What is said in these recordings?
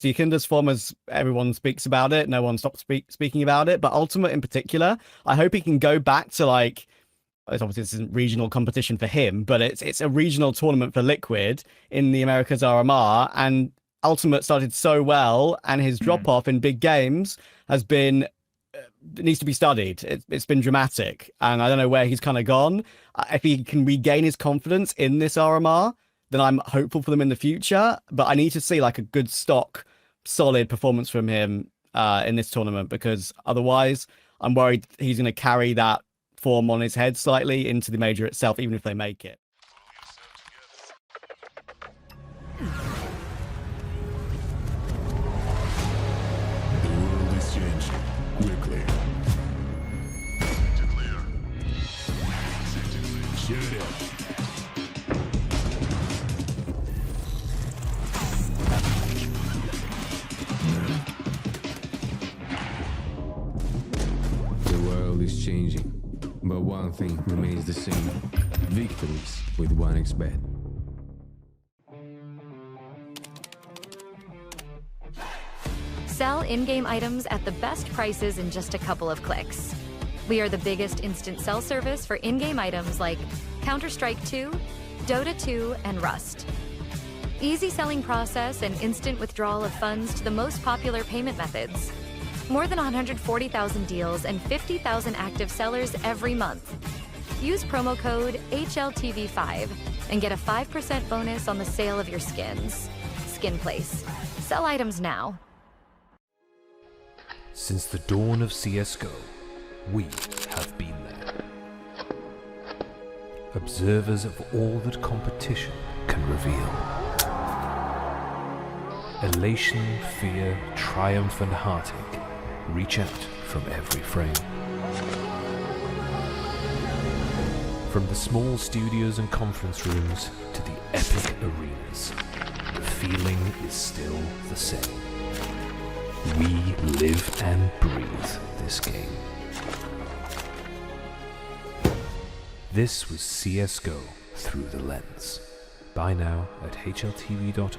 Sekunda's form, as everyone speaks about it, no one stops speaking about it. But Ultimate in particular, I hope he can go back to like, obviously this isn't regional competition for him, but it's a regional tournament for Liquid in the Americas RMR, and Ultimate started so well, and his drop off in big games has been needs to be studied. It's been dramatic, and I don't know where he's kind of gone. If he can regain his confidence in this RMR, then I'm hopeful for them in the future. But I need to see like a good stock, solid performance from him in this tournament, because otherwise I'm worried he's going to carry that form on his head slightly into the major itself, even if they make it. The world is changing quickly. Clear. Shut up. The world is changing, but one thing remains the same. Victories with 1xBet. Sell in-game items at the best prices in just a couple of clicks. We are the biggest instant sell service for in-game items like Counter-Strike 2, Dota 2, and Rust. Easy selling process and instant withdrawal of funds to the most popular payment methods. More than 140,000 deals and 50,000 active sellers every month. Use promo code HLTV5 and get a 5% bonus on the sale of your skins. Skin Place. Sell items now. Since the dawn of CSGO, we have been there. Observers of all that competition can reveal. Elation, fear, triumph, and heartache reach out from every frame. From the small studios and conference rooms to the epic arenas, the feeling is still the same. We live and breathe this game. This was CSGO Through the Lens. Buy now at hltv.org/shop.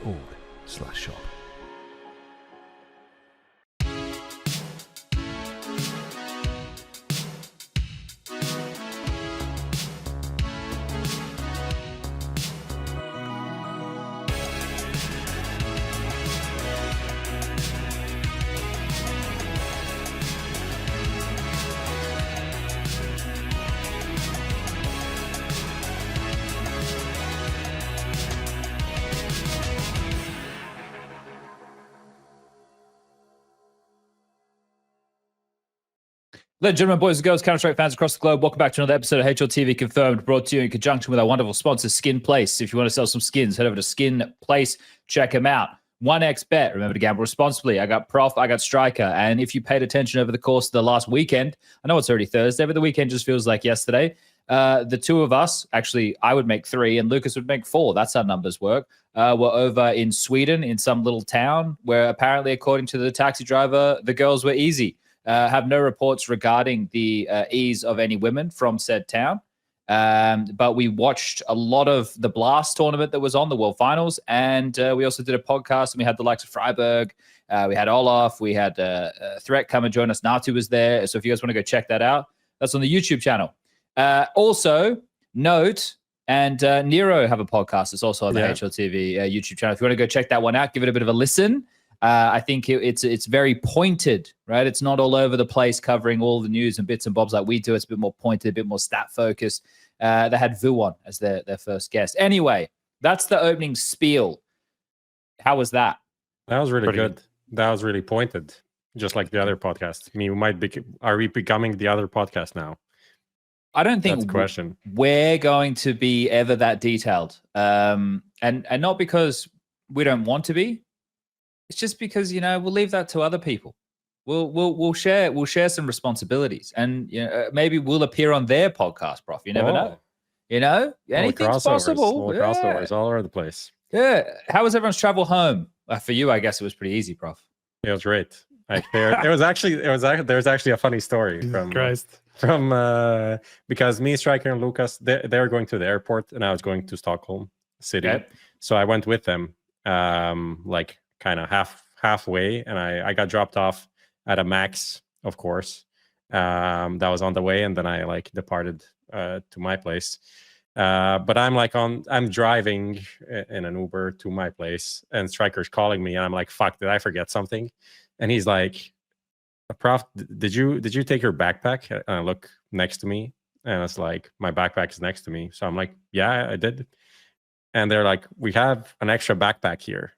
Ladies and gentlemen, boys and girls, Counter-Strike fans across the globe, welcome back to another episode of HLTV Confirmed, brought to you in conjunction with our wonderful sponsor, Skin Place. If you want to sell some skins, head over to Skin Place, check them out. 1xBet, remember to gamble responsibly. I got Prof, I got Striker, and if you paid attention over the course of the last weekend, I know it's already Thursday, but the weekend just feels like yesterday. The two of us, actually, I would make 3 and Lucas would make 4. That's how numbers work. We're over in Sweden in some little town where apparently, according to the taxi driver, the girls were easy. Have no reports regarding the ease of any women from said town. But we watched a lot of the Blast tournament that was on the World Finals. And we also did a podcast, and we had the likes of Freiburg. We had Olaf. We had Threat come and join us. Natu was there. So if you guys want to go check that out, that's on the YouTube channel. Also, Note and Nero have a podcast. It's also on the HLTV YouTube channel. If you want to go check that one out, give it a bit of a listen. I think it's very pointed, right? It's not all over the place covering all the news and bits and bobs like we do. It's a bit more pointed, a bit more stat focused. They had Vu on as their first guest. Anyway, that's the opening spiel. How was that? That was really good. That was really pointed, just like the other podcast. I mean, are we becoming the other podcast now? I don't think we're going to be ever that detailed, and not because we don't want to be. It's just because, you know, we'll leave that to other people. We'll share some responsibilities, and you know, maybe we'll appear on their podcast, Prof. You never know. You know, anything's possible. Crossovers all over the place. Yeah. How was everyone's travel home? For you, I guess it was pretty easy, Prof. It was great. There's actually a funny story from because me, Striker, and Lucas, they were going to the airport, and I was going to Stockholm city. Okay. So I went with them, like kind of halfway, and I got dropped off at a max, of course. That was on the way, and then I like departed to my place. But I'm driving in an Uber to my place, and Striker's calling me, and I'm like, fuck, did I forget something? And he's like, Prof, did you take your backpack? And I look next to me, and it's like, my backpack is next to me. So I'm like, yeah, I did. And they're like, we have an extra backpack here.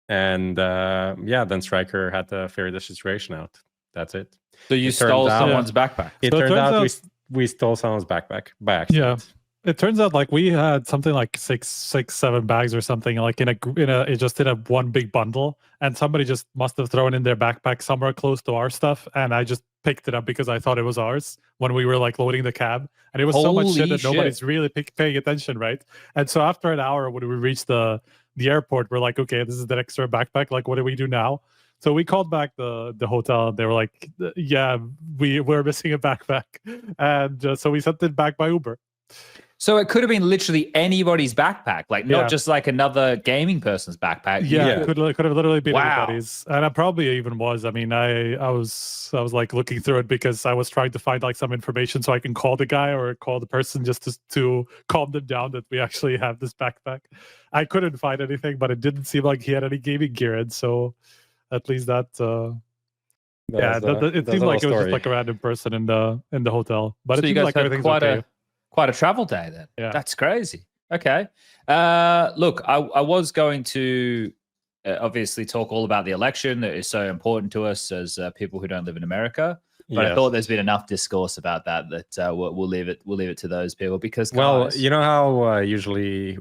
And then Striker had to figure the situation out. That's it. So you stole someone's backpack. It turned out we stole someone's backpack by accident. Yeah. It turns out like we had something like six, 7 bags or something like in a one big bundle, and somebody just must have thrown in their backpack somewhere close to our stuff, and I just picked it up because I thought it was ours when we were like loading the cab, and it was so much shit that nobody's really paying attention, right? And so after an hour, when we reached the airport, we're like, okay, this is the extra backpack. Like, what do we do now? So we called back the hotel. They were like, yeah, we're missing a backpack, and so we sent it back by Uber. So it could have been literally anybody's backpack, like not just like another gaming person's backpack. Yeah. It could have literally been anybody's, and I probably even was. I mean, I was like looking through it because I was trying to find like some information so I can call the guy or call the person just to calm them down that we actually have this backpack. I couldn't find anything, but it didn't seem like he had any gaming gear in. So at least that. It seemed like it was just like a random person in the hotel, but so it seemed like everything's okay. Quite a travel day then. Yeah. That's crazy. Okay. Look, I was going to obviously talk all about the election that is so important to us as people who don't live in America. But I thought there's been enough discourse about that we'll leave it to those people because you know how usually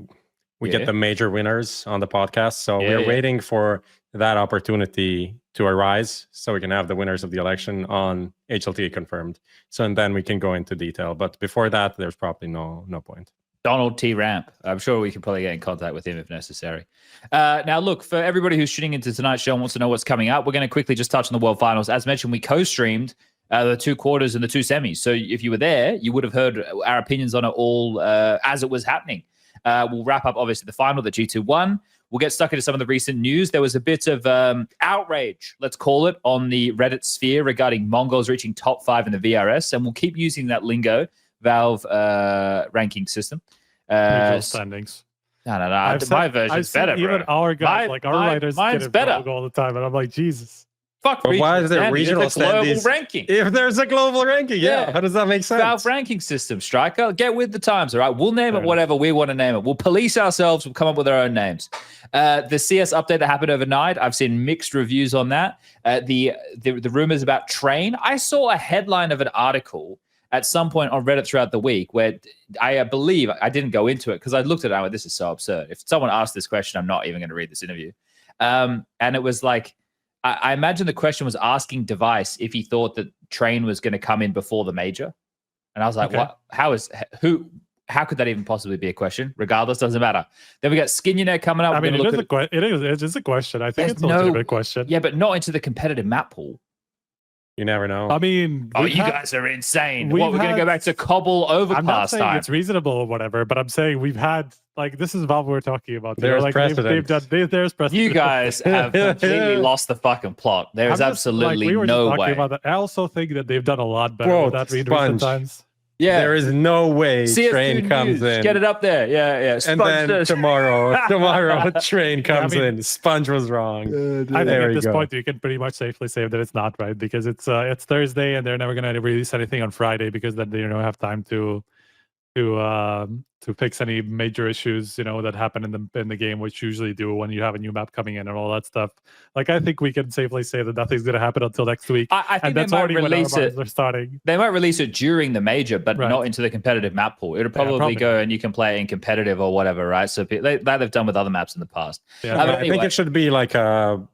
we get the major winners on the podcast. So we're waiting for that opportunity to arise so we can have the winners of the election on HLTV Confirmed. So and then we can go into detail. But before that, there's probably no point. Donald T. Ramp. I'm sure we can probably get in contact with him if necessary. Now, look, for everybody who's tuning into tonight's show and wants to know what's coming up, we're going to quickly just touch on the World Finals. As mentioned, we co-streamed the 2 quarters and the 2 semis. So if you were there, you would have heard our opinions on it all as it was happening. We'll wrap up, obviously, the final that G2 won. We'll get stuck into some of the recent news. There was a bit of outrage, let's call it, on the Reddit sphere regarding Mongolz reaching top 5 in the VRS, and we'll keep using that lingo, Valve ranking system. Standings. No. My version's better, bro. Even our guys, our writers, mine's better all the time, and I'm like, Jesus. Fuck. But why is there regional global ranking? If there's a global ranking, how does that make sense? Valve ranking system, Striker. Get with the times, all right? We'll name it whatever we want to name it. We'll police ourselves. We'll come up with our own names. The CS update that happened overnight, I've seen mixed reviews on that. The rumors about Train. I saw a headline of an article at some point on Reddit throughout the week where I believe, I didn't go into it because I looked at it and I went, this is so absurd. If someone asked this question, I'm not even going to read this interview. And it was like, I imagine the question was asking Device if he thought that Train was going to come in before the major. And I was like, what? How could that even possibly be a question? Regardless, doesn't matter. Then we got Skinionaire coming up. I mean, it is a question. I think it's a legitimate question. Yeah, but not into the competitive map pool. You never know. I mean, you guys are insane. We're going to go back to Cobble Overpass I'm not saying time. It's reasonable or whatever, but I'm saying we've had, like, this is what we're talking about. There's precedent. There's precedent. You guys have completely lost the fucking plot. There is absolutely no way. I also think that they've done a lot better with that in recent times. Yeah, there is no way Train comes in. Get it up there. Yeah. And then tomorrow, Train comes in. Sponge was wrong. I think at this point you can pretty much safely say that it's not right because it's Thursday and they're never going to release anything on Friday because then they don't have time to fix any major issues, that happen in the game, which usually do when you have a new map coming in and all that stuff. Like, I think we can safely say that nothing's going to happen until next week. I think that's they might already release when it. They're starting. They might release it during the major, but not into the competitive map pool. It'll probably go and you can play it in competitive or whatever, right? So that they've done with other maps in the past. Yeah. I think it should be like a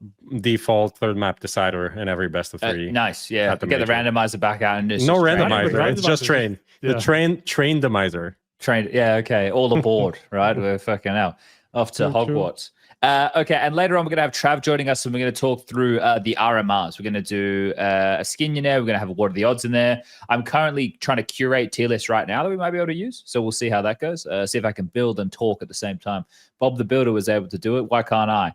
default 3rd map decider in every best of 3. Nice, yeah. Get the randomizer back out and no randomizer. It's just Train. Yeah. The train demizer. Trained, yeah, okay, all aboard, right? We're fucking out off to Hogwarts. Okay, and later on we're gonna have Trav joining us, and we're gonna talk through the RMRs. We're gonna do a Skinionaire. We're gonna have a What Are the Odds in there. I'm currently trying to curate tier lists right now that we might be able to use, so we'll see how that goes. See if I can build and talk at the same time. Bob the Builder was able to do it. Why can't I?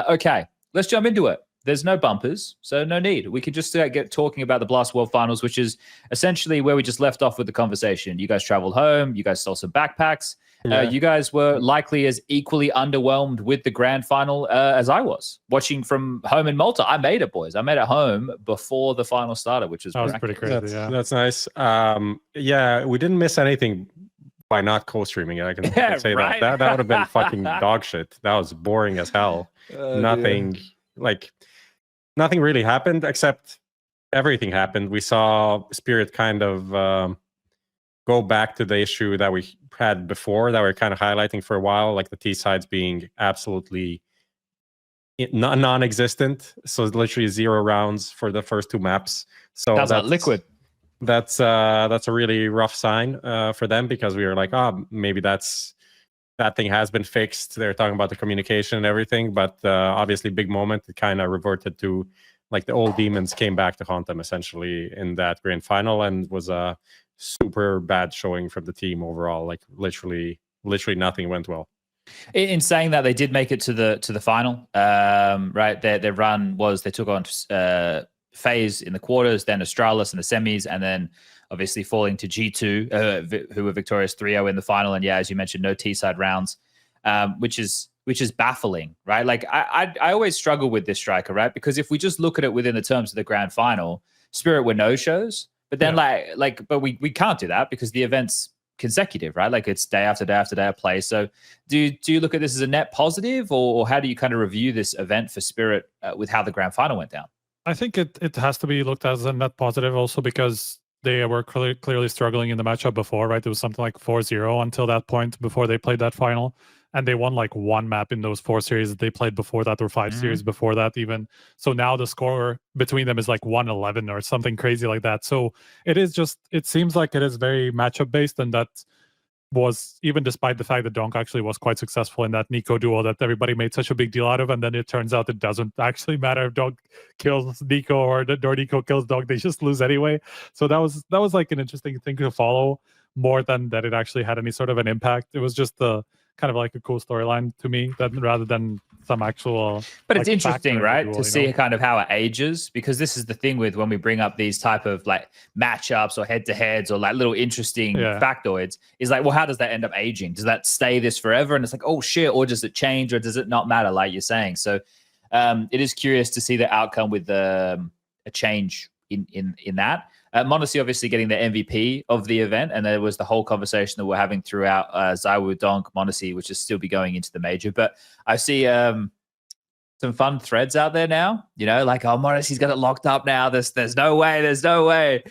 Okay, let's jump into it. There's no bumpers, so no need. We could just get talking about the Blast World Finals, which is essentially where we just left off with the conversation. You guys traveled home. You guys stole some backpacks. Yeah. You guys were likely as equally underwhelmed with the grand final as I was. Watching from home in Malta, I made it, boys. I made it home before the final started, which was pretty crazy. That's nice. Yeah, we didn't miss anything by not co-streaming it. I can say right? that would have been fucking dog shit. That was boring as hell. Nothing really happened, except everything happened. We saw Spirit kind of go back to the issue that we had before, that we are kind of highlighting for a while, like the T sides being absolutely non-existent. So literally 0 rounds for the first 2 maps. So that's not liquid. That's a really rough sign for them, because we were like, maybe that thing has been fixed. They're talking about the communication and everything, but obviously big moment. It kind of reverted to like the old demons came back to haunt them essentially in that grand final, and was a super bad showing from the team overall. Like literally nothing went well. In saying that, they did make it to the final. Right, their run was they took on FaZe in the quarters, then Astralis in the semis, and then obviously falling to G2, who were victorious 3-0 in the final. And yeah, as you mentioned, no T-side rounds, which is baffling, right? Like I always struggle with this, Striker, right? Because if we just look at it within the terms of the grand final, Spirit were no shows, but then but we can't do that because the event's consecutive, right? Like it's day after day after day of play. So do you look at this as a net positive, or how do you kind of review this event for Spirit with how the grand final went down? I think it has to be looked at as a net positive also, because they were clearly struggling in the matchup before, right? It was something like 4-0 until that point before they played that final. And they won like 1 map in those 4 series that they played before that, or 5 series before that even. So now the score between them is like 1-11 or something crazy like that. So it seems like it is very matchup based, and that was even despite the fact that Donk actually was quite successful in that NiKo duo that everybody made such a big deal out of, and then it turns out it doesn't actually matter if Donk kills NiKo or NiKo kills Donk, they just lose anyway. So that was like an interesting thing to follow, more than that it actually had any sort of an impact. It was just kind of like a cool storyline to me, that rather than some actual. But it's interesting, right, to see kind of how it ages, because this is the thing with when we bring up these type of like matchups or head-to-heads or like little interesting factoids, is like, well, how does that end up aging? Does that stay this forever? And it's like, oh shit, or does it change, or does it not matter, like you're saying? So it is curious to see the outcome with a change in that. m0NESY obviously getting the MVP of the event, and there was the whole conversation that we're having throughout ZywOo, Donk, m0NESY, which is still be going into the major. But I see some fun threads out there now, you know, like, oh, m0NESY's got it locked up now. There's no way.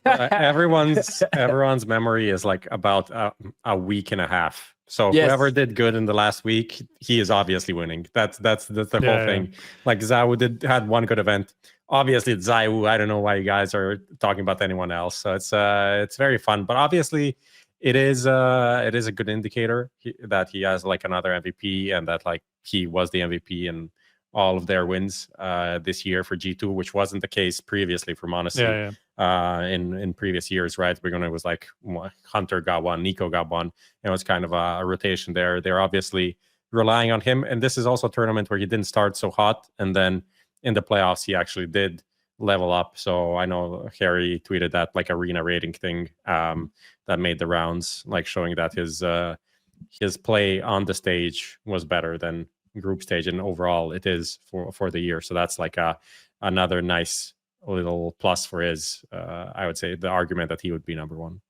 Everyone's memory is like about a week and a half. So whoever did good in the last week, he is obviously winning. That's the whole thing. Like ZywOo had one good event. Obviously, it's ZywOo. I don't know why you guys are talking about anyone else. So it's very fun. But obviously, it is a good indicator that he has like another MVP, and that like he was the MVP in all of their wins this year for G2, which wasn't the case previously for m0NESY. In previous years, right? It was like Hunter got one, NiKo got one. It was kind of a rotation there. They're obviously relying on him, and this is also a tournament where he didn't start so hot, and then in the playoffs he actually did level up. So I know Harry tweeted that like arena rating thing that made the rounds, like showing that his play on the stage was better than group stage, and overall it is for the year. So that's like another nice little plus for his I would say the argument that he would be number 1.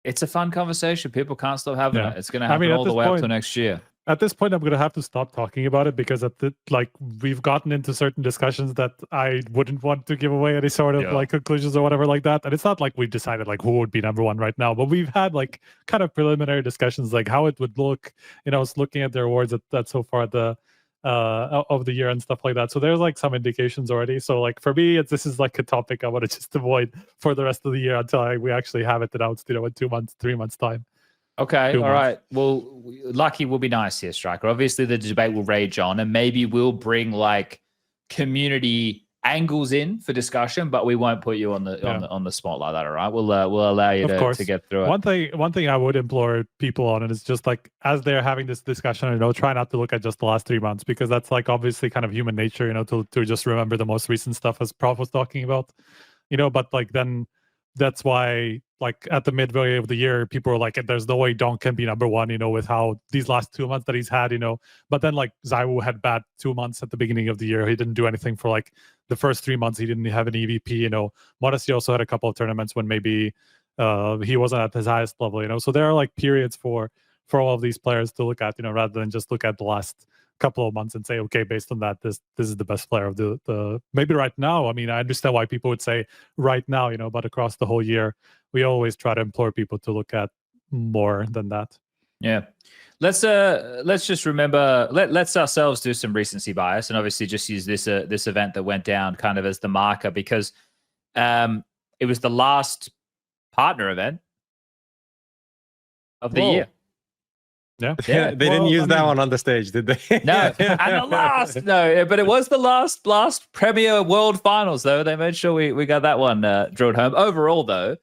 It's a fun conversation. People can't stop having it. It's going to happen all the way up to next year. At this point, I'm going to have to stop talking about it, because we've gotten into certain discussions that I wouldn't want to give away any sort of like conclusions or whatever like that. And it's not like we've decided like who would be number 1 right now, but we've had like kind of preliminary discussions like how it would look. You know, I was looking at their awards that so far of the year and stuff like that. So there's like some indications already. So like for me, this is like a topic I want to just avoid for the rest of the year until we actually have it announced, you know, in 2 months, 3 months time. Okay, all right. Well, lucky will be nice here, Striker. Obviously, the debate will rage on, and maybe we'll bring like community angles in for discussion, but we won't put you on the on the spot like that. All right, we'll allow you to get through it. One thing I would implore people on it is just like as they're having this discussion, try not to look at just the last 3 months, because that's like obviously kind of human nature, to just remember the most recent stuff, as Prof was talking about, but like then that's why like at the midway of the year, people are like, there's no way Donk can be number one, with how these last 2 months that he's had, but then like Zaiwu had bad 2 months at the beginning of the year. He didn't do anything for like the first 3 months. He didn't have an EVP, Modesty also had a couple of tournaments when maybe he wasn't at his highest level, so there are like periods for all of these players to look at, rather than just look at the last couple of months and say, okay, based on that, this is the best player of the maybe right now. I mean, I understand why people would say right now, but across the whole year, we always try to implore people to look at more than that. Yeah. Let's just remember, let's ourselves do some recency bias, and obviously just use this event that went down kind of as the marker, because it was the last partner event of the year. Yeah. They didn't use that one on the stage, did they? No, and the last, no, but it was the last Premier World Finals, though. They made sure we got that one drilled home. Overall, though,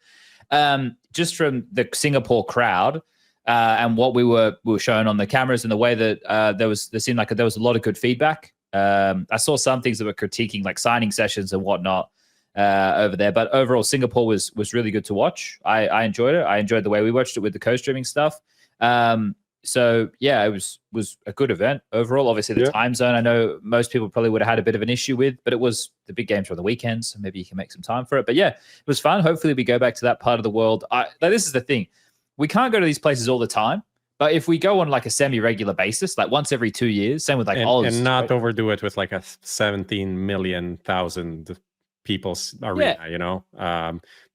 just from the Singapore crowd and what we were shown on the cameras, and the way that there seemed like there was a lot of good feedback. I saw some things that were critiquing like signing sessions and whatnot over there, but overall, Singapore was really good to watch. I enjoyed it. I enjoyed the way we watched it with the co-streaming stuff. So yeah, it was a good event overall. Obviously, the time zone, I know most people probably would have had a bit of an issue with, but it was the big games were on the weekends, so maybe you can make some time for it. But yeah, it was fun. Hopefully, we go back to that part of the world. This is the thing: we can't go to these places all the time. But if we go on like a semi-regular basis, like once every 2 years, same with like Oz, and not overdo it with like a 17 million people's arena,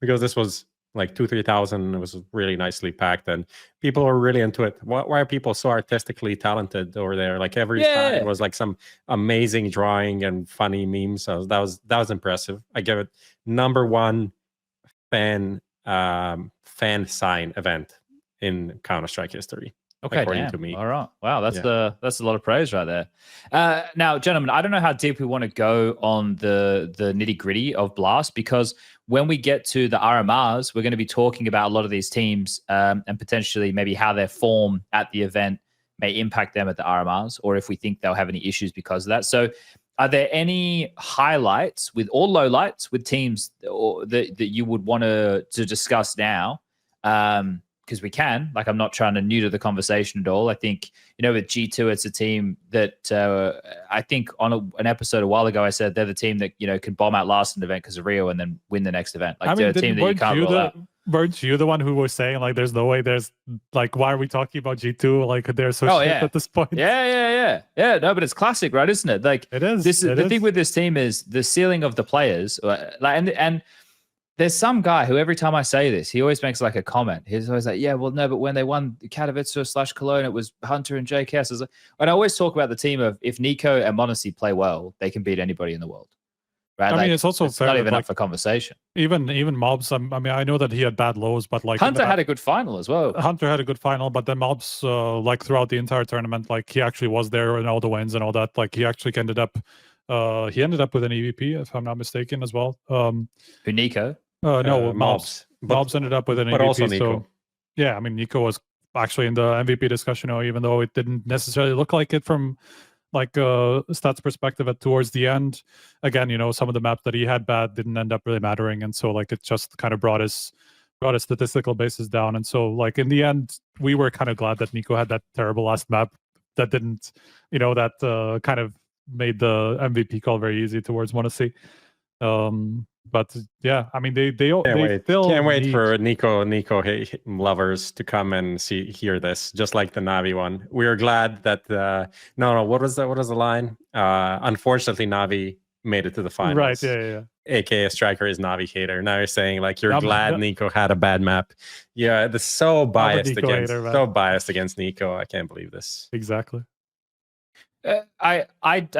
because this was like 2,000-3,000. It was really nicely packed, and people are really into it. Why are people so artistically talented over there? Like every time it was like some amazing drawing and funny memes. So that was impressive. I give it #1 fan sign event in Counter-Strike history. Okay, according to me. All right. Wow, that's a lot of praise right there. Now, gentlemen, I don't know how deep we want to go on the nitty-gritty of Blast, because when we get to the RMRs, we're going to be talking about a lot of these teams and potentially maybe how their form at the event may impact them at the RMRs, or if we think they'll have any issues because of that. So are there any highlights or lowlights with teams that you would want to discuss now? Because we can, like, I'm not trying to neuter the conversation at all. I think, with G2, it's a team that I think on an episode a while ago, I said they're the team that, can bomb out last in the event because of Rio and then win the next event. Like, they're a team that you can't roll out. Weren't you the one who was saying, like, there's no way why are we talking about G2? Like, they're so shit at this point. Yeah. No, but it's classic, right? Isn't it? Like, it is. The thing with this team is the ceiling of the players. And there's some guy who every time I say this, he always makes like a comment. He's always like, yeah, well, no, but when they won Katowice / Cologne, it was Hunter and JKS. And I always talk about the team of if NiKo and Modesty play well, they can beat anybody in the world. Right? I mean, it's also fair, not even up for conversation. Even MOUZ, I mean, I know that he had bad lows, but like Hunter had a good final as well. Hunter had a good final, but then MOUZ, like throughout the entire tournament, like he actually was there in all the wins and all that. Like he actually ended up with an EVP, if I'm not mistaken, as well. Who, NiKo? No, MOUZ. MOUZ ended up with an but MVP. Also NiKo. So, yeah, I mean, NiKo was actually in the MVP discussion, even though it didn't necessarily look like it from like a stats perspective towards the end. Again, some of the maps that he had bad didn't end up really mattering. And so like it just kind of brought his statistical basis down. And so like in the end, we were kind of glad that NiKo had that terrible last map that didn't, that kind of made the MVP call very easy towards Modesty. But yeah, I mean, they still can't wait for NiKo lovers to come and hear this, just like the NAVI one. We are glad that what was the line? Unfortunately, NAVI made it to the finals. Right, yeah. AKA Striker is NAVI hater. Now you're saying like you're glad NiKo had a bad map. Yeah, that's so biased against NiKo. I can't believe this. Exactly. I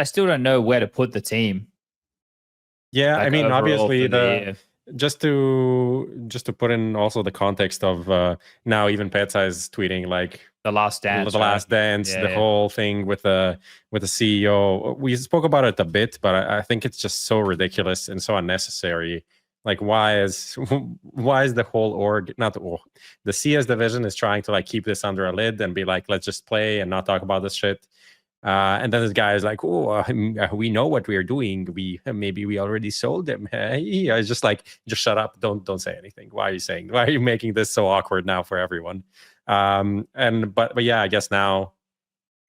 still don't know where to put the team. Yeah, like, I mean, obviously just to put in also the context of now even Petsa is tweeting like The Last Dance. the last dance, Yeah, the yeah. whole thing with the CEO. We spoke about it a bit, but I think it's just so ridiculous and so unnecessary. Like, why is the whole org, not the org, the CS division is trying to like keep this under a lid and be like, let's just play and not talk about this shit. And then this guy is like, oh, we know what we are doing. Maybe we already sold them. I just like, just shut up. Don't say anything. Why are you making this so awkward now for everyone? But yeah, I guess now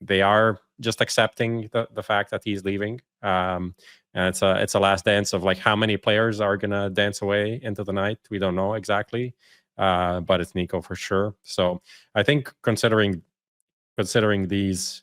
they are just accepting the fact that he's leaving. And it's a last dance of like how many players are gonna dance away into the night. We don't know exactly, but it's NiKo for sure. So I think considering these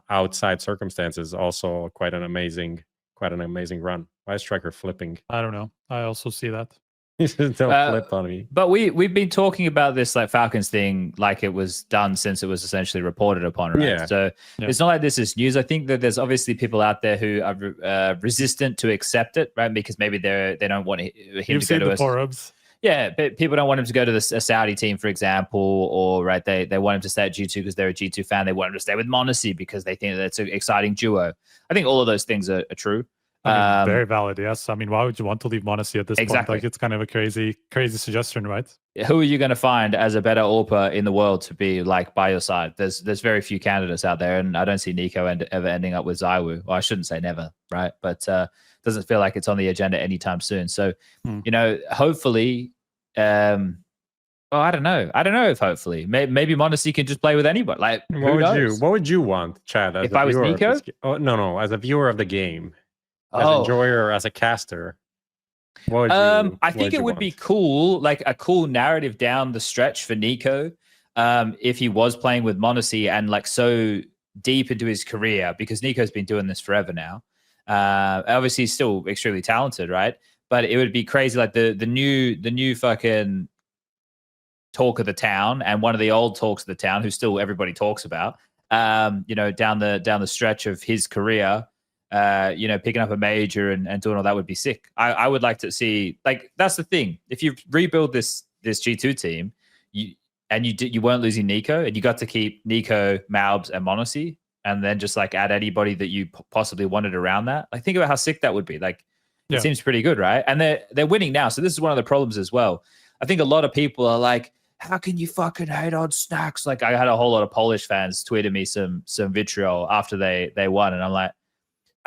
outside circumstances, also quite an amazing run. Why is Striker flipping? I don't know. I also see that. Don't flip on me. But we've been talking about this like Falcons thing like it was done since it was essentially reported upon, right? Yeah. So it's not like this is news. I think that there's obviously people out there who are resistant to accept it, right? Because maybe they don't want him You've to seen go to the forums. Yeah, but people don't want him to go to a Saudi team, for example, or right, they want him to stay at G2 because they're a G2 fan. They want him to stay with Monacy because they think that's an exciting duo. I think all of those things are true. I mean, very valid, yes. I mean, why would you want to leave Monacy at this point? Exactly. Like, it's kind of a crazy suggestion, right? Who are you going to find as a better AWPer in the world to be like by your side? There's very few candidates out there, and I don't see NiKo ever ending up with Zywoo. Well, I shouldn't say never, right? But doesn't feel like it's on the agenda anytime soon. So, you know, hopefully, well, I don't know. I don't know if hopefully maybe Monacy can just play with anybody. Like, What would you want, Chad? As if I was NiKo? Oh no, as a viewer of the game. As an enjoyer, as a caster, what would you, I think it would be cool, like a cool narrative down the stretch for NiKo, if he was playing with Monacy and like so deep into his career, because NiKo's been doing this forever now. Obviously, he's still extremely talented, right? But it would be crazy, like the new fucking talk of the town and one of the old talks of the town, who still everybody talks about. You know, down the stretch of his career. You know, picking up a major and doing all that would be sick. I would like to see, like, that's the thing. If you rebuild this G2 team, you weren't losing NiKo, and you got to keep NiKo, MOUZ, and Monacy, and then just like add anybody that you possibly wanted around that. Like, think about how sick that would be. Like, it seems pretty good, right? And they're winning now, so this is one of the problems as well. I think a lot of people are like, how can you fucking hate on Snacks? Like, I had a whole lot of Polish fans tweeting me some vitriol after they won, and I'm like,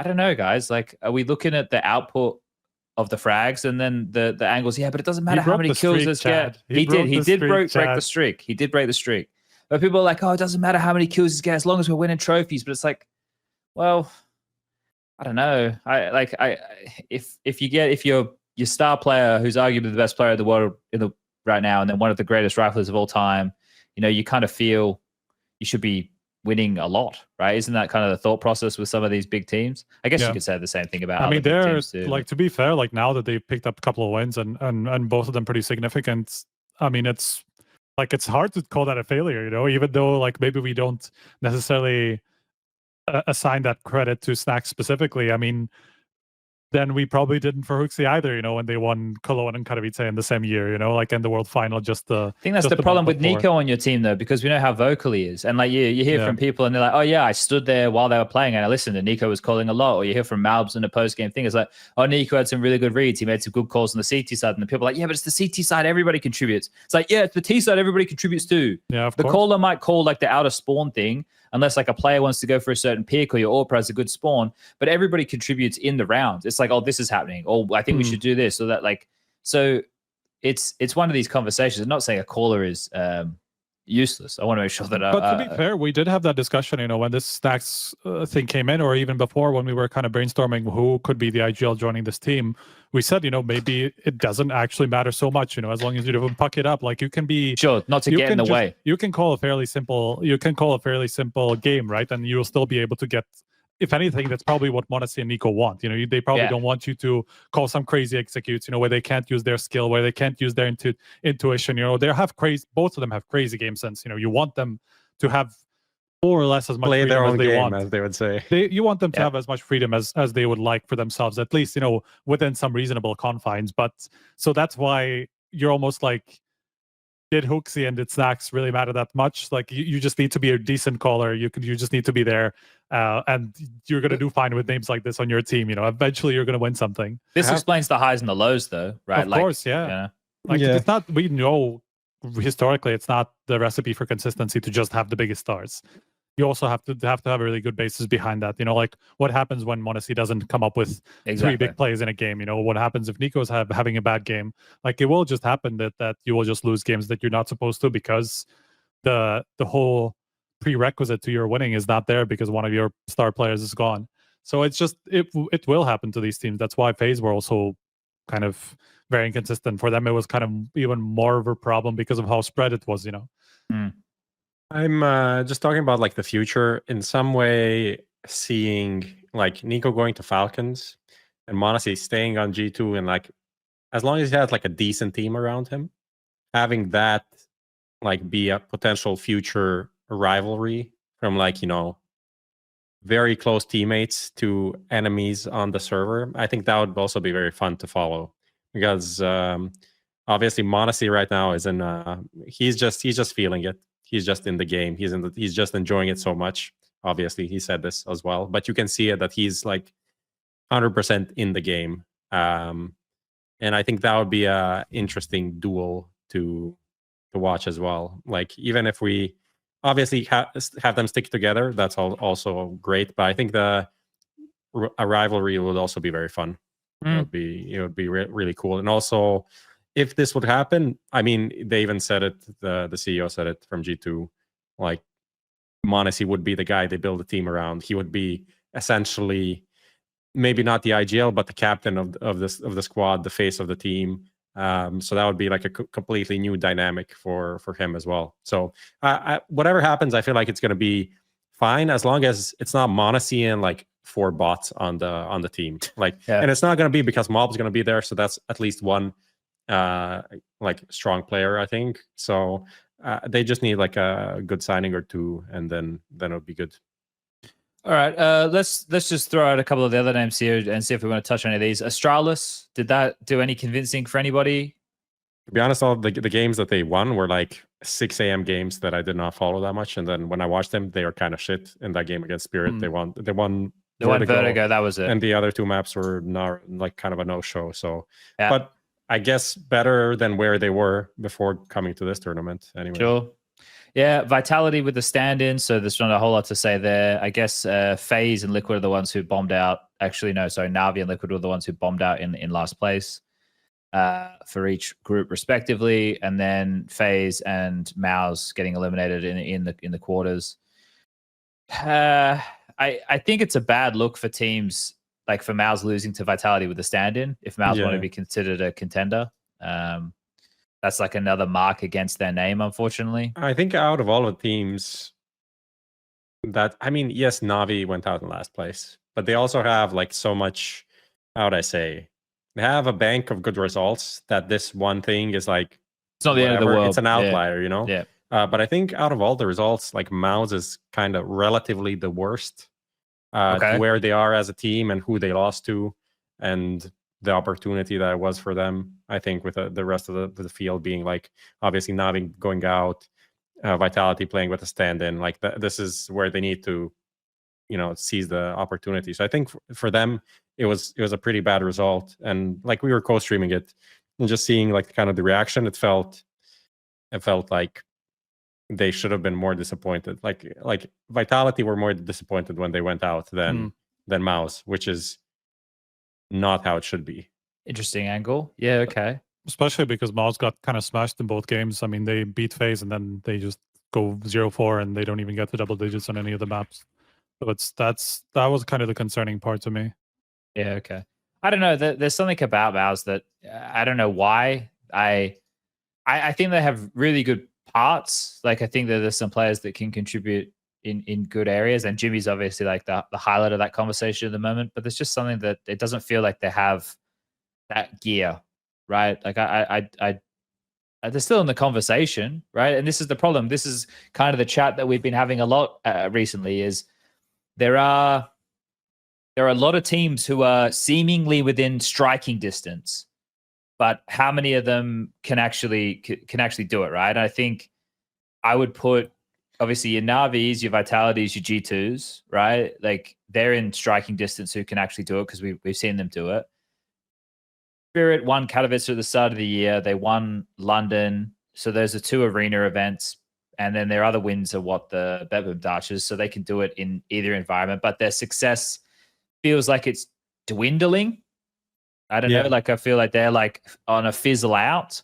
I don't know, guys. Like, are we looking at the output of the frags and then the angles? Yeah, but it doesn't matter how many kills this get. He did break the streak. He did break the streak. But people are like, oh, it doesn't matter how many kills this get as long as we're winning trophies. But it's like, well, I don't know. If you're your star player who's arguably the best player in the world right now, and then one of the greatest riflers of all time, you know, you kind of feel you should be winning a lot, right? Isn't that kind of the thought process with some of these big teams? I guess you could say the same thing about. I mean, they're like, to be fair, like now that they've picked up a couple of wins and both of them pretty significant. I mean, it's like it's hard to call that a failure, you know, even though like maybe we don't necessarily assign that credit to Snacks specifically. I mean, then we probably didn't for Hooksy either, you know, when they won Cologne and Katowice in the same year, you know, like in the world final. I think that's the problem with NiKo on your team, though, because we know how vocal he is. And like you hear from people and they're like, oh, yeah, I stood there while they were playing and I listened and NiKo was calling a lot. Or you hear from MOUZ in the post-game thing. It's like, oh, NiKo had some really good reads. He made some good calls on the CT side. And the people are like, yeah, but it's the CT side. Everybody contributes. It's like, yeah, it's the T side. Everybody contributes too. Yeah, of the course. caller might call like the outer spawn thing, unless like a player wants to go for a certain pick or your AWPer has a good spawn, but everybody contributes in the rounds. It's like, oh, this is happening. Oh, I think we should do this. So that like, so it's one of these conversations. I'm not saying a caller is useless. I want to make sure that. But to be fair, we did have that discussion, you know, when this Snacks thing came in, or even before when we were kind of brainstorming who could be the IGL joining this team. We said, you know, maybe it doesn't actually matter so much, you know, as long as you don't puck it up. Like you can be sure not to get in the way. You can call a fairly simple game, right? And you'll still be able to get, if anything, that's probably what Monacy and NiKo want. You know, they probably don't want you to call some crazy executes, you know, where they can't use their skill, where they can't use their intuition. You know, both of them have crazy game sense. You know, you want them to have more or less as much Play their freedom as own they game, want. as they would say. You want them to Yeah. have as much freedom as they would like for themselves, at least, within some reasonable confines. But so that's why you're almost like, did Hooksy and its snacks really matter that much? Like you just need to be a decent caller. You just need to be there, and you're gonna do fine with names like this on your team. Eventually you're gonna win something. This explains the highs and the lows, though, right? Of course, yeah. Yeah. Like Yeah. it's not. We know historically it's not the recipe for consistency to just have the biggest stars. You also have to have a really good basis behind that. Like what happens when m0NESY doesn't come up with Exactly. 3 big plays in a game? What happens if NiKo's having a bad game? Like it will just happen that you will just lose games that you're not supposed to, because the whole prerequisite to your winning is not there because one of your star players is gone. So it's just it will happen to these teams. That's why FaZe were also kind of very inconsistent. For them, it was kind of even more of a problem because of how spread it was. I'm just talking about like the future in some way, seeing like NiKo going to Falcons and m0NESY staying on G2, and like as long as he has like a decent team around him, having that like be a potential future rivalry from like very close teammates to enemies on the server. I think that would also be very fun to follow, because obviously m0NESY right now is in he's just feeling it. He's just in the game. He's just enjoying it so much. Obviously, he said this as well, but you can see it that he's like 100% in the game. And I think that would be a interesting duel to watch as well. Like even if we obviously have them stick together, that's also great. But I think a rivalry would also be very fun. It would be really cool. And also, if this would happen, I mean, they even said it, the CEO said it from G2, like m0NESY would be the guy they build a team around. He would be essentially maybe not the IGL, but the captain of the squad, the face of the team. So that would be like a completely new dynamic for him as well. So whatever happens, I feel like it's going to be fine as long as it's not m0NESY and like 4 bots on the team. Like, and it's not going to be because Mob's going to be there. So that's at least one like strong player, I think. So they just need like a good signing or 2, and then it'll be good. All right, let's just throw out a couple of the other names here and see if we want to touch on any of these. Astralis, did that do any convincing for anybody? To be honest, all the games that they won were like 6 a.m. games that I did not follow that much, and then when I watched them, they were kind of shit. In that game against Spirit, they won Vertigo, that was it, and the other 2 maps were not like kind of a no-show. So, but I guess better than where they were before coming to this tournament. Anyway, sure. Yeah, Vitality with the stand-in, so there's not a whole lot to say there. I guess FaZe and Liquid are the ones who bombed out. Actually, no, sorry, Navi and Liquid were the ones who bombed out in last place for each group respectively, and then FaZe and MOUZ getting eliminated in the quarters. I think it's a bad look for teams like for MOUZ losing to Vitality with the stand-in. If MOUZ want to be considered a contender, that's like another mark against their name, unfortunately. I think out of all the teams that, I mean, yes, Navi went out in last place, but they also have like so much, how would I say, they have a bank of good results that this one thing is like, it's not the end of the world. It's an outlier, you know? Yeah. But I think out of all the results, like MOUZ is kind of relatively the worst to where they are as a team and who they lost to, and the opportunity that it was for them. I think with the rest of the field being like, obviously Navi going out, Vitality playing with a stand-in, like this is where they need to, seize the opportunity. So I think for them, it was a pretty bad result. And like we were co-streaming it and just seeing like kind of the reaction, it felt like they should have been more disappointed. Like Vitality were more disappointed when they went out than MOUZ, which is not how it should be. Interesting angle. Yeah, okay. Especially because MOUZ got kind of smashed in both games. I mean, they beat FaZe and then they just go 0-4 and they don't even get to double digits on any of the maps. So that was kind of the concerning part to me. Yeah, okay. I don't know. There's something about MOUZ that I don't know why. I think they have really good parts. Like I think that there's some players that can contribute in good areas, and Jimmy's obviously like the highlight of that conversation at the moment. But there's just something that it doesn't feel like they have that gear, right? Like I they're still in the conversation, right? And this is the problem. This is kind of the chat that we've been having a lot recently. Is there are a lot of teams who are seemingly within striking distance, but how many of them can actually do it, right? I think I would put obviously your Navis, your Vitalities, your G2s, right? Like they're in striking distance who can actually do it because we've seen them do it. Spirit won Katowice at the start of the year. They won London. So those are 2 arena events. And then their other wins are what the Bedlam Darches. So they can do it in either environment. But their success feels like it's dwindling. I don't know. Like I feel like they're like on a fizzle out.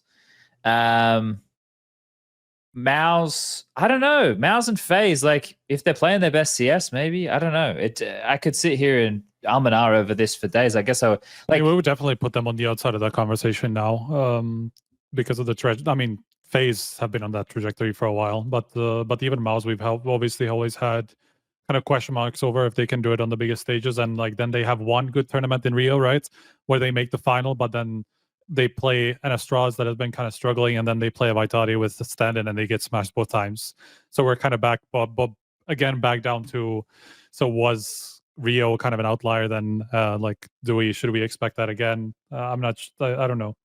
MOUZ, I don't know. MOUZ and FaZe, like if they're playing their best CS, maybe. I don't know. I could sit here and R over this for days. I guess I would like. We would definitely put them on the outside of that conversation now, because of the I mean, FaZe have been on that trajectory for a while, but even MOUZ, we've obviously always had kind of question marks over if they can do it on the biggest stages, and like then they have one good tournament in Rio, right, where they make the final, but then they play an Astralis that has been kind of struggling, and then they play a Vitality with the stand-in and they get smashed both times. So we're kind of back, but again, back down to, so was Rio kind of an outlier then? Like, should we expect that again? I'm not, I don't know.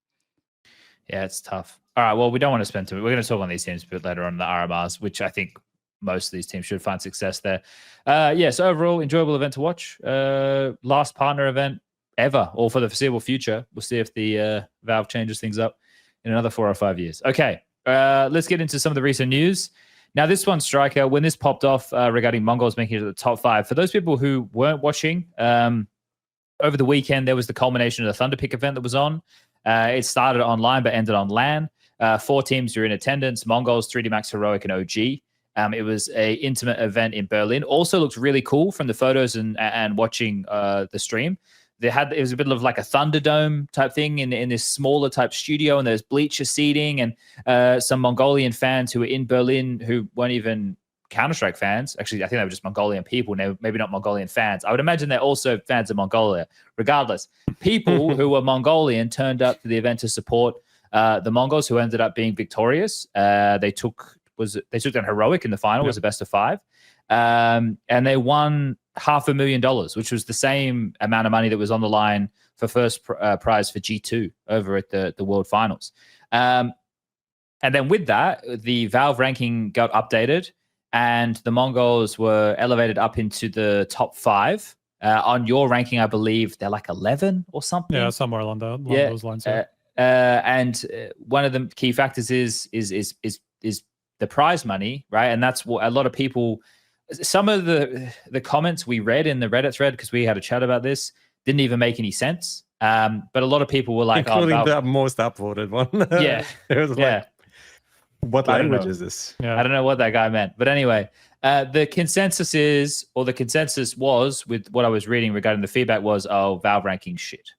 Yeah, it's tough. All right, well, we don't want to spend too much. We're going to talk on these teams a bit later on in the RMRs, which I think most of these teams should find success there. Yeah, so overall, enjoyable event to watch. Last partner event ever, or for the foreseeable future. We'll see if the Valve changes things up in another 4 or 5 years. Okay, let's get into some of the recent news. Now, this one, Striker, when this popped off regarding Mongolz making it to the top 5, for those people who weren't watching, over the weekend, there was the culmination of the Thunderpick event that was on. It started online but ended on LAN. 4 teams were in attendance: Mongolz, 3D Max, Heroic, and OG. It was a intimate event in Berlin. Also looked really cool from the photos and watching the stream. It was a bit of like a Thunderdome type thing in this smaller type studio, and there's bleacher seating, and some Mongolian fans who were in Berlin who weren't even Counter-Strike fans. Actually, I think they were just Mongolian people, maybe not Mongolian fans. I would imagine they're also fans of Mongolia. Regardless, people who were Mongolian turned up to the event to support the Mongols, who ended up being victorious. They took down Heroic in the final. It was a best of 5. And they won $500,000, which was the same amount of money that was on the line for first prize for G2 over at the World Finals. And then with that, the Valve ranking got updated, and the Mongols were elevated up into the top 5. On your ranking, I believe they're like 11 or something. Yeah, somewhere along those lines. Yeah. And one of the key factors is the prize money, right? And that's what a lot of people. Some of the comments we read in the Reddit thread, because we had a chat about this, didn't even make any sense. But a lot of people were like, including the most upvoted one. Yeah. It was like, what language is this? Yeah. I don't know what that guy meant. But anyway, the consensus was, with what I was reading regarding the feedback, was, Valve ranking shit.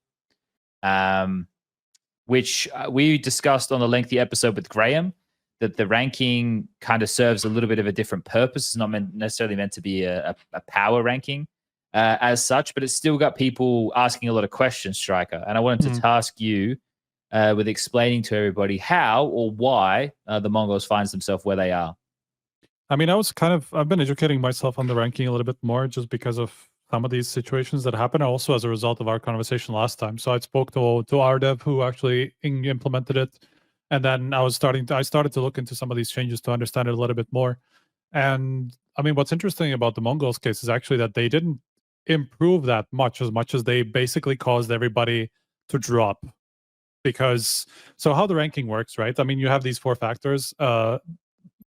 Which we discussed on the lengthy episode with Graham, that the ranking kind of serves a little bit of a different purpose. It's not necessarily meant to be a power ranking as such, but it's still got people asking a lot of questions, Striker. And I wanted to task you with explaining to everybody how or why the Mongols finds themselves where they are. I mean, I've been educating myself on the ranking a little bit more, just because of some of these situations that happen, also as a result of our conversation last time. So I spoke to our dev who actually implemented it. And then I started to look into some of these changes to understand it a little bit more. And I mean, what's interesting about the Mongolz case is actually that they didn't improve that much as they basically caused everybody to drop. Because, so how the ranking works, right? I mean, you have these 4 factors.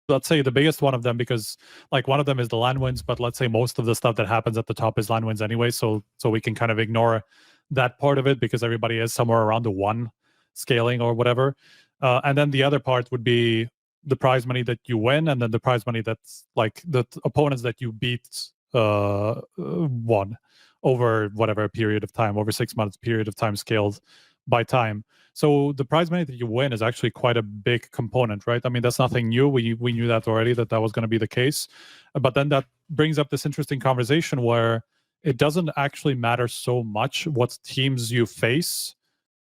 Let's say the biggest one of them, because like one of them is the LAN wins, but let's say most of the stuff that happens at the top is LAN wins anyway. So we can kind of ignore that part of it, because everybody is somewhere around the 1 scaling or whatever. And then the other part would be the prize money that you win, and then the prize money that's like the opponents that you beat won over whatever period of time, over 6 months period of time, scaled by time. So the prize money that you win is actually quite a big component, right? I mean, that's nothing new. We knew that already, that was going to be the case. But then that brings up this interesting conversation where it doesn't actually matter so much what teams you face,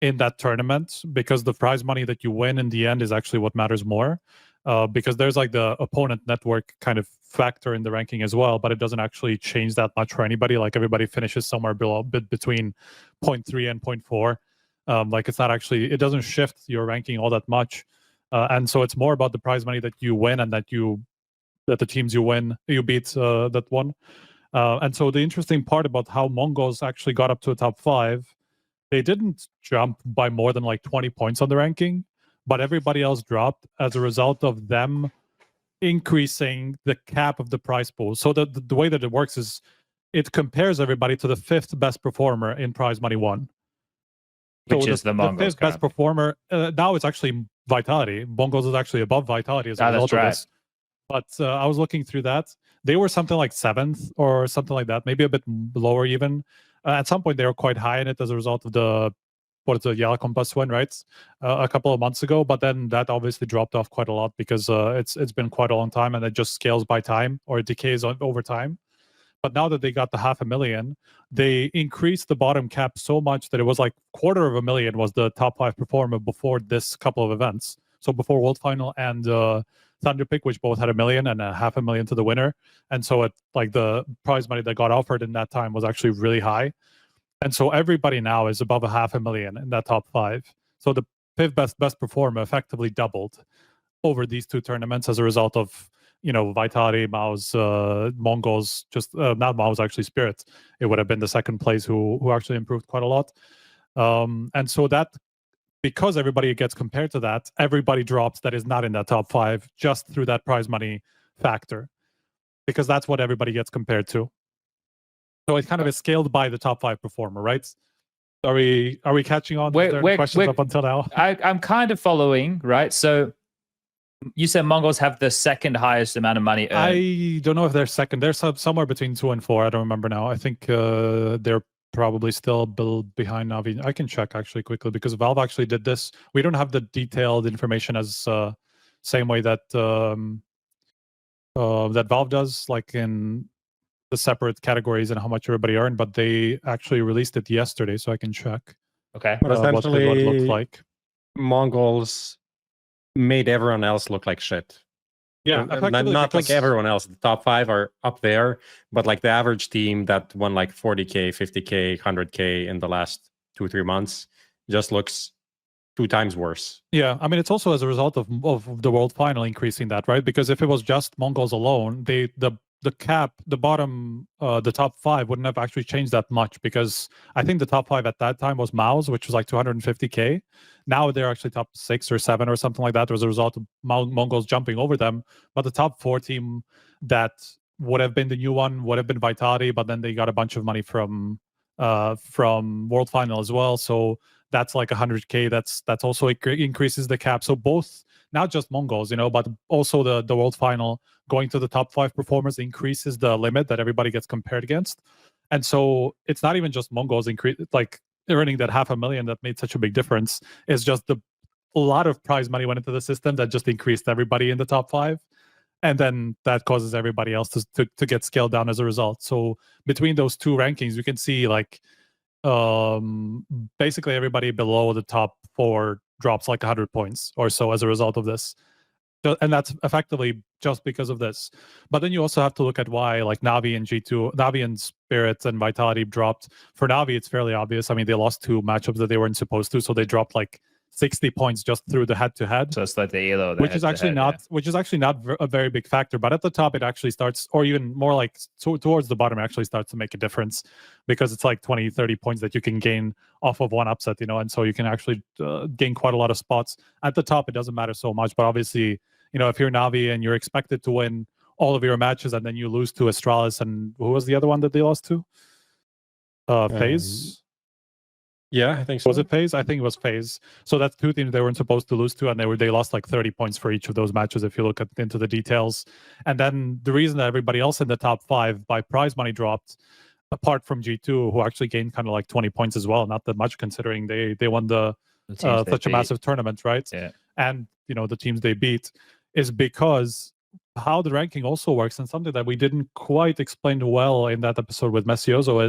in that tournament, because the prize money that you win in the end is actually what matters more. Because there's like the opponent network kind of factor in the ranking as well, but it doesn't actually change that much for anybody. Like everybody finishes somewhere below, between 0.3 and 0.4. Like it's not actually, it doesn't shift your ranking all that much. And so it's more about the prize money that you win and that the teams you beat that won. And so the interesting part about how Mongolz actually got up to a top 5, they didn't jump by more than like 20 points on the ranking, but everybody else dropped as a result of them increasing the cap of the prize pool. So the way that it works is it compares everybody to the 5th best performer in prize money 1. Which is the Mongolz. The 5th best performer, now it's actually Vitality. Mongolz is actually above Vitality as a result of this. But I was looking through that. They were something like 7th or something like that, maybe a bit lower even. At some point, they were quite high in it as a result of the Yellow Compass win, right? A couple of months ago. But then that obviously dropped off quite a lot because it's been quite a long time and it just scales by time or it decays over time. But now that they got the 500,000, they increased the bottom cap so much that it was like 250,000 was the top 5 performer before this couple of events. So before World Final and Thunderpick, which both had 1 million and 500,000 to the winner. And so it like the prize money that got offered in that time was actually really high. And so everybody now is above 500,000 in that top 5. So the 5th best performer effectively doubled over these 2 tournaments as a result of, Vitality, MOUZ, Mongolz, just not MOUZ, actually Spirit. It would have been the 2nd place who actually improved quite a lot. And so that, because everybody gets compared to that, everybody drops that is not in that top 5 just through that prize money factor, because that's what everybody gets compared to. So it kind of is scaled by the top 5 performer, right? Are we catching on? Questions up until now? I'm kind of following, right? So you said Mongols have the 2nd highest amount of money earned. I don't know if they're 2nd. They're somewhere between 2 and 4. I don't remember now. I think they're probably still behind Navi. I can check actually quickly because Valve actually did this. We don't have the detailed information as same way that that Valve does, like in the separate categories and how much everybody earned, but they actually released it yesterday, so I can check. Okay. But essentially, what it looked like. Mongols made everyone else look like shit. Yeah, not like everyone else. The top 5 are up there, but like the average team that won like 40K, 50K, 100K in the last 2-3 months just looks 2 times worse. Yeah, I mean, it's also as a result of the World Final increasing that, right? Because if it was just Mongols alone, the cap, the bottom, the top 5 wouldn't have actually changed that much, because I think the top 5 at that time was MOUZ, which was like 250K. Now they're actually top 6 or 7 or something like that as a result of Mongols jumping over them. But the top 4 team that would have been the new one would have been Vitality, but then they got a bunch of money from World Final as well. So that's like 100K. That's also increases the cap. So both, not just Mongols, but also the World Final going to the top 5 performers increases the limit that everybody gets compared against. And so it's not even just Mongols like earning that 500,000 that made such a big difference. It's just a lot of prize money went into the system that just increased everybody in the top 5. And then that causes everybody else to get scaled down as a result. So between those 2 rankings, you can see like basically everybody below the top 4 drops like 100 points or so as a result of this. And that's effectively just because of this. But then you also have to look at why like Navi and Spirits and Vitality dropped. For Navi, it's fairly obvious. I mean, they lost 2 matchups that they weren't supposed to, so they dropped like 60 points just through the head-to-head. So it's like the elo, which is actually not a very big factor. But at the top, it actually starts, or even more like towards the bottom, it actually starts to make a difference, because it's like 20, 30 points that you can gain off of one upset, and so you can actually gain quite a lot of spots. At the top, it doesn't matter so much, but obviously, if you're Navi and you're expected to win all of your matches and then you lose to Astralis, and who was the other one that they lost to? FaZe? Yeah, I think so. Was it FaZe? I think it was FaZe. So that's 2 teams they weren't supposed to lose to, and they lost like 30 points for each of those matches if you look into the details. And then the reason that everybody else in the top 5 by prize money dropped, apart from G2, who actually gained kind of like 20 points as well, not that much considering they won such a massive tournament, right? Yeah. And the teams they beat, is because how the ranking also works, and something that we didn't quite explain well in that episode with Messioso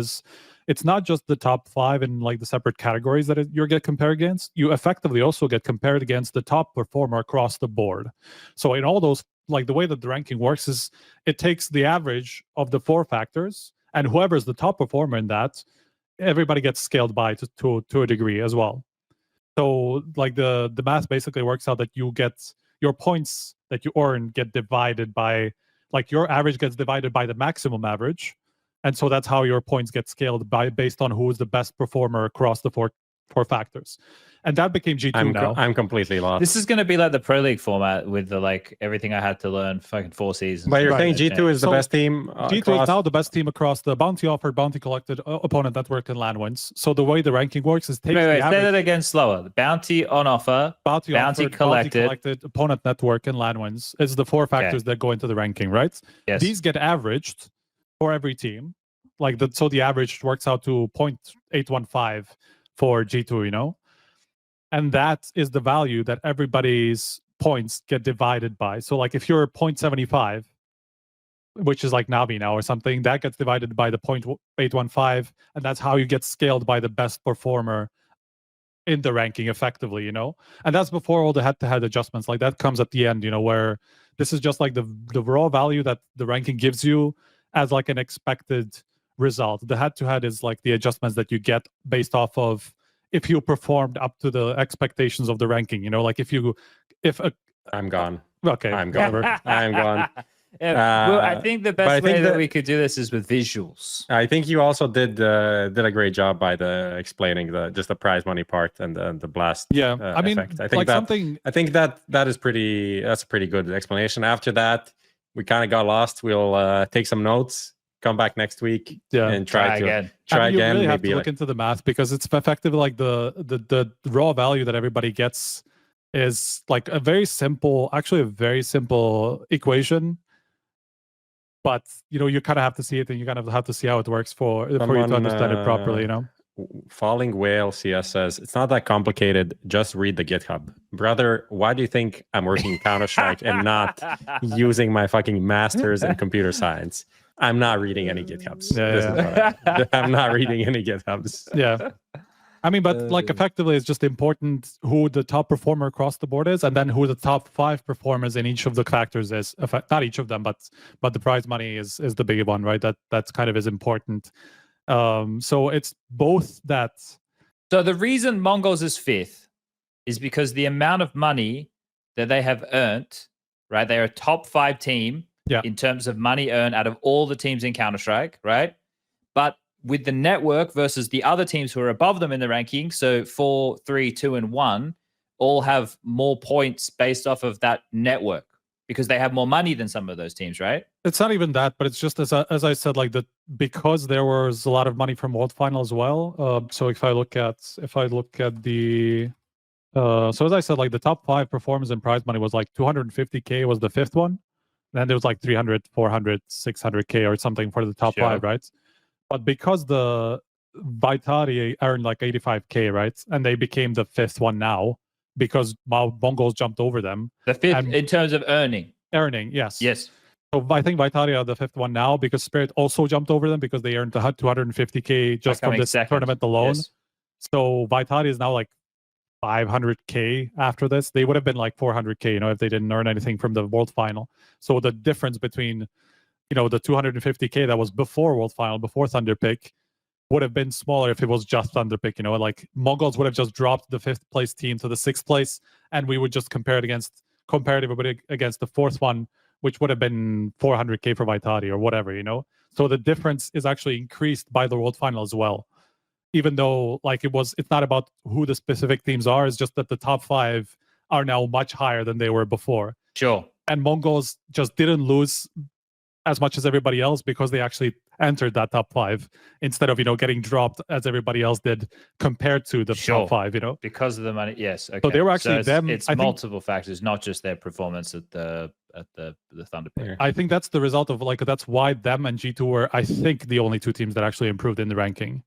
it's not just the top 5 in like the separate categories that you get compared against. You effectively also get compared against the top performer across the board. So in all those, like the way that the ranking works is it takes the average of the 4 factors, and whoever's the top performer in that, everybody gets scaled by to a degree as well. So like the math basically works out that you get your points that you earn get divided by, like your average gets divided by the maximum average. And so that's how your points get scaled by based on who is the best performer across the four factors. And that became G2 now. I'm completely lost. This is going to be like the Pro League format with the like everything I had to learn fucking 4 seasons. But you're Right. saying G2 is the So, best team G2 across... is now the best team across the bounty offered, bounty collected, opponent network, and LAN wins. So the way the ranking works is takes Wait, the say average that again slower. The bounty on offer, bounty offered, collected. bounty collected, opponent network, and LAN wins. It's the 4 factors that go into the ranking, right? yes. These get averaged for every team. Like so the average works out to 0.815 for G2, you know? And that is the value that everybody's points get divided by. So like if you're 0.75, which is like NAVI now or something, that gets divided by the 0.815, and that's how you get scaled by the best performer in the ranking effectively, you know? And that's before all the head-to-head adjustments. Like that comes at the end, you know, where this is just like the raw value that the ranking gives you as like an expected result. The head-to-head is like the adjustments that you get based off of if you performed up to the expectations of the ranking, you know, like I'm gone. Okay, I'm gone. whatever. I'm gone. Well, I think the best I think way that that- we could do this is with visuals. I think you also did a great job by explaining just the prize money part and the blast. Yeah, I mean, effect. I think like that something. I think that's a pretty good explanation. After that, we kind of got lost. We'll take some notes, come back next week, Yeah. and try again. Try I mean, you again. really have Maybe to look into the math because it's effectively like the raw value that everybody gets is like a very simple equation. But you know, you kind of have to see it, and you kind of have to see how it works for you to Someone, understand it properly. You know. Falling Whale CS says it's not that complicated. Just read the GitHub, brother. Why do you think I'm working Counter-Strike and not using my fucking masters in computer science? I'm not reading any GitHubs. I'm not reading any GitHubs. Yeah. I mean, but like effectively, it's just important who the top performer across the board is, and then who the top 5 performers in each of the factors is. Not each of them, but the prize money is the big one, right? That's kind of is important. So it's both that. So the reason Mongolz is 5th is because the amount of money that they have earned, right? They're a top 5 team in terms of money earned out of all the teams in Counter-Strike, right? But with the network versus the other teams who are above them in the ranking, so 4, 3, 2, and 1, all have more points based off of that network because they have more money than some of those teams, right? It's not even that, but it's just as I said, like because there was a lot of money from World Final as well. So if I look at the so as I said, like the top 5 performance and prize money was like 250K was the 5th one. Then there was like 300, 400, 600K or something for the top 5, right? But because the Vitality earned like 85K, right? And they became the 5th one now because Mongolz jumped over them. The 5th in terms of earning. Earning, yes. Yes. So I think Vitality are the 5th one now because Spirit also jumped over them because they earned 250K just from this tournament alone. Yes. So Vitality is now like 500K after this. They would have been like 400K, you know, if they didn't earn anything from the World Final. So the difference between, you know, the 250K that was before World Final, before Thunderpick, would have been smaller if it was just Thunderpick, you know, like Mongolz would have just dropped the 5th place team to the 6th place, and we would just compare everybody against the 4th one, which would have been 400K for Vitality or whatever, you know. So the difference is actually increased by the World Final as well. Even though like it's not about who the specific teams are, it's just that the top 5 are now much higher than they were before. Sure. And Mongolz just didn't lose as much as everybody else because they actually entered that top 5 instead of, you know, getting dropped as everybody else did compared to the top 5, you know, because of the money. Yes. Okay. So they were actually it's multiple factors, not just their performance at the Thunderpick. I think that's the result of like that's why them and G2 were, I think, the only 2 teams that actually improved in the ranking.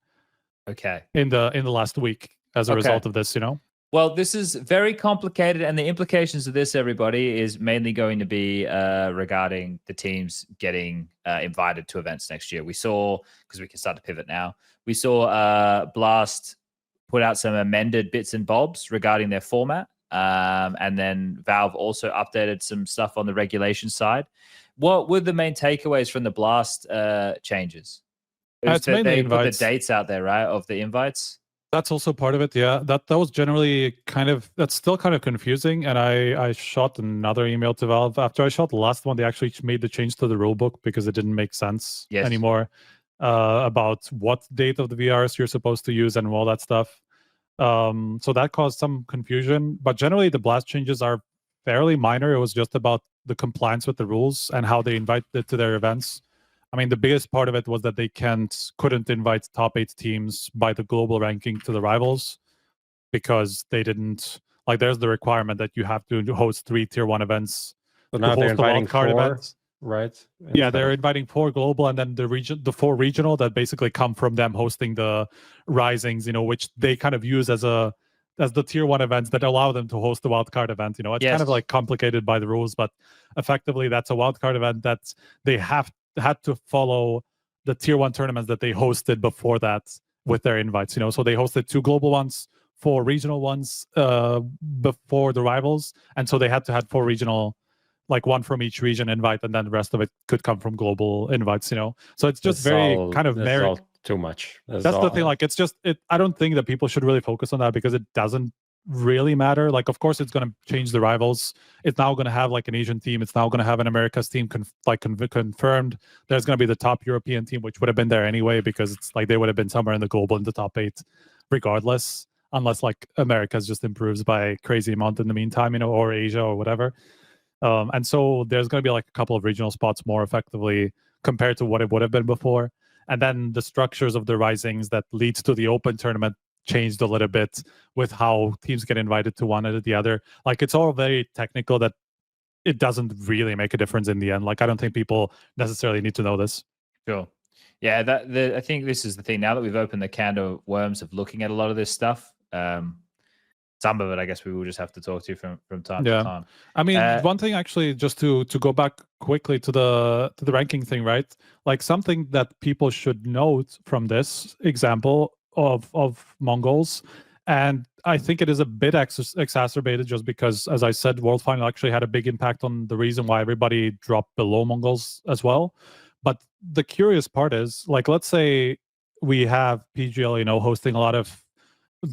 Okay. In the last week as a result of this, you know. Well, this is very complicated, and the implications of this, everybody, is mainly going to be regarding the teams getting invited to events next year. We saw, because we can start to pivot now, We saw Blast put out some amended bits and bobs regarding their format. And then Valve also updated some stuff on the regulation side. What were the main takeaways from the Blast changes? It's mainly they invites. put the dates out there, right, of the invites? That's also part of it, yeah. That was generally that's still kind of confusing. And I shot another email to Valve. After I shot the last one, they actually made the change to the rulebook because it didn't make sense anymore about what date of the VRs you're supposed to use and all that stuff. So that caused some confusion. But generally, the Blast changes are fairly minor. It was just about the compliance with the rules and how they invite it to their events. I mean, the biggest part of it was that they couldn't invite top 8 teams by the global ranking to the rivals because they didn't there's the requirement that you have to host 3 tier 1 events. So now they're inviting 4, events. right? Yeah, they're inviting 4 global and then the 4 regional that basically come from them hosting the risings, which they kind of use as the tier 1 events that allow them to host the wildcard event. It's kind of complicated by the rules, but effectively that's a wildcard event that they had to follow the tier 1 tournaments that they hosted before that with their invites. So they hosted 2 global ones, 4 regional ones before the rivals, and so they had to have 4 regional, one from each region invite, and then the rest of it could come from global invites. So it's just that's all too much. That's the thing. It's just I don't think that people should really focus on that because it doesn't really matter. Of course it's going to change the rivals. It's now going to have an Asian team. It's now going to have an Americas team confirmed. There's going to be the top European team, which would have been there anyway because it's they would have been somewhere in the global in the top 8 regardless, unless Americas just improves by a crazy amount in the meantime, or Asia or whatever. And so there's going to be a couple of regional spots more effectively compared to what it would have been before. And then the structures of the risings that leads to the open tournament changed a little bit with how teams get invited to one or the other. It's all very technical that it doesn't really make a difference in the end. I don't think people necessarily need to know this. Sure. Yeah, I think this is the thing. Now that we've opened the can of worms of looking at a lot of this stuff, some of it, I guess we will just have to talk to from time to time. I mean, one thing actually, just to go back quickly to the ranking thing, right? Something that people should note from this example of Mongolz, and I think it is a bit exacerbated just because, as I said, World Final actually had a big impact on the reason why everybody dropped below Mongolz as well. But the curious part is, let's say we have PGL, hosting a lot of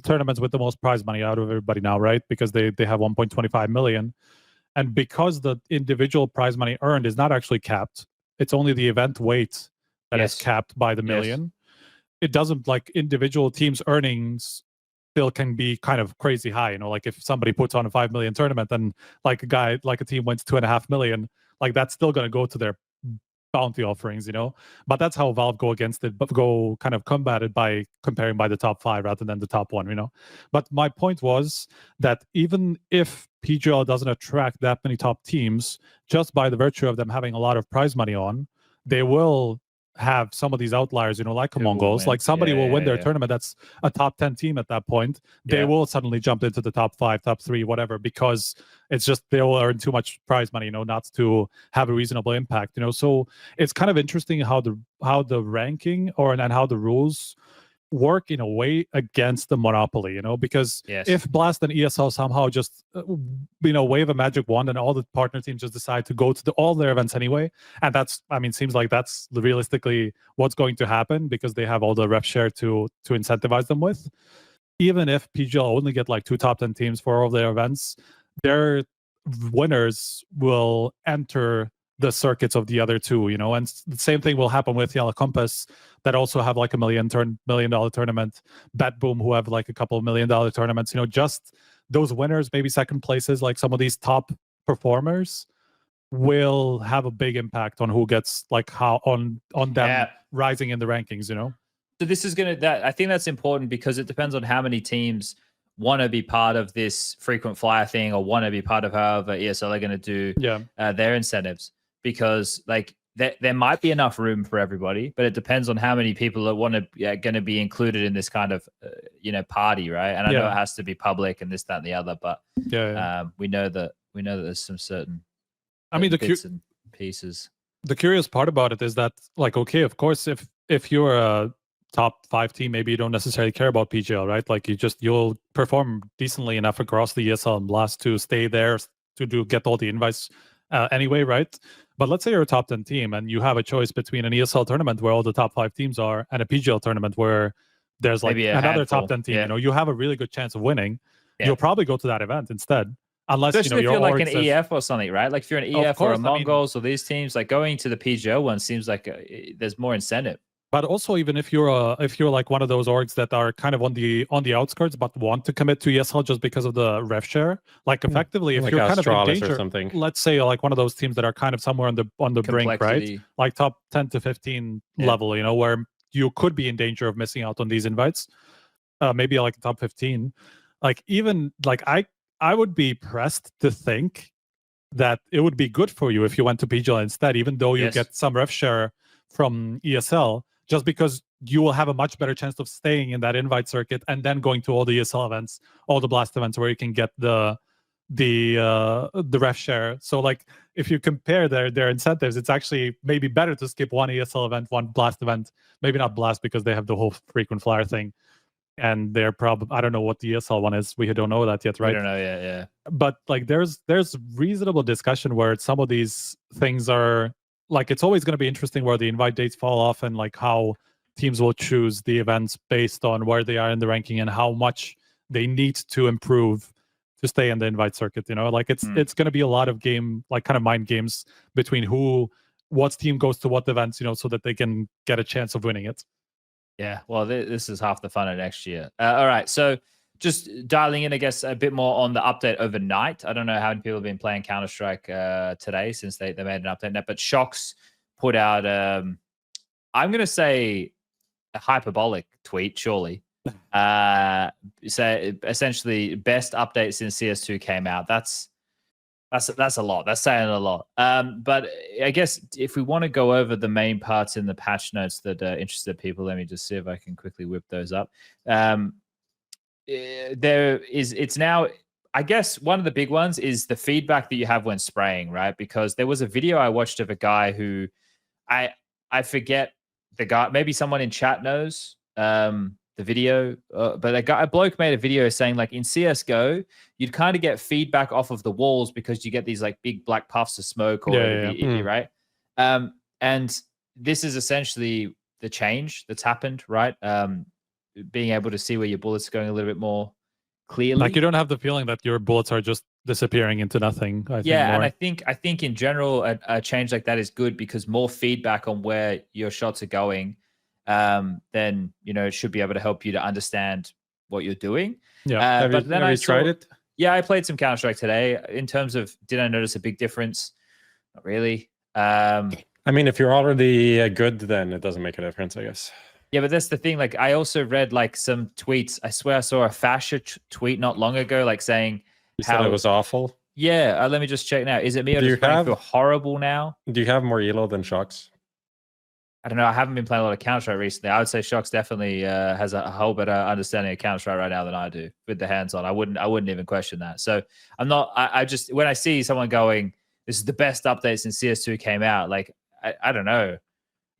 tournaments with the most prize money out of everybody now, right? Because they have 1.25 million. And because the individual prize money earned is not actually capped, it's only the event weight that is capped by the million. It doesn't individual teams' earnings still can be kind of crazy high. If somebody puts on a 5 million tournament and a team wins 2.5 million, that's still going to go to their bounty offerings, but that's how Valve go against it, but go kind of combat it by comparing by the top 5 rather than the top 1, But my point was that even if PGL doesn't attract that many top teams, just by the virtue of them having a lot of prize money on, they will have some of these outliers, like a Mongolz. Somebody will win their tournament that's a top 10 team at that point. They will suddenly jump into the top 5, top 3, whatever, because it's just they will earn too much prize money, not to have a reasonable impact. So it's kind of interesting how the ranking and how the rules work in a way against the monopoly, because if Blast and ESL somehow just wave a magic wand and all the partner teams just decide to go to all their events anyway, and seems like that's realistically what's going to happen because they have all the rep share to incentivize them with. Even if PGL only get 2 top 10 teams for all of their events, their winners will enter the circuits of the other 2, and the same thing will happen with Yellow Compass that also have $1 million tournament, Bet Boom who have a couple $1 million tournaments, just those winners, maybe second places, some of these top performers will have a big impact on who gets how on them rising in the rankings, So this is I think that's important because it depends on how many teams want to be part of this frequent flyer thing or want to be part of however ESL are going to do their incentives. Because there might be enough room for everybody, but it depends on how many people that want to going to be included in this kind of party, right? And I know it has to be public and this, that, and the other, but we know that there's some certain bits and pieces. The curious part about it is that okay, of course, if you're a top 5 team, maybe you don't necessarily care about PGL, right? Like you'll perform decently enough across the ESL and Blast to stay there to get all the invites anyway, right? But let's say you're a top 10 team and you have a choice between an ESL tournament where all the top 5 teams are and a PGL tournament where there's like Maybe a another handful, top 10 team. yeah. You know, you have a really good chance of winning. Yeah. You'll probably go to that event instead, unless Especially you know if you're your like org an says, EF or something, right? Like if you're an Of EF or a course, I mean- Mongolz or these teams, like going to the PGL one seems like there's more incentive. But also, even if you're like one of those orgs that are kind of on the outskirts but want to commit to ESL just because of the rev share, like effectively, if Like you're kind of in Astralis or danger, something. let's say like one of those teams that are kind of somewhere on the brink, right? Complexity. Like top 10 to 15 Yeah. level, you know, where you could be in danger of missing out on these invites. Maybe like top 15. Like even like I would be pressed to think that it would be good for you if you went to PGL instead, even though you Yes. get some rev share from ESL, just because you will have a much better chance of staying in that invite circuit and then going to all the ESL events, all the Blast events where you can get the rev share. So like if you compare their incentives, it's actually maybe better to skip one ESL event, one Blast event, maybe not Blast because they have the whole frequent flyer thing. And they're probably, I don't know what the ESL one is. We don't know that yet, right? I don't know. Yeah. But like there's reasonable discussion where some of these things are like, it's always going to be interesting where the invite dates fall off and like how teams will choose the events based on where they are in the ranking and how much they need to improve to stay in the invite circuit. You know, like it's going to be a lot of game, like kind of mind games between what team goes to what events, you know, so that they can get a chance of winning it. Yeah, well, this is half the fun of next year. All right, so just dialing in, I guess, a bit more on the update overnight. I don't know how many people have been playing Counter-Strike today since they made an update now, but Shox put out, I'm going to say, a hyperbolic tweet, surely. So essentially, best update since CS2 came out. That's a lot. That's saying a lot. But I guess if we want to go over the main parts in the patch notes that interested people, let me just see if I can quickly whip those up. It's now, I guess one of the big ones is the feedback that you have when spraying, right? Because there was a video I watched of a guy who I forget the guy, maybe someone in chat knows the video, but a bloke made a video saying like in CSGO, you'd kind of get feedback off of the walls because you get these like big black puffs of smoke or right? And this is essentially the change that's happened, right? Being able to see where your bullets are going a little bit more clearly. Like you don't have the feeling that your bullets are just disappearing into nothing. I think and more. I think in general a change like that is good because more feedback on where your shots are going, then it should be able to help you to understand what you're doing. Yeah. Have you tried it? Yeah, I played some Counter-Strike today. In terms of, did I notice a big difference? Not really. I mean, if you're already good, then it doesn't make a difference, I guess. Yeah, but that's the thing. Like, I also read like some tweets. I swear I saw a Fascia tweet not long ago, like saying Said it was awful. Yeah, let me just check now. Is it me or does it feel horrible now? Do you have more elo than Shox? I don't know. I haven't been playing a lot of Counter-Strike recently. I would say Shox definitely has a whole better understanding of Counter-Strike right now than I do with the hands-on. I wouldn't even question that. So I'm not. I just when I see someone going, "This is the best update since CS2 came out," like I don't know.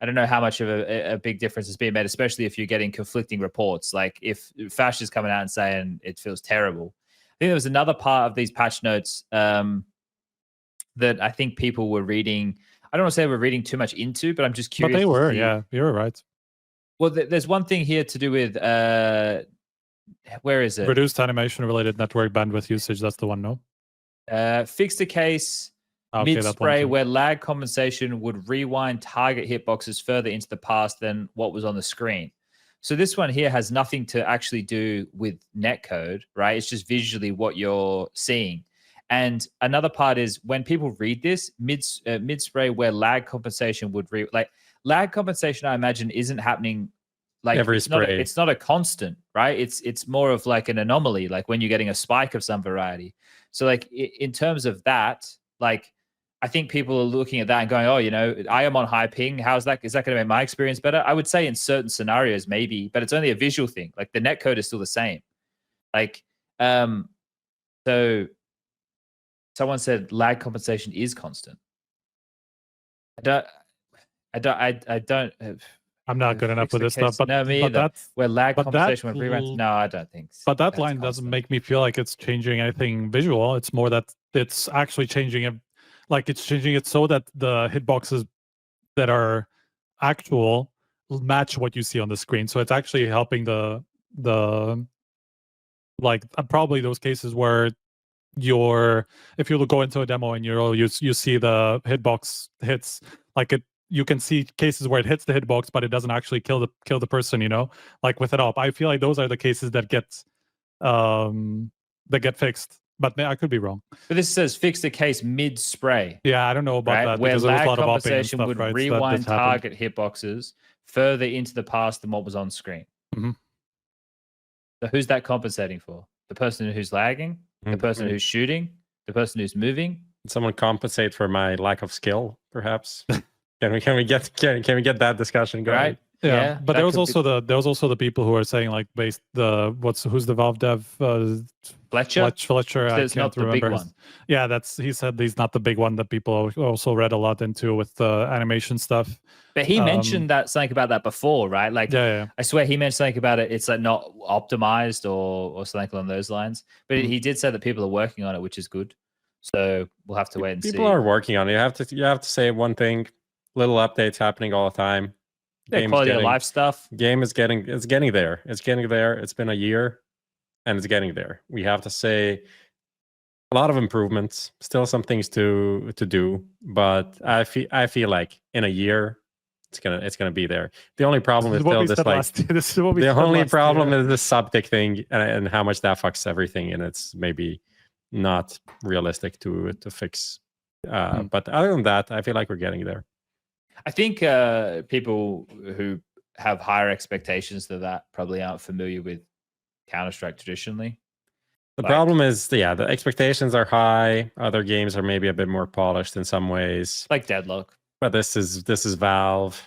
I don't know how much of a big difference is being made, especially if you're getting conflicting reports. Like if Fash is coming out and saying it feels terrible. I think there was another part of these patch notes that I think people were reading. I don't want to say we're reading too much into, but I'm just curious. But they were, yeah, you're right. Well, there's one thing here to do with where is it? Reduced animation-related network bandwidth usage. That's the one, no? Fixed a case mid-spray where lag compensation would rewind target hitboxes further into the past than what was on the screen. So this one here has nothing to actually do with netcode, right? It's just visually what you're seeing. And another part is when people read this mid-spray where lag compensation would lag compensation, I imagine, isn't happening like every spray. It's not a constant, right? It's more of like an anomaly, like when you're getting a spike of some variety. So like in terms of that, like I think people are looking at that and going, oh, I am on high ping. Is that going to make my experience better? I would say in certain scenarios, maybe, but it's only a visual thing. Like the netcode is still the same. Like, so someone said lag compensation is constant. I don't. I'm not good enough Fix with the this stuff. case. But No, me but either. that's Where lag but that compensation with reruns. l- No, I don't think so. but that That's line doesn't constant. make me feel like it's changing anything visual. It's more that it's actually changing it, like it's changing it so that the hitboxes that are actual match what you see on the screen. So it's actually helping the like probably those cases where if you go into a demo and you see the hitbox hits, like you can see cases where it hits the hitbox but it doesn't actually kill the person, like with it up. I feel like those are the cases that get fixed, but I could be wrong. But this says fix the case mid spray. Yeah, I don't know about Right? that Where because there was lag a lot of upping and compensation stuff, would right? So that rewind just happened. target hitboxes further into the past than what was on screen. Mhm. So who's that compensating for? The person who's lagging, the person who's shooting, the person who's moving. Someone compensate for my lack of skill, perhaps. Can we get that discussion going? Right? Yeah, but that there was could be- also the people who are saying like who's the Valve dev Fletcher. Fletcher. I It's can't not the remember. big his- one. Yeah, he said he's not the big one that people also read a lot into with the animation stuff. But he mentioned something about that before, right? Like, Yeah. I swear he mentioned something about it. It's like not optimized or something along those lines. But he did say that people are working on it, which is good. So we'll have to wait and see. People are working on it. You have to say one thing. Little updates happening all the time. Yeah, quality of life stuff. Game is getting there. It's getting there. It's been a year, and it's getting there. We have to say a lot of improvements. Still some things to do, but I feel like in a year it's gonna be there. The only problem is still this like the only problem is this subtick thing and how much that fucks everything, and it's maybe not realistic to fix. But other than that, I feel like we're getting there. I think people who have higher expectations than that probably aren't familiar with Counter-Strike traditionally. The problem is, the expectations are high. Other games are maybe a bit more polished in some ways. Like Deadlock. But this is Valve.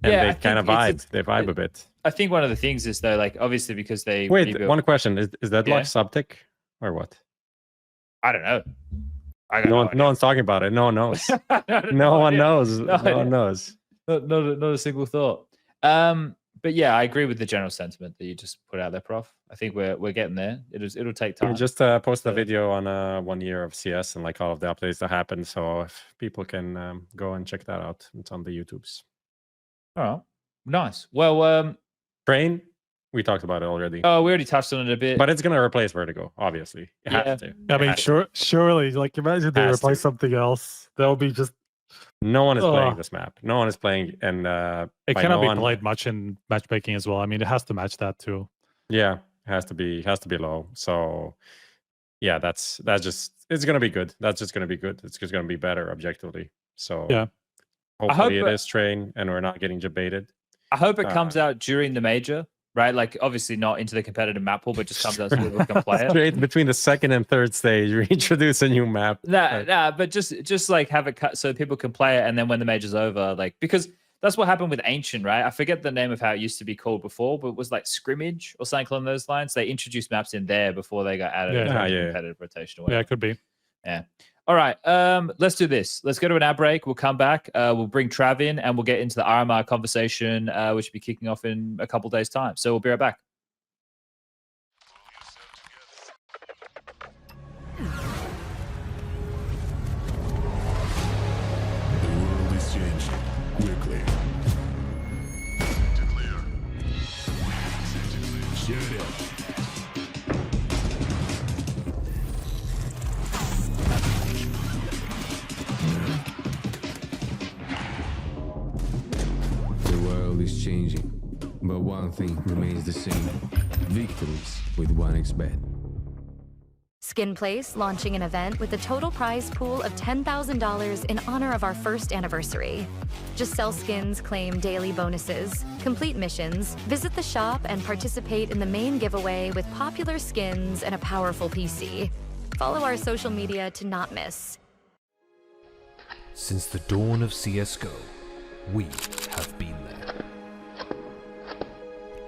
And Yeah, I they kind of think vibe. They vibe a bit. I think one of the things is though, like obviously because they Wait, rebuilt- one question. Is Deadlock Yeah. subtick or what? I don't know. No one's talking about it. No one knows. No one knows. No one knows. Not a single thought. But yeah, I agree with the general sentiment that you just put out there, Prof. I think we're getting there. It'll take time. We just posted a video on 1 year of CS and like all of the updates that happened. So if people can go and check that out, it's on the YouTubes. All right, nice. Well, Train, we talked about it already. oh, we already touched on it a bit. But it's gonna replace Vertigo, obviously. It has to. I It mean, has to. surely, like imagine they Has replace to. something else. That would be just. No one is playing Ugh. this map. No one is playing, and It by cannot no be one- played much in matchmaking as well. I mean, it has to match that too. Yeah, it has to be low. So yeah, that's just it's gonna be good. That's just gonna be good. It's just gonna be better objectively. So Yeah. hopefully it hope- is Train, and we're not getting debated. I hope it comes out during the major, right? Like obviously not into the competitive map pool, but just comes out so people can play it. Straight between the second and third stage, we introduce a new map. Nah, but just like have it cut so people can play it, and then when the major's over, like because that's what happened with Ancient, right? I forget the name of how it used to be called before, but it was like Scrimmage or something along those lines. They introduced maps in there before they got added Yeah. to Yeah. competitive rotation. Or Yeah, whatever. it could be. Yeah. All right. Let's do this. Let's go to an ad break. We'll come back. We'll bring Trav in, and we'll get into the RMR conversation, which will be kicking off in a couple days' time. So we'll be right back. The world is changing quickly. Shut up. The world is changing, but one thing remains the same. Victories with 1xBet. Skin Place launching an event with a total prize pool of $10,000 in honor of our first anniversary. Just sell skins, claim daily bonuses, complete missions, visit the shop, and participate in the main giveaway with popular skins and a powerful PC. Follow our social media to not miss. Since the dawn of CSGO, we have been there.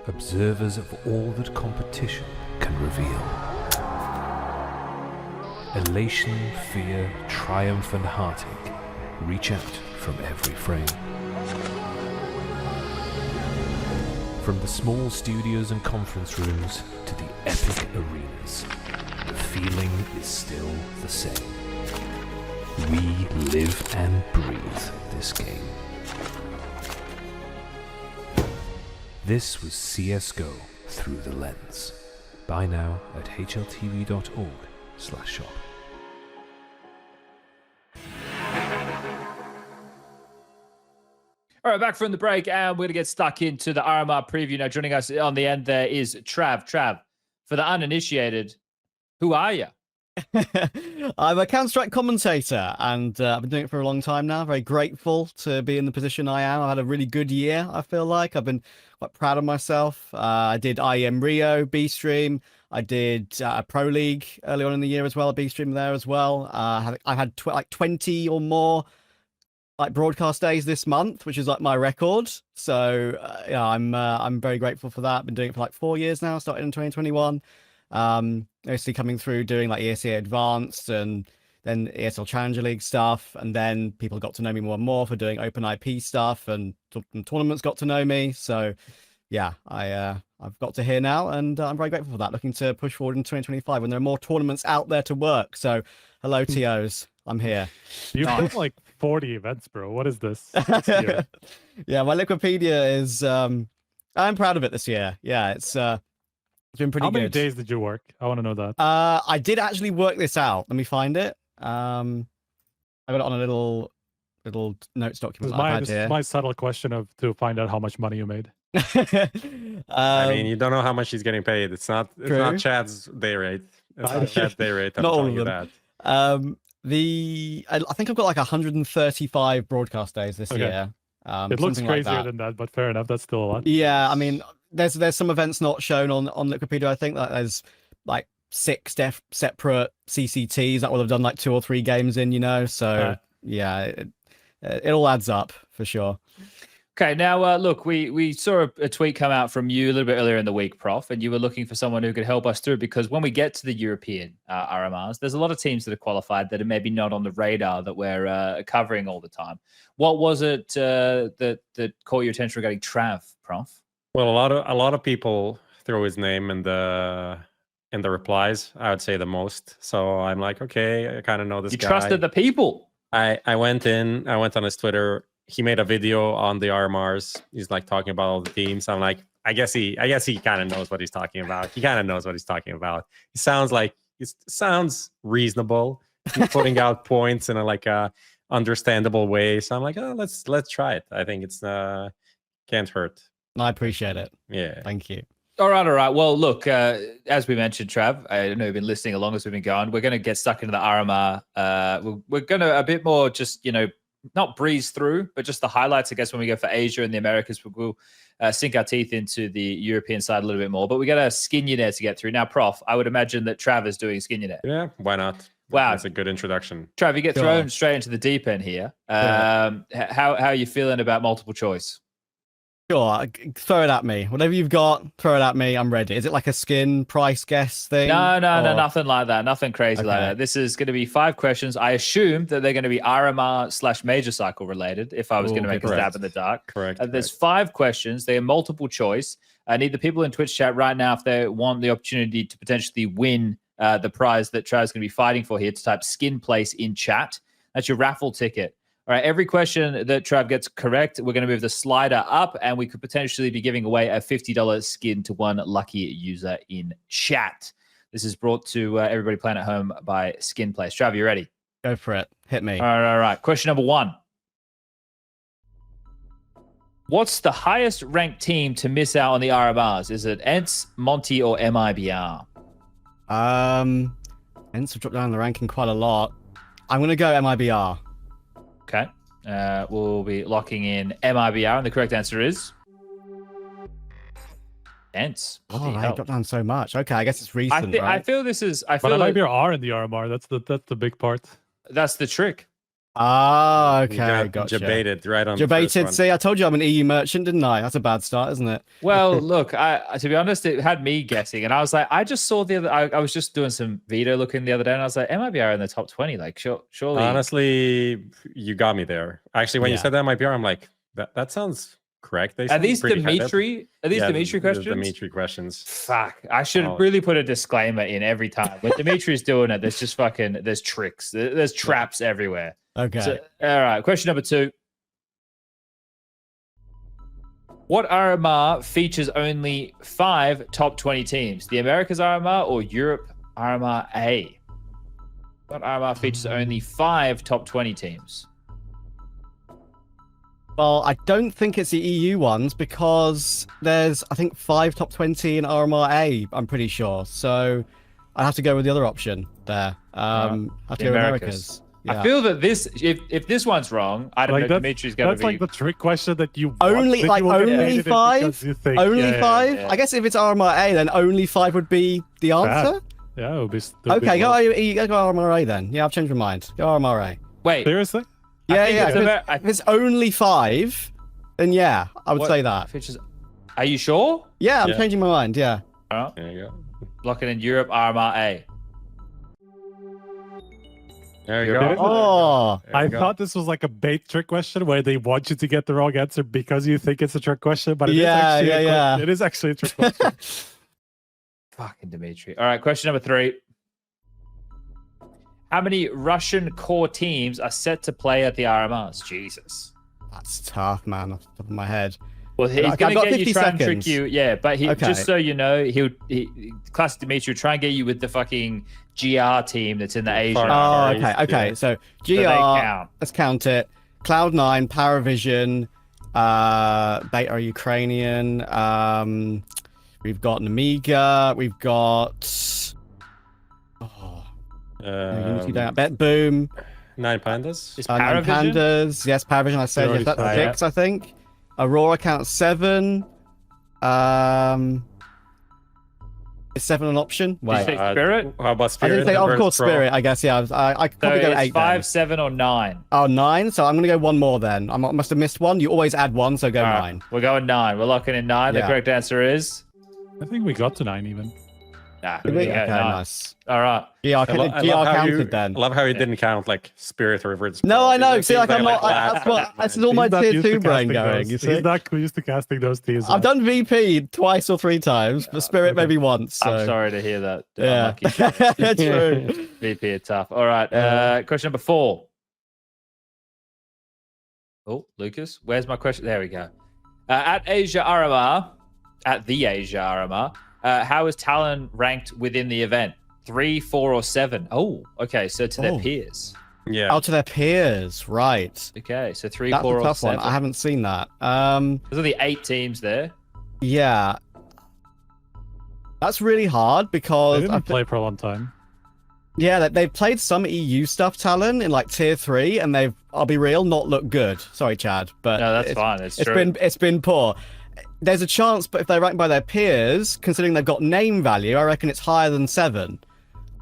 Observers of all that competition can reveal. Elation, fear, triumph, and heartache reach out from every frame. From the small studios and conference rooms to the epic arenas, the feeling is still the same. We live and breathe this game. This was CSGO Through the Lens. Buy now at hltv.org/shop. All right, back from the break, and we're going to get stuck into the RMR preview. Now, joining us on the end there is Trav. Trav, for the uninitiated, who are you? I'm a Counter-Strike commentator, and I've been doing it for a long time now. Very grateful to be in the position I am. I've had a really good year, I feel like. I've been quite proud of myself. I did IEM Rio, B-Stream. I did Pro League early on in the year as well, B-Stream there as well. I've had like 20 or more like broadcast days this month, which is like my record. So yeah, I'm very grateful for that. Been doing it for like 4 years now, started in 2021. Mostly coming through doing like ESEA Advanced and then ESL Challenger League stuff, and then people got to know me more and more for doing open IP stuff, and tournaments got to know me. So yeah, I've got to here now, and I'm very grateful for that. Looking to push forward in 2025 when there are more tournaments out there to work. So hello TOs, I'm here. You've done like 40 events, bro. What is this? Year? Yeah, my Wikipedia is I'm proud of it this year. Yeah, it's been pretty How good. many days did you work? I want to know that. I did actually work this out. Let me find it. I got it on a little notes document I had This here. is my subtle question to find out how much money you made. I mean, you don't know how much he's getting paid. It's not True. Chad's day rate. It's not Chad's day rate. I'm Not all telling of you that. them. I think I've got like 135 broadcast days this Okay. year. It looks something like crazier that. than that, but fair enough. That's still a lot. Yeah, I mean, there's some events not shown on Wikipedia. I think that there's like 6 separate CCTs that will have done like 2 or 3 games in, you know. So yeah, it all adds up for sure. Okay, now look, we saw a tweet come out from you a little bit earlier in the week, Prof, and you were looking for someone who could help us through, because when we get to the European RMRs, there's a lot of teams that are qualified that are maybe not on the radar that we're covering all the time. What was it that caught your attention regarding Trav, Prof? Well, a lot of people throw his name in the replies. I would say the most. So I'm like, okay, I kind of know this guy. You trusted the people. I went on his Twitter. He made a video on the RMRs. He's like talking about all the teams. I'm like, I guess he kind of knows what he's talking about. He kind of knows what he's talking about. It sounds reasonable. He's putting out points in a understandable way. So I'm like, oh, let's try it. I think it's can't hurt. I appreciate it. Yeah. Thank you. All right. Well, look, as we mentioned, Trav, I know you've been listening along as we've been going. We're going to get stuck into the RMR. We're going to a bit more just, not breeze through, but just the highlights, I guess, when we go for Asia and the Americas. We'll sink our teeth into the European side a little bit more. But we got a Skinionaire to get through. Now, Prof, I would imagine that Trav is doing Skinionaire. Yeah, why not? Wow. That's a good introduction. Trav, you get Sure. thrown straight into the deep end here. How are you feeling about multiple choice? Sure, throw it at me. Whatever you've got, throw it at me. I'm ready. Is it like a skin price guess thing? No, or- nothing like that. Nothing crazy like Okay. that. This is going to be 5 questions. I assume that they're going to be RMR/Major Cycle related, if I was going to Ooh, make a correct. stab in the dark. Correct. There's 5 questions. They are multiple choice. I need the people in Twitch chat right now, if they want the opportunity to potentially win the prize that Trav's going to be fighting for here, to type skin place in chat. That's your raffle ticket. All right, every question that Trav gets correct, we're going to move the slider up, and we could potentially be giving away a $50 skin to one lucky user in chat. This is brought to everybody playing at home by Skin Place. Trav, you ready? Go for it. Hit me. All right. Question number 1. What's the highest ranked team to miss out on the RMRs? Is it ENTS, Monty, or MIBR? Ents have dropped down the ranking quite a lot. I'm going to go MIBR. Okay. We'll be locking in MIBR, and the correct answer is ENTS. What the Oh, they hell? dropped down so much. Okay, I guess it's recent, I right? feel this is. I But feel I might like be R in the RMR. That's the big part. that's the trick. Ah, You okay, got gotcha. debated right on the first Debated. one. See, I told you I'm an EU merchant, didn't I? That's a bad start, isn't it? Well, look, I to be honest, it had me guessing, and I was like, I just saw the other. I was just doing some veto looking the other day, and I was like, MIBR in the top 20. Like, surely. Honestly, you got me there. Actually, when you Yeah. said that MIBR, I'm like, that sounds correct. They Are sound these pretty high up. Dimitri? Are these Yeah, Dimitri the questions? Dimitri questions. Fuck! I should Oh. really put a disclaimer in every time when Dimitri's doing it. There's just fucking there's tricks. There's traps everywhere. Okay. So, all right. Question number 2. What RMR features only 5 top 20 teams? The Americas RMR or Europe RMR A? What RMR features only 5 top 20 teams? Well, I don't think it's the EU ones because there's, I think, 5 top 20 in RMRA, I'm pretty sure. So I have to go with the other option there. I have to the go with Americas. Yeah. I feel that this, if this one's wrong, I don't know. Dimitri's going to That's be like the trick question that you Only- want, that like, you will get only paid in 5? because you think, Only yeah, 5? yeah. I guess if it's RMRA, then only 5 would be the answer. Yeah, it would be. Okay, go RMRA then. Yeah, I've changed my mind. Go RMRA. wait. Seriously? Yeah, think yeah. it's If it's only 5, then yeah, I would What say that. features? Are you sure? Yeah, I'm Yeah. changing my mind. Yeah. All right. There you go. Locking in Europe RMR A. There you You're go. good. Oh, There you I go. thought this was like a bait trick question where they want you to get the wrong answer because you think it's a trick question, but it is Yeah, actually yeah, yeah. It is actually a trick question. Fucking Dimitri. All right, question number 3. How many Russian core teams are set to play at the RMRs? Jesus. that's tough, man. Off the top of my head. Well, he's I've going to got get you, 50 try and trick seconds. you. Yeah, but he Okay. just so you know, he classic Dimitri will try and get you with the fucking GR team that's in the Asia. Far- Oh, Far okay, East, okay. yeah. So they GR, count. let's count it. Cloud9, PARIVISION, Beta Ukrainian. We've got Nemiga. We've got. Oh, Bet Boom. 9 pandas. Is And Paravision? Pandas. Yes, PARIVISION. I said already yes. That's said 6, I think. Aurora counts 7. Is 7 an option? Did you Wait. say Spirit? How about I Spirit? didn't say, of versus course, Pro? Spirit. I guess, yeah. I could So probably go it's 8. 5, then. 7, or 9. Oh, 9. So I'm going to go one more then. I must have missed one. You always add one, so go All right, 9. we're going 9. We're locking in 9. The Yeah. correct answer is. I think we got to 9 even. Nah, Did we? yeah, Okay, 9. nice. All right. GR, I GR love how you, counted then. love how you didn't count like Spirit or Versus No, Pro. I know. These See, are like, teams I'm that not. laugh That's what. at, That's man. all my He's not tier used to 2 brain casting going. those. You see? He's not used to casting those teams. I've done VP twice or 3 times, but Spirit maybe once. So. I'm sorry to hear that. Yeah. Unlucky. True. VP are tough. All right. Question number 4. Oh, Lucas, where's my question? There we go. At the Asia RMR, how is TALON ranked within the event? 3, 4, or 7? Oh, okay. So to their Oh. peers. Yeah. Out to their peers, right? Okay, so 3, That's 4, a or tough 7. one. I haven't seen that. There's only 8 teams there. Yeah. That's really hard They because didn't play for a long time. yeah, they've played some EU stuff, Talon, in like tier 3, and they've, I'll be real, not looked good. Sorry, Chad, but No, that's it's, fine. It's true. it's been poor. There's a chance, but if they're ranked by their peers, considering they've got name value, I reckon it's higher than 7.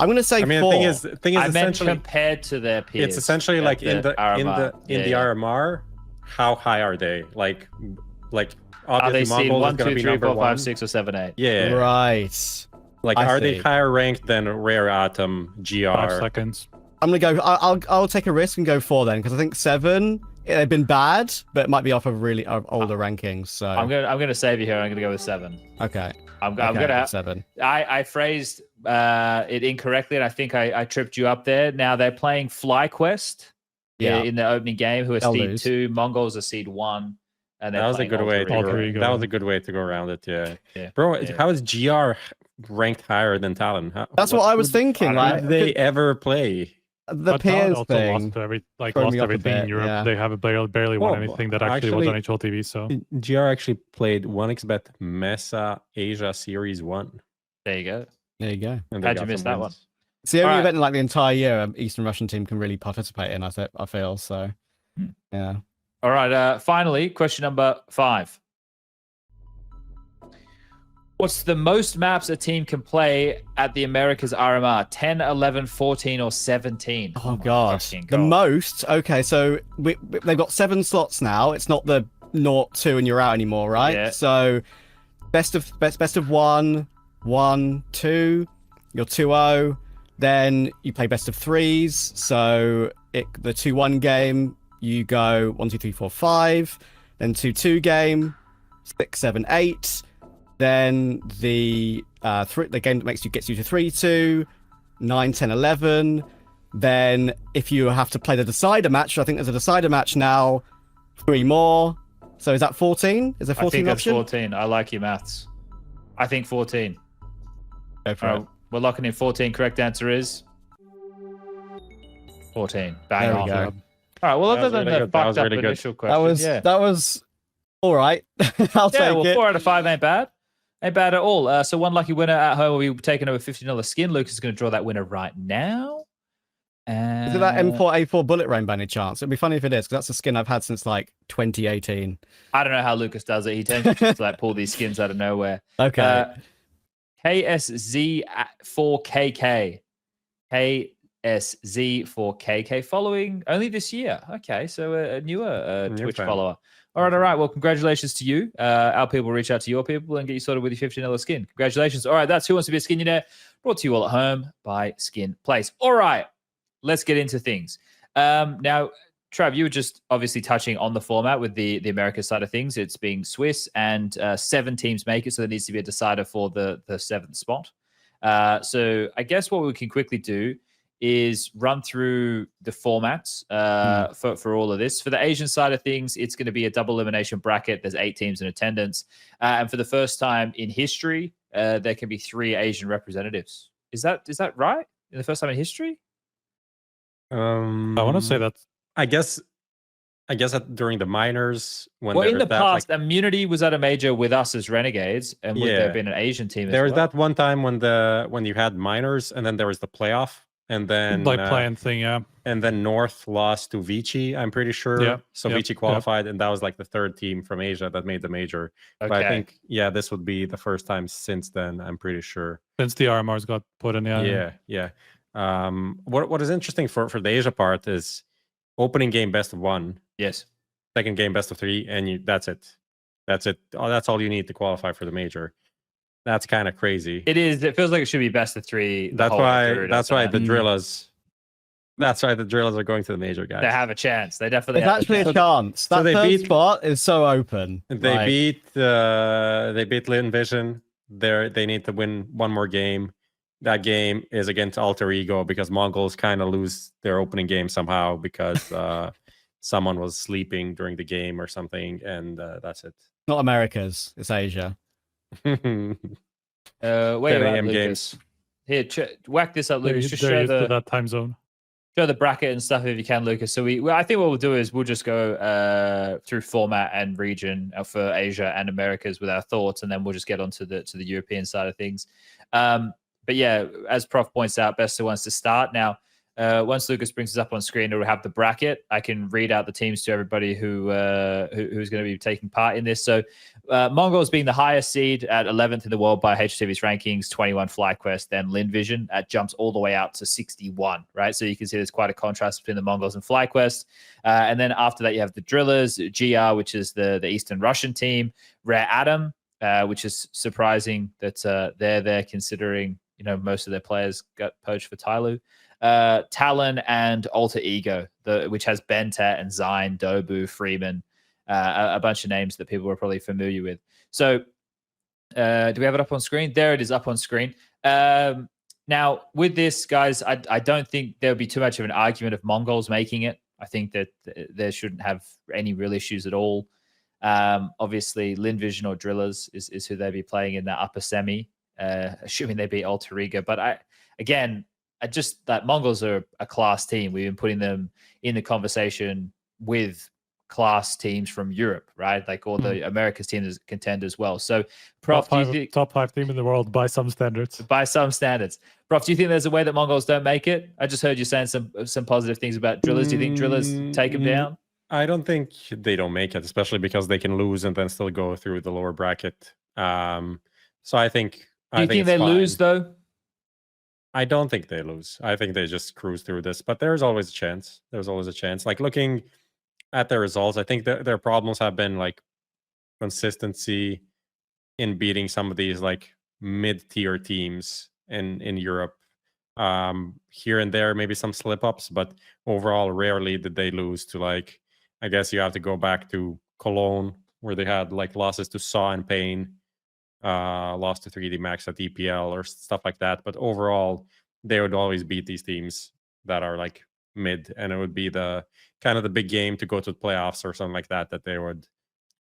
I'm gonna say I mean, 4. the thing is I meant essentially, compared to their peers. it's essentially at like in the RMR. RMR, how high are they? Like Are they obviously seed Mongolz 1, is gonna 2, be 3, number 4, 5, 1. 6, or 7, 8? Yeah. Right. Like, I are they see. higher ranked than Rare Atom, GR? 5 seconds. I'm gonna go. I'll take a risk and go 4 then, because I think 7. They've been bad, but it might be off of really older rankings. So I'm gonna save you here. I'm gonna go with 7. okay. I'm Okay, gonna. 7. I phrased it incorrectly, and I think I tripped you up there. Now they're playing FlyQuest Yeah. in the opening game, who are They'll seed lose. 2. Mongols are seed 1. And they're That was a playing good all way. three. All three go That was around. a good way to go around it. Yeah. Yeah. Bro, Yeah. how is GR ranked higher than Talon? That's what I was thinking. I Like Did they ever play? the But Talon peers also thing. lost every threw lost me off a everything bit, in Europe. yeah. They haven't barely won Well, anything that actually was on HLTV. So GR actually played 1xBet Mesa Asia Series 1. There you go. There you go. And they How'd you got miss some that wins. It's the only Alright. event in like the entire year an Eastern Russian team can really participate in. I feel so. Yeah. All right. Finally, question number 5. What's the most maps a team can play at the Americas RMR? 10, 11, 14, or 17? Oh my god. fucking The most. Okay, so they've got 7 slots now. It's not the 0, 2 and you're out anymore, right? Yeah. So best of 1, 1, 2. You're 2-0. Then you play best of 3s. So the 2-1 game, you go 1, 2, 3, 4, 5. then 2-2 game, 6, 7, 8. Then the game that gets you to 3-2, 9, 10, 11. Then if you have to play the decider match, I think there's a decider match now, 3 more. So is that 14? Is there 14 I think that's option? 14. I like your maths. I think 14. Go for it. We're locking in 14. Correct answer is 14. Bang There we on. go. All right. Well, That other was than really the good. That fucked was up really good. initial question, That was all right. I'll yeah. take Well, it. 4 out of 5 ain't bad. Ain't bad at all. So one lucky winner at home will be taking over $15 skin. Lucas is going to draw that winner right now. Is it that M4A4 bullet rain by any chance? It'd be funny if it is, because that's a skin I've had since like 2018. I don't know how Lucas does it. He tends to just like pull these skins out of nowhere. Okay. KSZ4KK. KSZ4KK following only this year. Okay, so a newer New Twitch fan. follower. All right. Well, congratulations to you. Our people will reach out to your people and get you sorted with your $15 skin. Congratulations. All right, that's Who Wants to Be a Skinionaire, brought to you all at home by Skin Place. All right, let's get into things. Now, Trav, you were just obviously touching on the format with the America side of things. It's being Swiss and 7 teams make it, so there needs to be a decider for the 7th spot. So I guess what we can quickly do is run through the formats for all of this. For the Asian side of things, it's going to be a double elimination bracket. There's 8 teams in attendance. And for the first time in history, there can be 3 Asian representatives. Is that right? In the first time in history? I want to say that. I guess that during the minors, when Well, there in was the that, past, like, Immunity was at a major with us as Renegades, and would there Yeah. have been an Asian team? there was as well? that one time when you had minors, and then there was the playoff, and then Like playing thing, yeah. and then North lost to Vici, I'm pretty sure. Yeah, So yep, Vici qualified, and that was like the 3rd team from Asia that made the major. Okay. But I think, yeah, this would be the first time since then, I'm pretty sure. Since the RMRs got put in, Yeah. What is interesting for the Asia part is opening game best of 1, Yes. second game best of 3, and that's it. That's all you need to qualify for the major. That's kind of crazy. It is. It feels like it should be best of 3. That's why the doesn't it? drillers. That's why the drillers are going to the major, guys. They have a chance. They definitely There's have actually a a chance. chance. That they third beat- spot is so open. They Like, beat Lin Vision. They need to win one more game. That game is against Alter Ego because Mongolz kind of lose their opening game somehow because someone was sleeping during the game or something, and that's it. not America's. It's Asia. Wait, 10 a.m. a.m. games. Here, whack this up, They're Lucas. Just used show to the that time zone. bracket and stuff if you can, Lucas. So I think what we'll do is we'll just go through format and region for Asia and Americas with our thoughts, and then we'll just get onto the European side of things. But yeah, as Prof points out, BESTIA wants to start now. Once Lucas brings us up on screen, it'll have the bracket. I can read out the teams to everybody who's going to be taking part in this. So Mongolz being the highest seed at 11th in the world by HLTV's rankings, 21 FlyQuest, then Linvision jumps all the way out to 61, right? So you can see there's quite a contrast between the Mongolz and FlyQuest. And then after that, you have the Drillers, GR, which is the Eastern Russian team, Rare Atom, which is surprising that they're there considering, most of their players got poached for Tyloo. Talon and Alter Ego, which has Bentet and Zine, Dobu, Freeman, a bunch of names that people are probably familiar with. So do we have it up on screen? There it is up on screen. Now, with this, guys, I don't think there'll be too much of an argument of Mongolz making it. I think that there shouldn't have any real issues at all. Obviously, Linvision or Drillers is who they'll be playing in that upper semi, assuming they beat Alter Ego. But I just that Mongolz are a class team. We've been putting them in the conversation with class teams from Europe, right? Like all the America's teams contend as well. So, Prof, top 5 team in the world by some standards. By some standards. Prof, do you think there's a way that Mongolz don't make it? I just heard you saying some positive things about Drillers. Do you think Drillers take them down? I don't think they don't make it, especially because they can lose and then still go through the lower bracket. So I think. Do you think they lose though? I don't think they lose. I think they just cruise through this, but there's always a chance. There's always a chance. Like looking at their results, I think their problems have been like consistency in beating some of these like mid-tier teams in Europe. Here and there, maybe some slip-ups, but overall, rarely did they lose to like, I guess you have to go back to Cologne, where they had like losses to Saw and Pain, lost to 3D Max at EPL or stuff like that. But overall, they would always beat these teams that are like mid, and it would be the kind of the big game to go to the playoffs or something like that they would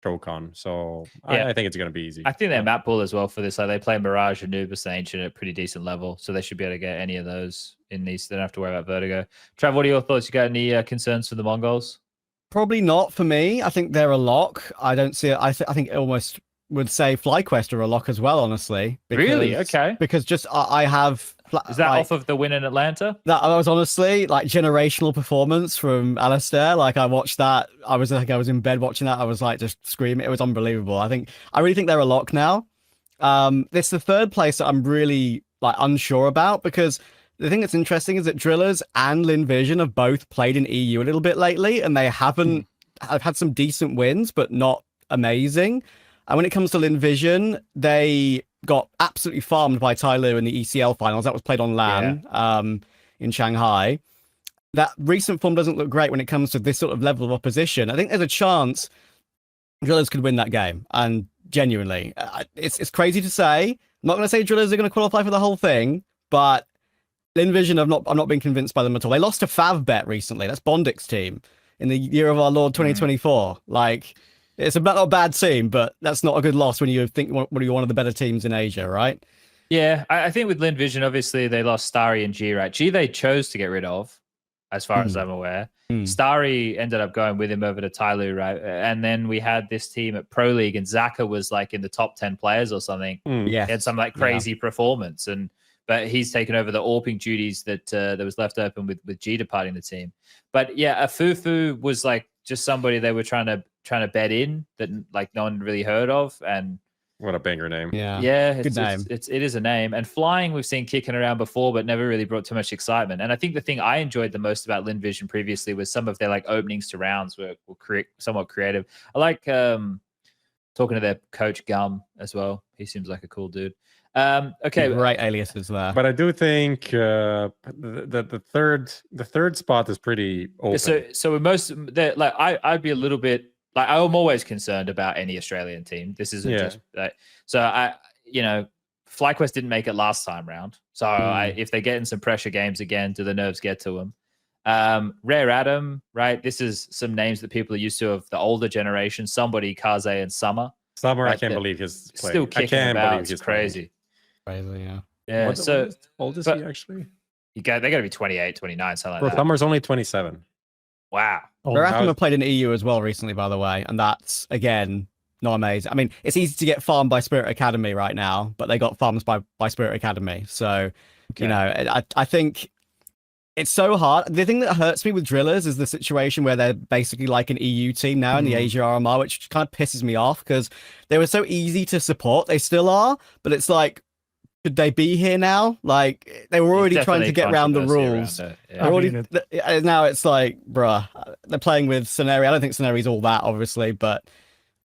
choke on. So Yeah. I think it's going to be easy. I think they're map pool as well for this. Like they play Mirage, Anubis, and Ancient at a pretty decent level, so they should be able to get any of those in these. They don't have to worry about Vertigo. Trav, what are your thoughts? You got any concerns for the Mongolz? Probably not for me. I think they're a lock. I don't see it. I think it almost would say FlyQuest are a lock as well, honestly. Really? Okay. Because just I have. Is that off of the win in Atlanta? That was honestly like generational performance from Alistair. Like I watched that. I was in bed watching that. I was like just screaming. It was unbelievable. I really think they're a lock now. This is the third place that I'm really like unsure about, because the thing that's interesting is that Drillers and Linvision have both played in EU a little bit lately, and they haven't. I've had some decent wins, but not amazing. And when it comes to Linvision, they got absolutely farmed by Tyloo in the ECL finals. That was played on LAN in Shanghai. That recent form doesn't look great when it comes to this sort of level of opposition. I think there's a chance Drillers could win that game. And genuinely, it's crazy to say. I'm not going to say Drillers are going to qualify for the whole thing, but Linvision, I'm not been convinced by them at all. They lost to FavBet recently. That's Bondic's team in the year of our Lord 2024. Like, it's not a bad team, but that's not a good loss when you think you're one of the better teams in Asia, right? Yeah, I think with Linvision, obviously they lost Starry and G, right? G they chose to get rid of, as far as I'm aware. Starry ended up going with him over to Tyloo, right? And then we had this team at Pro League, and Zaka was like in the top 10 players or something. Yeah, He had some like crazy performance, but he's taken over the AWPing duties that was left open with G departing the team. But yeah, Afufu was like just somebody they were trying to bet in that like no one really heard of. And what a banger name. Yeah, good name. It is a name. And Flying we've seen kicking around before, but never really brought too much excitement. And I think the thing I enjoyed the most about Linvision previously was some of their like openings to rounds were somewhat creative. I like talking to their coach Gum as well. He seems like a cool dude. Okay, great aliases there. But I do think the third spot is pretty open. So with most like I'd be a little bit like I'm always concerned about any Australian team. This isn't just like so FlyQuest didn't make it last time round. So if they get in some pressure games again, do the nerves get to them? Rare Adam, right? This is some names that people are used to of the older generation. Somebody, Kaze and Summer. Summer, I can't believe his play. Still kicking about. It's crazy. Yeah. Yeah. How old is he actually? They got to be 28, 29, something like that. Summer's only 27. Wow. Ratham played in the EU as well recently, by the way, and that's again not amazing. I mean, it's easy to get farmed by Spirit Academy right now, but they got farmed by Spirit Academy. So, I think it's so hard. The thing that hurts me with Drillers is the situation where they're basically like an EU team now in the Asia RMR, which kind of pisses me off because they were so easy to support. They still are, but it's like, should they be here now? Like they were already trying to get around the rules. Now it's like, bruh, they're playing with Scenario. I don't think Scenario's all that, obviously, but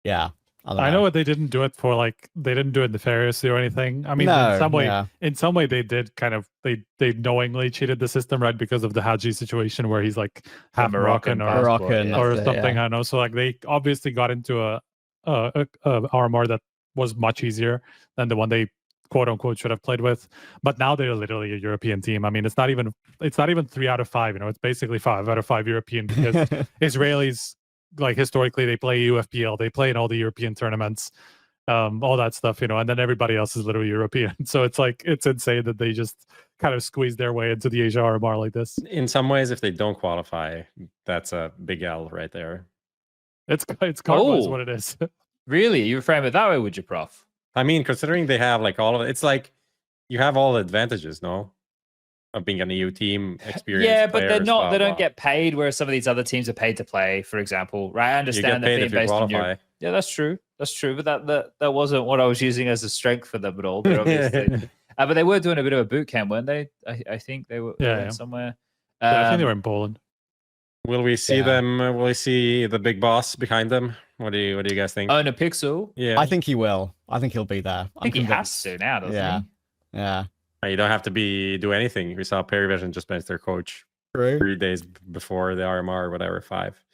yeah. I know what they didn't do it for. Like they didn't do it nefariously or anything. I mean, in some way, they did kind of they knowingly cheated the system, right? Because of the Haji situation where he's like half Moroccan or something. I don't know. So like they obviously got into a RMR that was much easier than the one they quote unquote should have played with, but now they're literally a European team. I mean, it's not even 3 out of 5. It's basically 5 out of 5 European because Israelis, like historically, they play UFPL, they play in all the European tournaments, all that stuff, and then everybody else is literally European. So it's like it's insane that they just kind of squeeze their way into the Asia RMR like this. In some ways, if they don't qualify, that's a big L right there. It's karma is what it is. Really, you frame it that way, would you, Prof? I mean, considering they have like all of it, it's like you have all the advantages, no? Of being an EU team, experience. Yeah, but they're not. They don't get paid, whereas some of these other teams are paid to play. For example, right? I understand that being based in Europe. Yeah, that's true. That's true. But that wasn't what I was using as a strength for them at all. But obviously, but they were doing a bit of a boot camp, weren't they? I think they were somewhere. I think they were in Poland. Will we see them? Will we see the big boss behind them? What do you guys think? Own a Pixel? Yeah, I think he will. I think he'll be there. I think he has to now, doesn't he? Yeah. You don't have to do anything. We saw PARIVISION just bench their coach 3 days before the RMR or whatever, 5,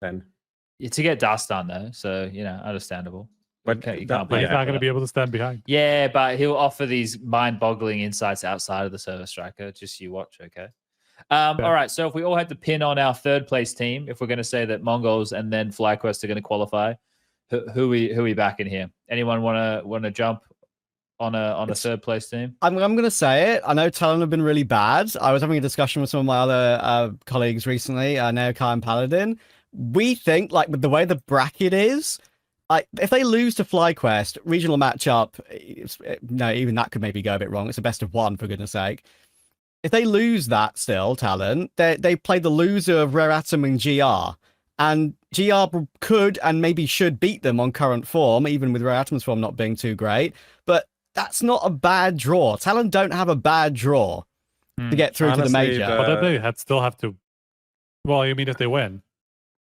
10. to get dust done though, so understandable. But you that- can't But he's blame not him going to for be able to stand behind. that. Yeah, but he'll offer these mind-boggling insights outside of the server striker. Just you watch, okay? All right, so if we all had to pin on our third place team, if we're going to say that Mongolz and then FlyQuest are going to qualify, who we back in here? Anyone want to jump on a third place team? I'm going to say it. I know Talon have been really bad. I was having a discussion with some of my other colleagues recently, NeoKai and Paladin. We think, like, with the way the bracket is, like, if they lose to FlyQuest, regional matchup, no, even that could maybe go a bit wrong. It's a best of one, for goodness sake. If they lose that still, Talon, they play the loser of Rare Atom and GR. And GR could and maybe should beat them on current form, even with Rare Atom's form not being too great. But that's not a bad draw. Talon don't have a bad draw to get through to the Honestly, major. But then they still have to. Well, you mean if they win?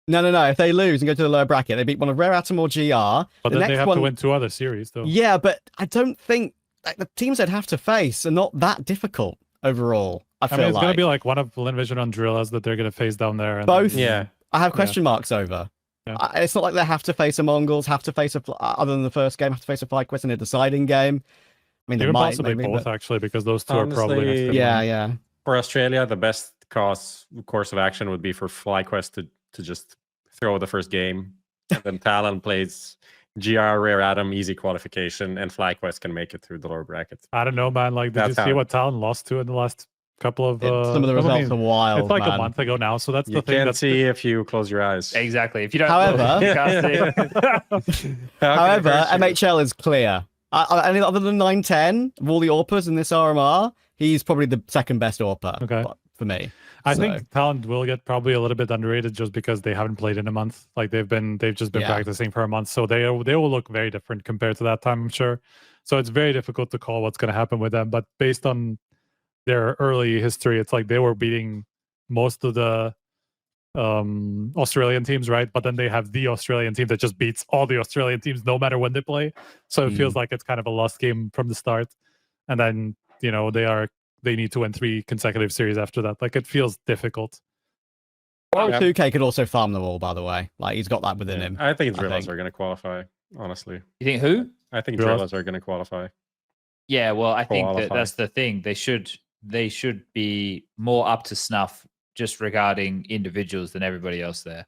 No. If they lose and go to the lower bracket, they beat one of Rare Atom or GR. But the then next they have one, to win 2 other series, though. Yeah, but I don't think the teams they'd have to face are not that difficult overall. I feel I mean, it's like going to be like one of Linvision on Drillas that they're going to face down there. And both. Yeah. I have question marks over. Yeah. It's not like they have to face a Mongols, have to face other than the first game, have to face a FlyQuest in a deciding game. I mean, they even might possibly maybe, both, but- actually, because those two are probably Honestly, next to Yeah. For Australia, the best course of action would be for FlyQuest to just throw the first game. And then Talon plays GR, Rare Atom, easy qualification, and FlyQuest can make it through the lower bracket. I don't know, man. Like, did That's you see how- what Talon lost to in the last couple of? Some of the results are wild. It's like man. a month ago now, so that's You the thing. can't That's see if you close your eyes. Exactly. If you don't, However- you can't see. However, How can I MHL is clear. Any other than 910 of all the AWPers in this RMR, he's probably the second best AWPer Okay. for me. I So- think Talon will get probably a little bit underrated just because they haven't played in a month. Like they've just been Yeah. practicing for a month, so they will look very different compared to that time, I'm sure. So it's very difficult to call what's going to happen with them. But based on their early history, it's like they were beating most of the Australian teams, right? But then they have the Australian team that just beats all the Australian teams no matter when they play. So it feels like it's kind of a lost game from the start. And then they need to win 3 consecutive series after that. Like it feels difficult. Well, Yeah. 2K could also farm them all, by the way. Like he's got that within him. I think I Drillas think. are going to qualify, honestly. You think who? I think Drillas? Drillas are going to qualify. Yeah, well, I think Qualify. that's the thing. They should be more up to snuff just regarding individuals than everybody else there.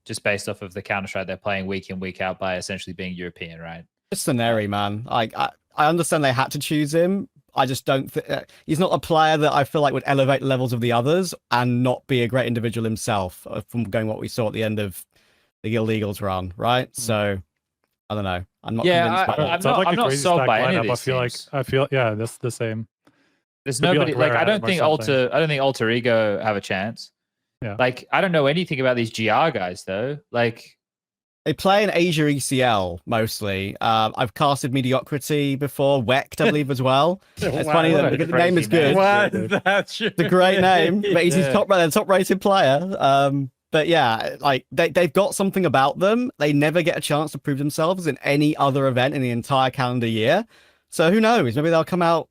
Just based off of the Counter-Strike they're playing week in, week out by essentially being European, right? Just Skinionaire, man. Like I understand they had to choose him. I just don't think he's not a player that I feel like would elevate the levels of the others and not be a great individual himself from going what we saw at the end of the Guild Eagles run, right? So I don't know. I'm not Yeah, convinced by I'm that. It's not like I'm a not crazy sold stacked by any of lineup. these I feel yeah, that's the same. There's Could be nobody like like I Rare don't Atom or think something. I don't think Alter Ego have a chance. Yeah. Like I don't know anything about these GR guys though. Like They play in Asia ECL mostly. I've casted Mediocrity before, Wecht, I believe, as well. It's Wow, funny what that a the name is crazy name. good. What? That's It's a great name, but he's Yeah. top rated player. But yeah, like they've got something about them. They never get a chance to prove themselves in any other event in the entire calendar year. So who knows? Maybe they'll come out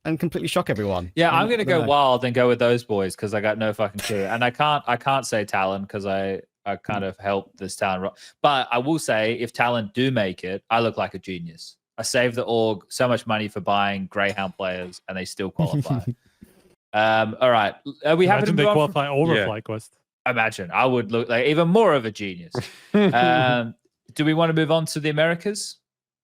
and completely shock everyone. yeah, I'm I gonna don't go know. wild and go with those boys because I got no fucking clue. And I can't say Talon because I kind of helped this Talon. But I will say if Talon do make it, I look like a genius. I saved the org so much money for buying Greyhound players and they still qualify. All right. Are we happy to Imagine they move on qualify over Yeah. FlyQuest. Imagine I would look like even more of a genius. Do we want to move on to the Americas?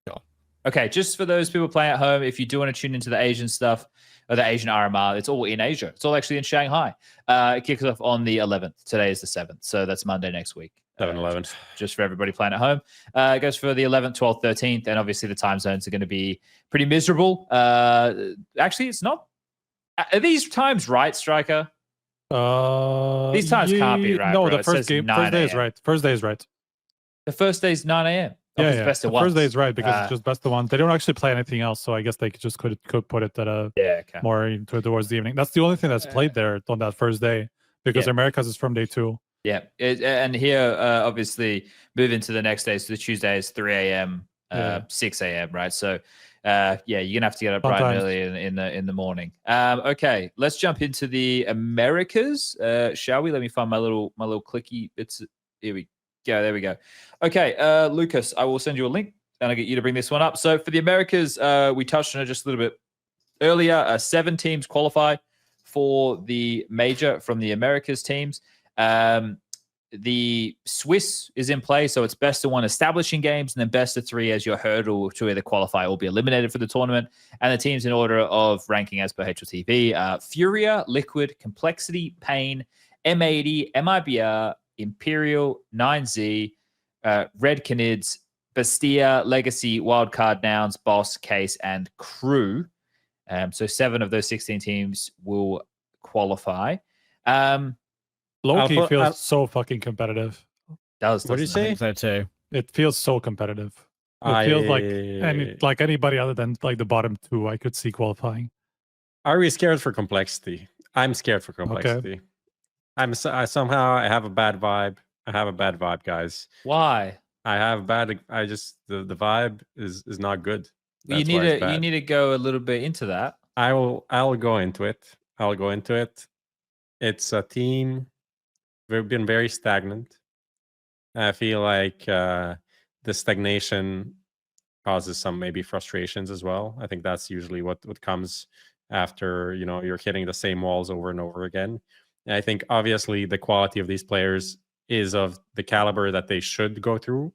Sure. Okay, just for those people playing at home, if you do want to tune into the Asian stuff or the Asian RMR, it's all in Asia. It's all actually in Shanghai. It kicks off on the 11th. Today is the 7th, so that's Monday next week. 7-11. Just for everybody playing at home. It goes for the 11th, 12th, 13th, and obviously the time zones are going to be pretty miserable. Actually, it's not. Are these times right, Striker? These times can't be right, No, bro. the It says first day 9 is a.m. right. First day is right. The first day's 9 a.m. Yeah, It's yeah. best The of first ones. day is right because it's just best of one. They don't actually play anything else, so I guess they could put it at a Yeah, okay. more towards the evening. That's the only thing that's played there on that first day because Yeah. Americas is from day 2. Yeah, and here obviously moving to the next day. So the Tuesday is 3 a.m., Yeah. 6 a.m. Right. So yeah, you're gonna have to get up bright and Sometimes. early in the morning. Okay, let's jump into the Americas. Shall we? Let me find my little clicky bits. Here we Yeah, there we go. Okay, Lucas, I will send you a link and I'll get you to bring this one up. So for the Americas, we touched on it just a little bit earlier. 7 teams qualify for the major from the Americas teams. The Swiss is in play, so it's best of 1 establishing games and then best of 3 as your hurdle to either qualify or be eliminated for the tournament. And the teams in order of ranking as per HLTV: FURIA, Liquid, Complexity, Pain, M80, MIBR, Imperial, 9Z, Red Canids, BESTIA, Legacy, Wildcard, Nouns, Boss, Case, and Crew. So 7 of those 16 teams will qualify. Loki feels so fucking competitive. What do you say? I think so too. It feels so competitive. It feels like anybody other than like the bottom 2 I could see qualifying. Are we scared for Complexity? I'm scared for Complexity. Okay. I somehow I have a bad vibe. I have a bad vibe, guys. Why? I have bad. I just the vibe is not good. You need to go a little bit into that. I'll go into it. I'll go into it. It's a team. We've been very stagnant. I feel like the stagnation causes some maybe frustrations as well. I think that's usually what comes after you're hitting the same walls over and over again. And I think obviously the quality of these players is of the caliber that they should go through,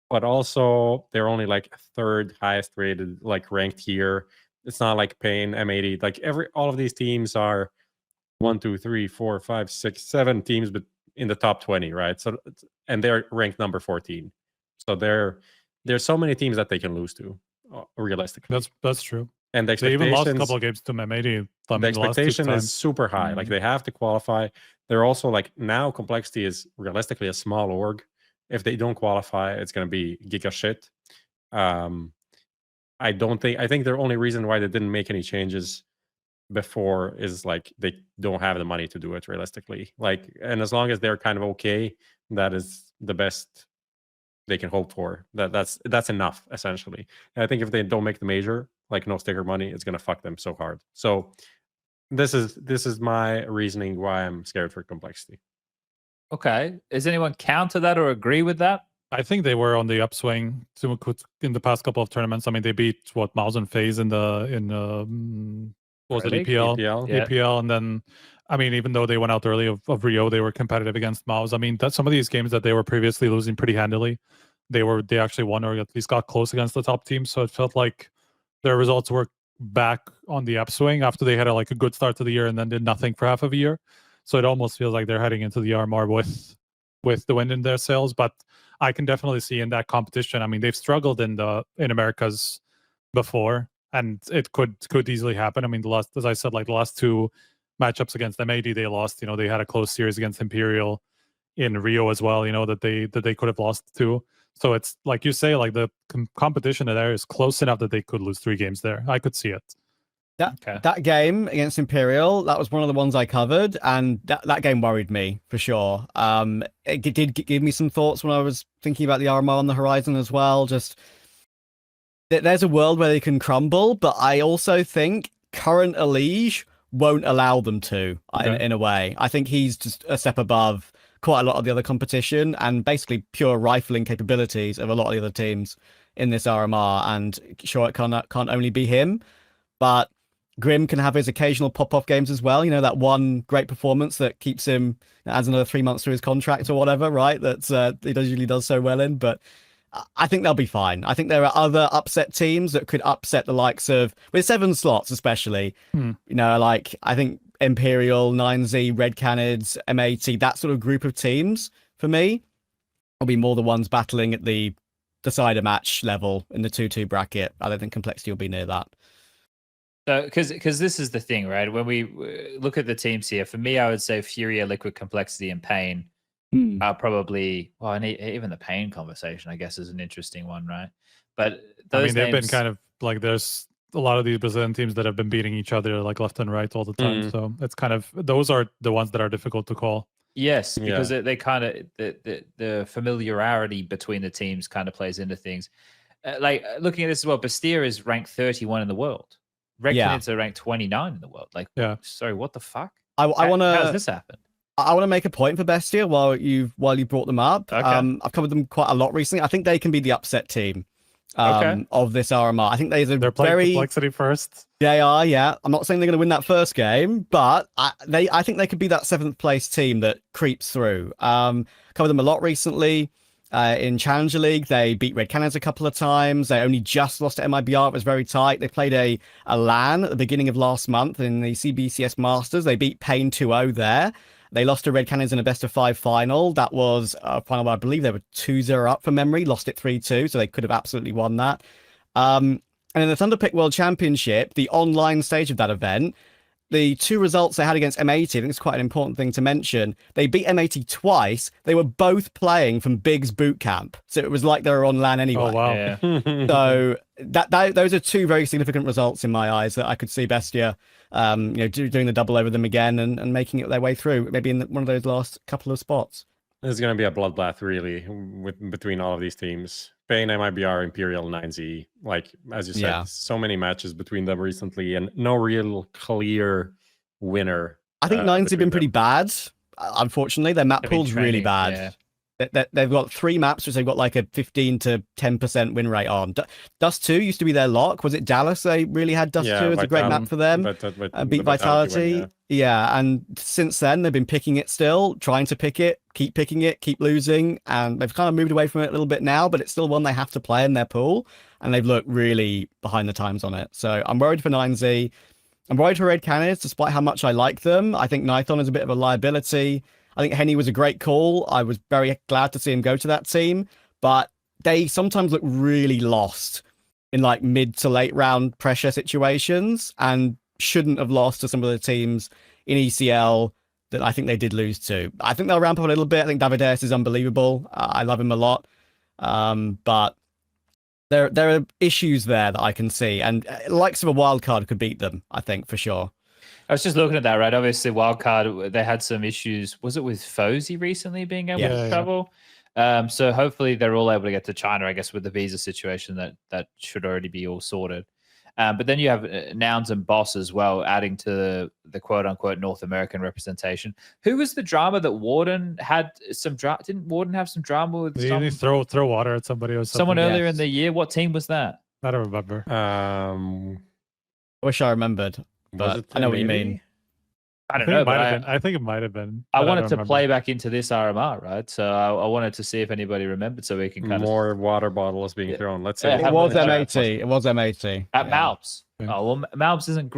but also they're only like 3rd highest rated, like ranked here. It's not like Pain, M80, like all of these teams are 1, 2, 3, 4, 5, 6, 7 teams, but in the top 20, right? So, and they're ranked number 14. So there's so many teams that they can lose to, realistically. That's true. And they even lost a couple of games to M80. The expectation is super high. Like they have to qualify. They're also like now Complexity is realistically a small org. If they don't qualify, it's going to be giga shit. I think the only reason why they didn't make any changes before is like they don't have the money to do it realistically. Like, and as long as they're kind of okay, that is the best they can hope for. That's enough essentially. And I think if they don't make the major, like no sticker money, it's gonna fuck them so hard. So this is my reasoning why I'm scared for Complexity. Okay. Does anyone counter that or agree with that? I think they were on the upswing in the past couple of tournaments. I mean, they beat MOUZ and FaZe in EPL? EPL, and then I mean, even though they went out early of Rio, they were competitive against MOUZ. I mean, that some of these games that they were previously losing pretty handily, they actually won or at least got close against the top teams. So it felt like their results were back on the upswing after they had a good start to the year and then did nothing for half of a year. So it almost feels like they're heading into the RMR with the wind in their sails. But I can definitely see in that competition. I mean, they've struggled in Americas before, and it could easily happen. I mean, as I said, the last 2 matchups against M80, they lost. They had a close series against Imperial in Rio as well. That they could have lost to. So it's like you say, like the competition there is close enough that they could lose 3 games there. I could see it. That game against Imperial, that was one of the ones I covered, and that game worried me for sure. It did give me some thoughts when I was thinking about the RMR on the horizon as well. Just there's a world where they can crumble, but I also think current Elige won't allow them to. In a way, I think he's just a step above quite a lot of the other competition and basically pure rifling capabilities of a lot of the other teams in this RMR. And sure, it can't only be him, but Grim can have his occasional pop-off games as well. That one great performance that keeps him, adds another 3 months to his contract or whatever, right? That's he usually does so well in. But I think they'll be fine. I think there are other upset teams that could upset the likes of, with 7 slots especially. I think Imperial, 9Z, Red Canids, M80, that sort of group of teams for me will be more the ones battling at the decider match level in the 2-2 bracket. I don't think Complexity will be near that. So, because this is the thing, right? When we look at the teams here, for me, I would say FURIA, Liquid, Complexity, and Pain are probably, well, and even the Pain conversation, I guess, is an interesting one, right? But those they've been kind of like, there's a lot of these Brazilian teams that have been beating each other left and right all the time. So it's kind of, those are the ones that are difficult to call. Yes, because they kind of, the familiarity between the teams kind of plays into things. Looking at this as well, BESTIA is ranked 31 in the world. Red Canids are ranked 29 in the world. Sorry, what the fuck? I want to. How does this happen? I want to make a point for Bestia while you brought them up. Okay. I've covered them quite a lot recently. I think they can be the upset team Okay. of this RMR. I think they're playing very complexity first. They are, yeah. I'm not saying they're going to win that first game, but I think they could be that 7th place team that creeps through. Covered them a lot recently. In Challenger League, they beat Red Cannons a couple of times. They only just lost to MIBR. It was very tight. They played a LAN at the beginning of last month in the CBCS Masters. They beat Pain 2-0 there. They lost to Red Cannons in a best-of-5 final. That was a final where I believe they were 2-0 up from memory, lost it 3-2, so they could have absolutely won that. And in the Thunderpick World Championship, the online stage of that event, the 2 results they had against M80, I think it's quite an important thing to mention. They beat M80 twice. They were both playing from Big's boot camp. So it was like they were on LAN anyway. Oh, wow. Yeah. So those are 2 very significant results in my eyes that I could see Bestia doing the double over them again and making it their way through, maybe in one of those last couple of spots. This is going to be a bloodbath, really, between all of these teams. Pain, MIBR, Imperial, 9Z. Like, as you said, so many matches between them recently and no real clear winner. I think 9Z have been pretty bad, unfortunately. Their map pool's really bad. Yeah. They've got 3 maps which they've got like a 15 to 10% win rate on. Dust 2 used to be their lock. Was it Dallas? They really had Dust 2 as a great map for them. Beat Vitality. Yeah, and since then they've been picking it still, trying to pick it, keep losing, and they've kind of moved away from it a little bit now, but it's still one they have to play in their pool, and they've looked really behind the times on it. So I'm worried for 9Z. I'm worried for Red Cannons, despite how much I like them. I think Nython is a bit of a liability. I think Henny was a great call. I was very glad to see him go to that team, but they sometimes look really lost in like mid to late round pressure situations and shouldn't have lost to some of the teams in ECL that I think they did lose to. I think they'll ramp up a little bit. I think Davideus is unbelievable. I love him a lot. But there are issues there that I can see, and likes of a wildcard could beat them, I think, for sure. I was just looking at that, right? Obviously, Wildcard, they had some issues. Was it with FaZe recently being able to travel? So hopefully they're all able to get to China, I guess, with the visa situation that should already be all sorted. But then you have Nouns and Boss as well, adding to the quote-unquote North American representation. Who was the drama that Warden had some drama? Didn't Warden have some drama with Did he throw water at somebody or something? Someone earlier in the year? What team was that? I don't remember. I wish I remembered. But I know what you mean. I don't know. I think it might have been. I wanted to play back into this RMR, right? So I wanted to see if anybody remembered, so we can kind of more water bottles being thrown. Let's say it was M80. It was M80 at MOUZ. Yeah. Oh well, MOUZ isn't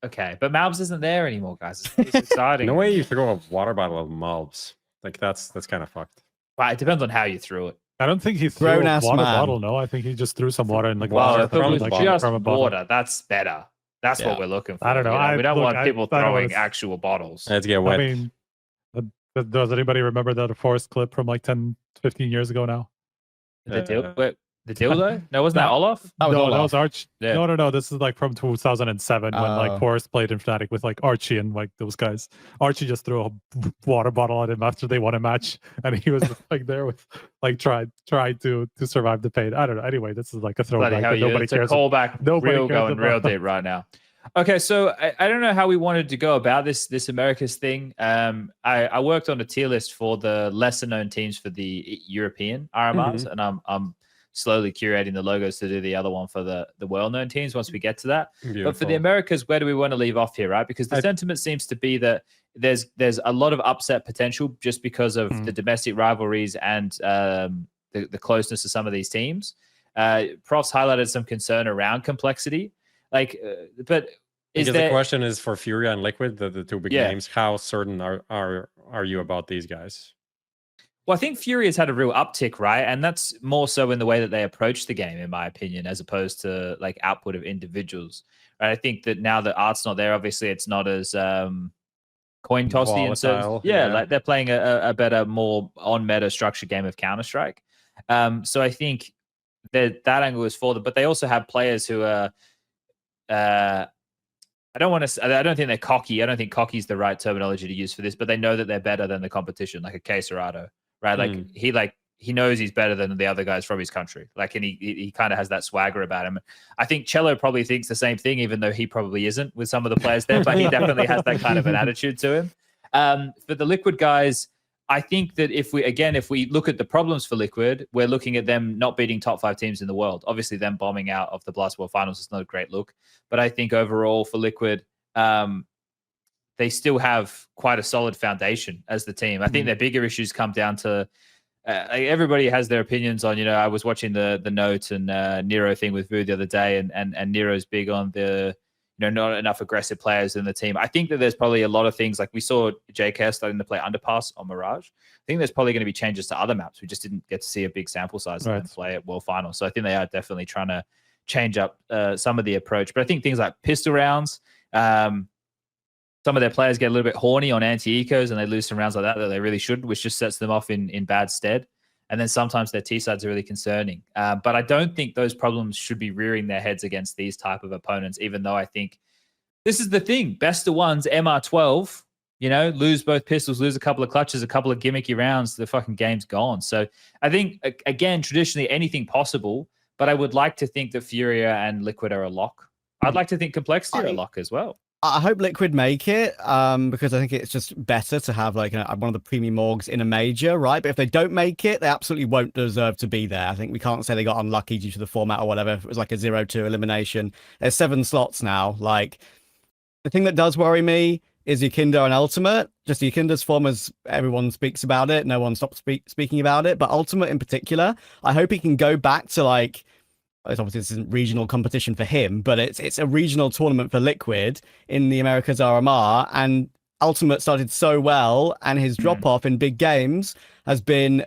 okay, but MOUZ isn't there anymore, guys. It's exciting. No way you throw a water bottle of Mongolz. Like that's kind of fucked. Well, it depends on how you threw it. I don't think he threw a water bottle. No, I think he just threw some water in the glass. Well, if it was like, just from a bottle. water, that's better. That's what we're looking for. I don't know. We don't want people throwing actual bottles. Let's get wet. I mean, does anybody remember the Forest clip from like 10, 15 years ago now? The dildo? No, wasn't that Olaf? That was Arch. Yeah. No. This is like from 2007 when like Forest played in Fnatic with like Archie and like those guys. Archie just threw a water bottle at him after they won a match, and he was like there with like tried to survive the pain. I don't know. Anyway, this is like a throwback. Nobody cares. A callback. Real deep right now. Okay, so I don't know how we wanted to go about this Americas thing. I worked on a tier list for the lesser known teams for the European RMRs, and I'm slowly curating the logos to do the other one for the well-known teams once we get to that. Beautiful. But for the Americas, where do we want to leave off here, right? Because the sentiment seems to be that there's a lot of upset potential just because of the domestic rivalries and the closeness of some of these teams. Prof's highlighted some concern around complexity. But the question is for FURIA and Liquid, the two big names, how certain are you about these guys? Well, I think FURIA's had a real uptick, right? And that's more so in the way that they approach the game, in my opinion, as opposed to like output of individuals. Right? I think that now that Art's not there, obviously it's not as coin tossy, and so like they're playing a better, more on meta structured game of Counter-Strike. So I think that angle is for them, but they also have players who are I don't think they're cocky. I don't think cocky is the right terminology to use for this, but they know that they're better than the competition, like a Queserato, right? Like he knows he's better than the other guys from his country. Like, and he kind of has that swagger about him. I think Cello probably thinks the same thing, even though he probably isn't with some of the players there, but he definitely has that kind of an attitude to him. For the Liquid guys, I think that if we look at the problems for Liquid, we're looking at them not beating top 5 teams in the world. Obviously, them bombing out of the Blast World Finals is not a great look. But I think overall for Liquid, they still have quite a solid foundation as the team. I think their bigger issues come down to everybody has their opinions on, I was watching the Note and Nero thing with Vu the other day, and Nero's big on the, not enough aggressive players in the team. I think that there's probably a lot of things, like we saw JK starting to play Underpass on Mirage. I think there's probably going to be changes to other maps. We just didn't get to see a big sample size and play at World Finals. So I think they are definitely trying to change up some of the approach. But I think things like pistol rounds, some of their players get a little bit horny on anti-ecos and they lose some rounds like that they really shouldn't, which just sets them off in bad stead. And then sometimes their T-sides are really concerning. But I don't think those problems should be rearing their heads against these type of opponents, even though I think this is the thing. Best of ones, MR12, lose both pistols, lose a couple of clutches, a couple of gimmicky rounds, the fucking game's gone. So I think, again, traditionally anything possible, but I would like to think that FURIA and Liquid are a lock. I'd like to think Complexity are a lock as well. I hope Liquid make it because I think it's just better to have like one of the premium orgs in a major, right? But if they don't make it, they absolutely won't deserve to be there. I think we can't say they got unlucky due to the format or whatever. If it was like a 0-2 elimination. There's 7 slots now. Like, the thing that does worry me is Yukindo and Ultimate. Just Yukindo's form, as everyone speaks about it. No one stops speaking about it. But Ultimate in particular, I hope he can go back to like, obviously this isn't regional competition for him, but it's a regional tournament for Liquid in the Americas RMR, and Ultimate started so well, and his drop off in big games has been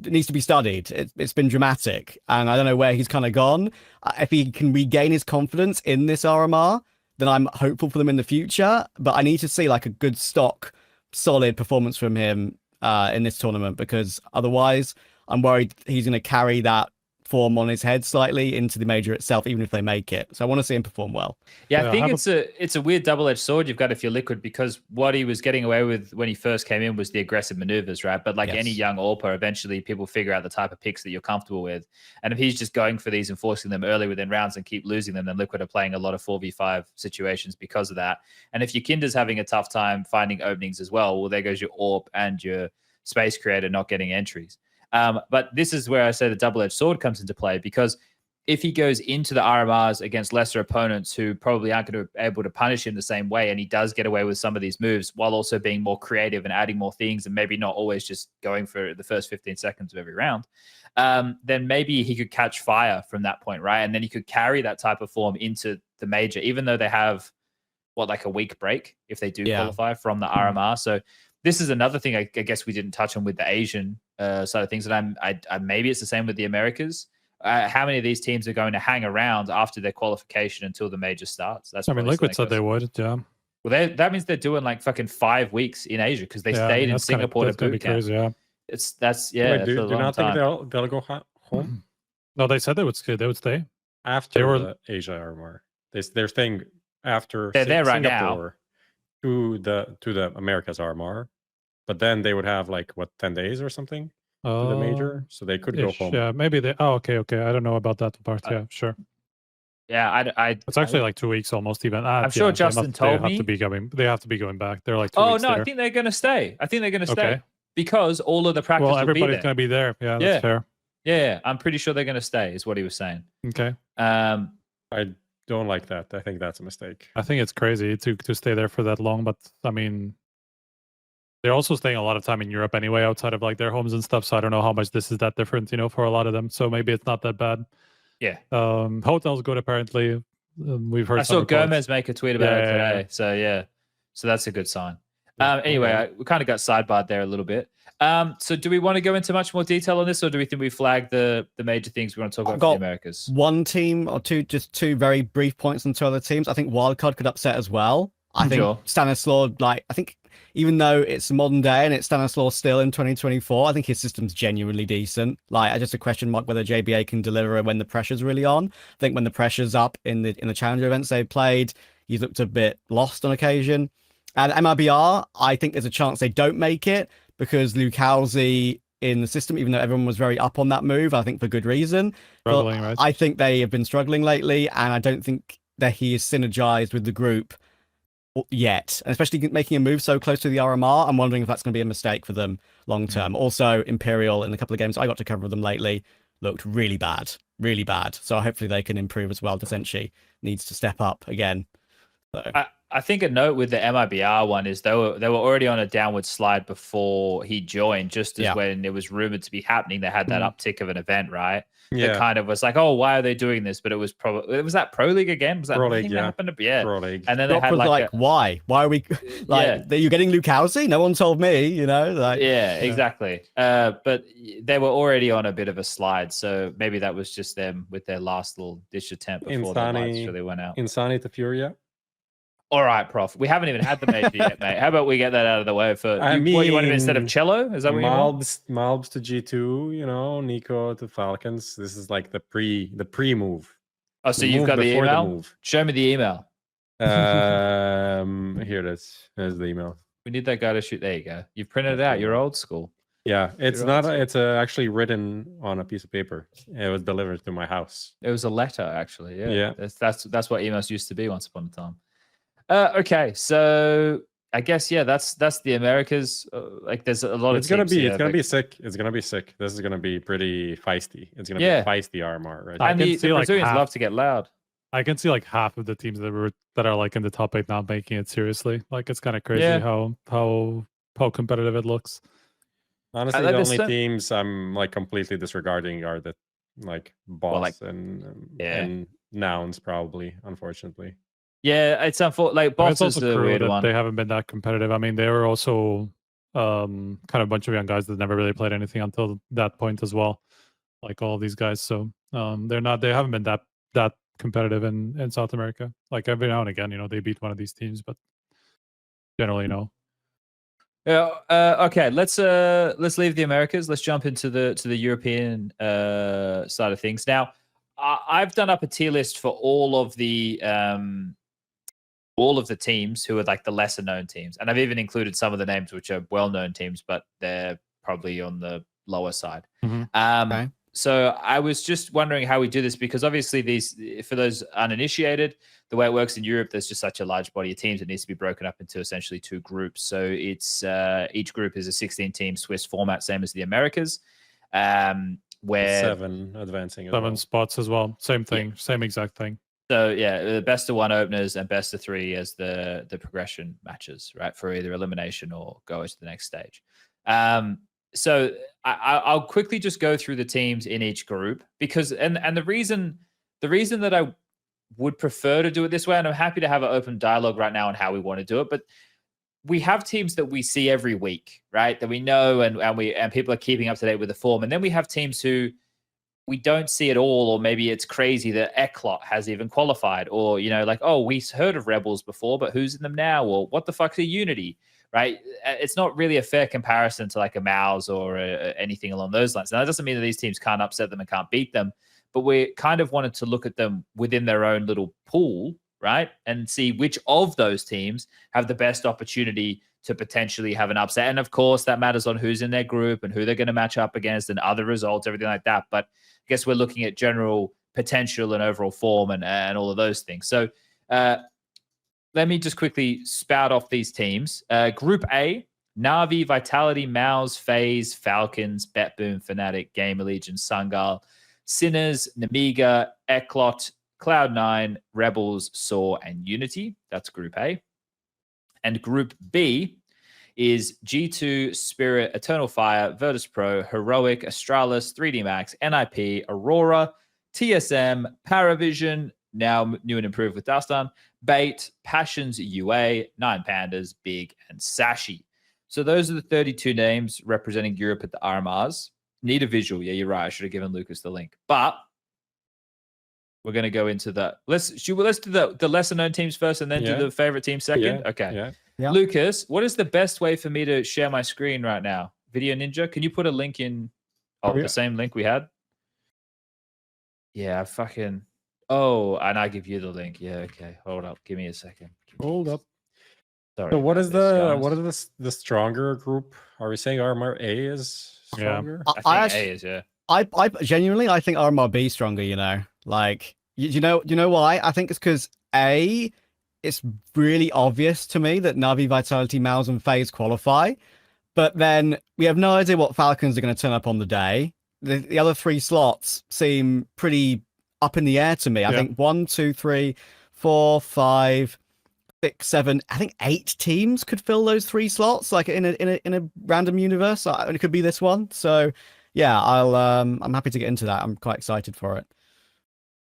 needs to be studied. It's been dramatic, and I don't know where he's kind of gone. If he can regain his confidence in this RMR, then I'm hopeful for them in the future. But I need to see like a good stock, solid performance from him in this tournament, because otherwise I'm worried he's going to carry that form on his head slightly into the major itself, even if they make it. So I want to see him perform well. Yeah, I think it's a weird double-edged sword you've got if you're Liquid, because what he was getting away with when he first came in was the aggressive maneuvers, right? But like any young AWPer, eventually people figure out the type of picks that you're comfortable with. And if he's just going for these and forcing them early within rounds and keep losing them, then Liquid are playing a lot of 4v5 situations because of that. And if your Kinder's having a tough time finding openings as well there goes your AWP and your Space Creator not getting entries. But this is where I say the double-edged sword comes into play, because if he goes into the RMRs against lesser opponents who probably aren't going to be able to punish him the same way, and he does get away with some of these moves while also being more creative and adding more things and maybe not always just going for the first 15 seconds of every round, then maybe he could catch fire from that point, right? And then he could carry that type of form into the major, even though they have, like a week break if they do qualify from the RMR. So this is another thing I guess we didn't touch on with the Asian side of things, and I maybe it's the same with the Americas. How many of these teams are going to hang around after their qualification until the major starts? That's Liquid said they would, yeah. Well, that means they're doing like fucking 5 weeks in Asia because they stayed in Singapore to boot camp. Crazy, yeah. Wait, do you not think they'll go home? No, they said they would stay After the Asia RMR. They're staying after they're there right Singapore to the Americas RMR. But then they would have like 10 days or something to the major, so they could go home. Yeah, maybe they. Oh, okay. I don't know about that part. Yeah, sure. Yeah, it's actually like 2 weeks almost even. I'm sure Justin told me they have to be going back. They're like 2 weeks. I think they're going to stay. Because all of the practice. Well, everybody's going to be there. Yeah, that's fair. Yeah, I'm pretty sure they're going to stay. Is what he was saying. Okay. I don't like that. I think that's a mistake. I think it's crazy to stay there for that long, but I mean, they're also staying a lot of time in Europe anyway, outside of like their homes and stuff. So I don't know how much this is that different, for a lot of them. So maybe it's not that bad. Yeah. Hotel's good apparently. We've heard. I saw Gomez make a tweet about it today. Yeah. So yeah, so that's a good sign. Anyway, we kind of got sidebarred there a little bit. So do we want to go into much more detail on this, or do we think we flagged the major things we want to talk about for the Americas? One team or two, just two very brief points on two other teams. I think Wildcard could upset as well. I think Stanislaw, I think even though it's modern day and it's Stanislaw still in 2024, I think his system's genuinely decent. I just a question mark whether JBA can deliver when the pressure's really on. I think when the pressure's up in the challenger events they played, he's looked a bit lost on occasion. And MRBR, I think there's a chance they don't make it because Lucalzi in the system, even though everyone was very up on that move, I think for good reason. Struggling, right? I think they have been struggling lately, and I don't think that he is synergized with the group yet, and especially making a move so close to the RMR. I'm wondering if that's going to be a mistake for them long term. Also, Imperial in a couple of games I got to cover them lately looked really bad, really bad. So hopefully they can improve as well. Desenchi needs to step up again. So. I think a note with the MIBR one is they were already on a downward slide before he joined, just as when it was rumored to be happening, they had that uptick of an event, right? Yeah. That kind of was like, oh, why are they doing this? But it was probably, was that Pro League again? Was that Pro the League, thing yeah. that happened? Yeah. Pro League. And then they had like, why? Why are we like, you're getting Lukowski? No one told me, you know? Like, yeah, exactly. But they were already on a bit of a slide. So maybe that was just them with their last little ditch attempt before the lights really went out. Insani to FURIA. All right, Prof. We haven't even had the major yet, mate. How about we get that out of the way for I what you want mean, instead of cello? Is that what you want? MOUZ to G2, you know, NiKo to Falcons. This is like the pre move. Oh, so you've got the email? Show me the email. Here it is. There's the email. We need that guy to shoot. There you go. You've printed it out. You're old school. Yeah, it's not. It's actually written on a piece of paper. It was delivered to my house. It was a letter, actually. Yeah. Yeah. That's what emails used to be once upon a time. Okay, so I guess that's the Americas. Like, there's a lot of. It's gonna be sick. It's gonna be sick. This is gonna be pretty feisty. It's gonna be a feisty RMR, right? And the Brazilians love to get loud. I can see like half of the teams that are like in the top 8 now making it seriously. Like, it's kind of crazy how competitive it looks. Honestly, the only teams I'm like completely disregarding are the like boss and nouns, probably, unfortunately. Yeah, it's unfortunate. Like, boss is the weird one. They haven't been that competitive. I mean, they were also kind of a bunch of young guys that never really played anything until that point as well. Like all these guys, so they haven't been that competitive in South America. Like, every now and again, you know, they beat one of these teams, but generally no. Yeah. Okay. Let's leave the Americas. Let's jump into the European side of things. Now, I've done up a tier list for all of the teams who are like the lesser known teams, and I've even included some of the names which are well known teams, but they're probably on the lower side. Okay. So I was just wondering how we do this, because obviously for those uninitiated, the way it works in Europe, there's just such a large body of teams. It needs to be broken up into essentially 2 groups. So it's each group is a 16-team Swiss format, same as the Americas, where 7 advancing. 7 spots as well. Same thing, same exact thing. So yeah, the best of 1 openers and best of 3 as the progression matches, right, for either elimination or go to the next stage. So I'll quickly just go through the teams in each group, because and the reason that I would prefer to do it this way, and I'm happy to have an open dialogue right now on how we want to do it, but we have teams that we see every week, right, that we know and people are keeping up to date with the form, and then we have teams who we don't see at all, or maybe it's crazy that ECLOT has even qualified, or, you know, like, oh, we heard of Rebels before, but who's in them now? Or what the fuck's a Unity, right? It's not really a fair comparison to like a MOUZ or anything along those lines. Now, that doesn't mean that these teams can't upset them and can't beat them, but we kind of wanted to look at them within their own little pool, right? And see which of those teams have the best opportunity to potentially have an upset. And of course, that matters on who's in their group and who they're going to match up against and other results, everything like that. But I guess we're looking at general potential and overall form and all of those things. So let me just quickly spout off these teams. Group A, NAVI, Vitality, MOUZ, FaZe, Falcons, BetBoom, fnatic, Gamer Legion, Sangal, Sinners, Nemiga, ECLOT, Cloud9, Rebels, Saw, and Unity. That's Group A. And Group B is G2, Spirit, Eternal Fire, Virtus Pro, Heroic, Astralis, 3D Max, NIP, Aurora, TSM, PARIVISION, now new and improved with Dastan, Bait, Passions, UA, 9 Pandas, Big, and Sashi. So those are the 32 names representing Europe at the RMRs. Need a visual. Yeah, you're right. I should have given Lucas the link. But we're going to go into the... Let's do the lesser-known teams first and then do the favorite team second? Yeah. Okay. Yeah. Lucas, what is the best way for me to share my screen right now? Video Ninja, can you put a link in? The same link we had? Yeah, fucking... Oh, and I give you the link. Yeah, okay. Hold up. Give me a second. Hold up. Sorry. So what is the stronger group? Are we saying RMR A is stronger? I think A is, yeah. I genuinely, I think RMR B is stronger, you know. Like, you know why? I think it's because A it's really obvious to me that Navi, Vitality, MOUZ, and FaZe qualify. But then we have no idea what Falcons are going to turn up on the day. The other 3 slots seem pretty up in the air to me. I think 1, 2, 3, 4, 5, 6, 7. I think 8 teams could fill those 3 slots, like in a random universe. It could be this one. So yeah, I'm happy to get into that. I'm quite excited for it.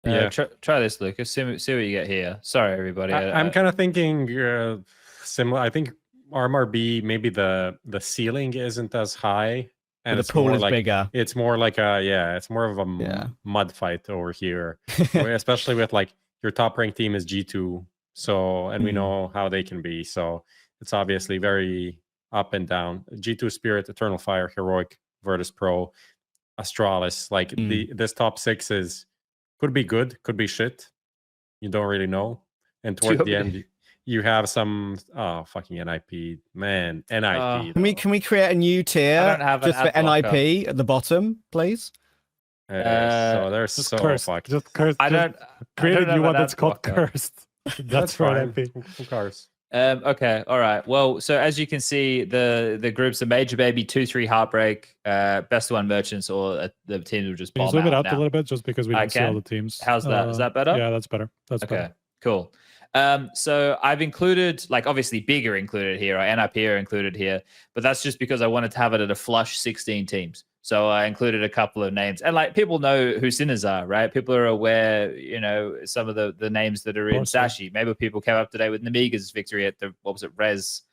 Yeah. Try this, Lucas. See what you get here. Sorry, everybody. I'm kind of thinking similar. I think RMRB, maybe the ceiling isn't as high, and the pool is bigger. It's more like it's more of a mud fight over here, especially with like your top ranked team is G2, so and we know how they can be. So it's obviously very up and down. G2 Spirit, Eternal Fire, Heroic, Virtus Pro, Astralis. Like this top 6 could be good, could be shit. You don't really know. And toward the end, you have some fucking NIP, man. NIP. Can we create a new tier just for NIP at the bottom, please? So they're so cursed. fucked. Just cursed. I don't Create a new one have that's called cursed. That's for fine. NIP. Who cares? Okay, all right. Well, so as you can see, the groups are Major Baby, 2-3 Heartbreak, Best One Merchants, or the teams will just Can you bomb zoom it out now. a little bit just because we I can see all can. the teams? How's that? Is that better? Yeah, that's better. That's Okay, better. cool. So I've included, like, obviously bigger included here, or NIP are included here, but that's just because I wanted to have it at a flush 16 teams. So I included a couple of names, and like people know who Sinners are, right? People are aware, you know, some of the names that are in Sashi. Maybe people came up today with Nemiga's victory at the Res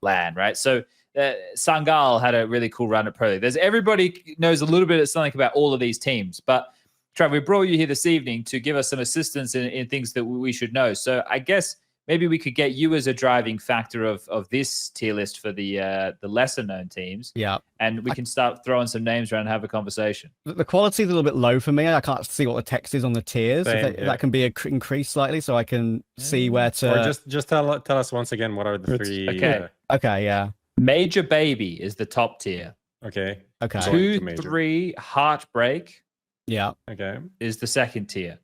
LAN, right? So Sangal had a really cool run at Pro League. There's everybody knows a little bit of something about all of these teams, but Trav, we brought you here this evening to give us some assistance in things that we should know. So I guess maybe we could get you as a driving factor of this tier list for the lesser known teams. Yeah. And we can start throwing some names around and have a conversation. The quality is a little bit low for me. I can't see what the text is on the tiers. If that can be increased slightly so I can see where to... Or just tell us once again what are the 3... Okay. Okay, yeah. Major Baby is the top tier. Okay. 2-3 Heartbreak Okay. is the second tier.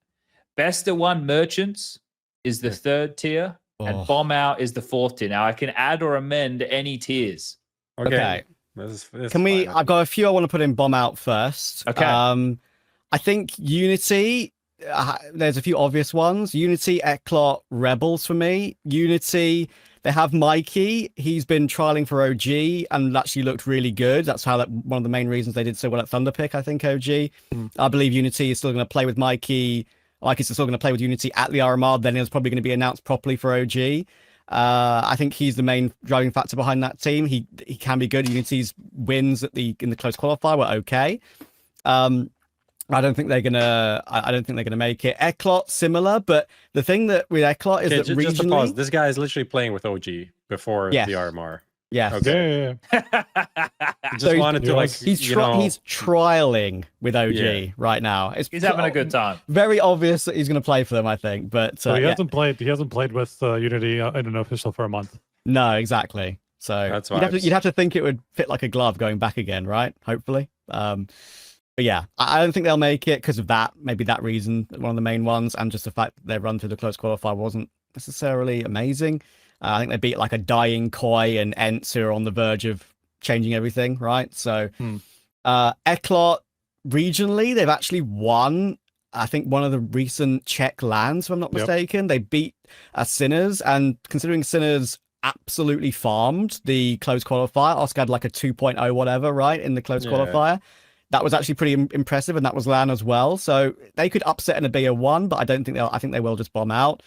Best of One Merchants is the third tier. And Bomb Out is the fourth tier. Now I can add or amend any tiers. Okay. This Can we... fine. I've got a few I want to put in Bomb Out first. Okay. I think Unity... there's a few obvious ones. Unity, ECLOT, Rebels for me. Unity... They have Mikey. He's been trialing for OG and actually looked really good. That's how one of the main reasons they did so well at Thunderpick, I think, OG. I believe Unity is still going to play with Mikey. Mikey's still going to play with Unity at the RMR. Then it's probably going to be announced properly for OG. I think he's the main driving factor behind that team. He can be good. Unity's wins in the close qualifier were okay. I don't think they're gonna make it. ECLOT similar, but the thing that with ECLOT is that just to regionally, pause. This guy is literally playing with OG before the RMR. Yes. Okay. So wanted to like he's trialing with OG right now. He's having a good time. Very obvious that he's going to play for them, I think. But So he hasn't played. He hasn't played with Unity in an official for a month. No, exactly. So That's you'd have to think it would fit like a glove going back again, right? Hopefully. But yeah, I don't think they'll make it because of that. Maybe that reason, one of the main ones, and just the fact that their run through the close qualifier wasn't necessarily amazing. I think they beat like a dying Koi and Ents who are on the verge of changing everything, right? So ECLOT regionally, they've actually won, I think, one of the recent Czech lands, if I'm not mistaken. They beat Sinners, and considering Sinners absolutely farmed the close qualifier, Oscar had like a 2.0 whatever, right, in the close qualifier. That was actually pretty impressive, and that was LAN as well. So they could upset in a BO1, but I don't think I think they will just bomb out.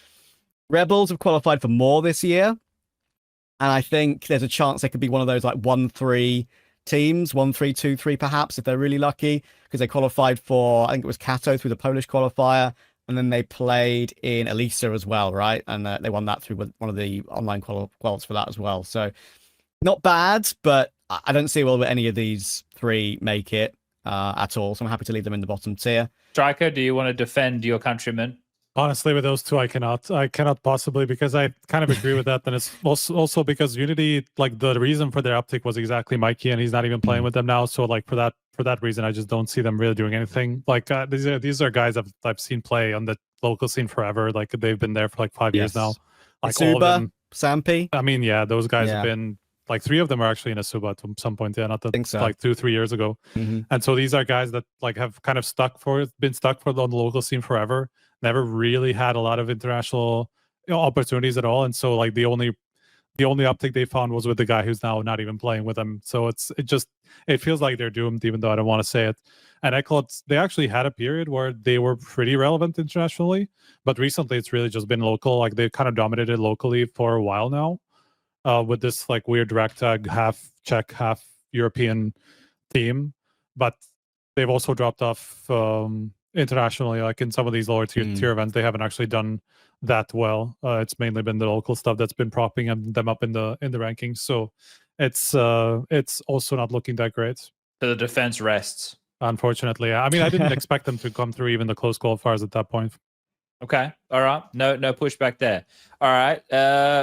Rebels have qualified for more this year, and I think there's a chance they could be one of those like 1-3 teams, 1-3, 2-3 perhaps, if they're really lucky, because they qualified for, I think it was Kato through the Polish qualifier, and then they played in Elisa as well, right? And they won that through one of the online quals for that as well. So not bad, but I don't see will any of these 3 make it at all. So I'm happy to leave them in the bottom tier. Striker, do you want to defend your countrymen? Honestly, with those 2, I cannot possibly, because I kind of agree with that. And it's also because Unity, like the reason for their uptick was exactly Mikey, and he's not even playing with them now. So like for that reason, I just don't see them really doing anything. Like these are guys I've seen play on the local scene forever. Like they've been there for like 5 years now. like all of Suba, them. Sampi. I mean, yeah, those guys Yeah. have been like 3 of them are actually in a Suba at some point. Yeah, not that Think so. like 2-3 years ago. Mhm. And so these are guys that like have kind of been stuck on the local scene forever. Never really had a lot of international opportunities at all. And so like the only uptick they found was with the guy who's now not even playing with them. So it feels like they're doomed, even though I don't want to say it. And ECLOT, they actually had a period where they were pretty relevant internationally, but recently it's really just been local. Like they kind of dominated locally for a while now, with this like weird ragtag half Czech, half European team. But they've also dropped off internationally, like in some of these lower tier events. They haven't actually done that well. It's mainly been the local stuff that's been propping them up in the rankings. So it's also not looking that great. So the defense rests. Unfortunately, I mean, I didn't expect them to come through even the close qualifiers at that point. Okay, all right, no pushback there. All right,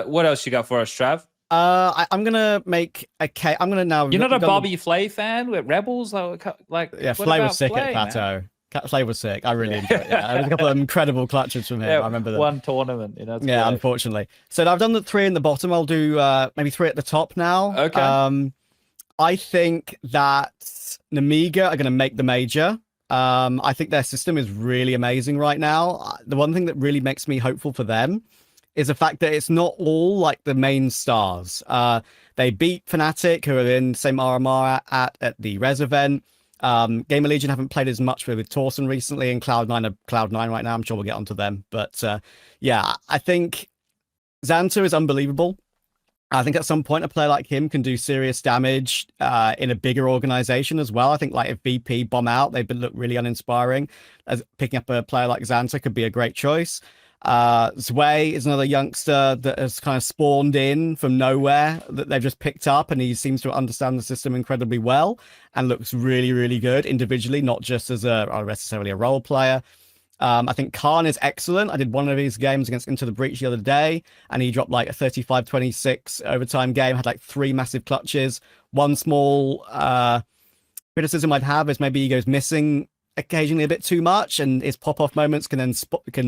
what else you got for us, Trav? I'm gonna make a case. I'm gonna now. You're not a Bobby Flay fan with Rebels, like Yeah, what Flay was about sick Flay, at Plateau. Flay was sick. I really enjoyed it. Yeah, there was a couple of incredible clutches from him. Yeah, I remember that. one tournament. You know, it's Yeah, great. unfortunately. So I've done the 3 in the bottom. I'll do maybe 3 at the top now. Okay. I think that Nemiga are going to make the major. I think their system is really amazing right now. The one thing that really makes me hopeful for them is the fact that it's not all like the main stars. They beat Fnatic, who are in the same RMR at the Res event. Gamer Legion haven't played as much with Torsen recently, and Cloud9 are Cloud9 right now. I'm sure we'll get onto them. But yeah, I think Xanta is unbelievable. I think at some point a player like him can do serious damage in a bigger organization as well. I think like if VP bomb out, they've look really uninspiring. As picking up a player like Xanta could be a great choice. Zwei is another youngster that has kind of spawned in from nowhere that they've just picked up, and he seems to understand the system incredibly well and looks really, really good individually, not just as necessarily a role player. I think Khan is excellent. I did one of his games against Into the Breach the other day, and he dropped like a 35-26 overtime game, had like 3 massive clutches. One small criticism I'd have is maybe he goes missing occasionally a bit too much, and his pop-off moments can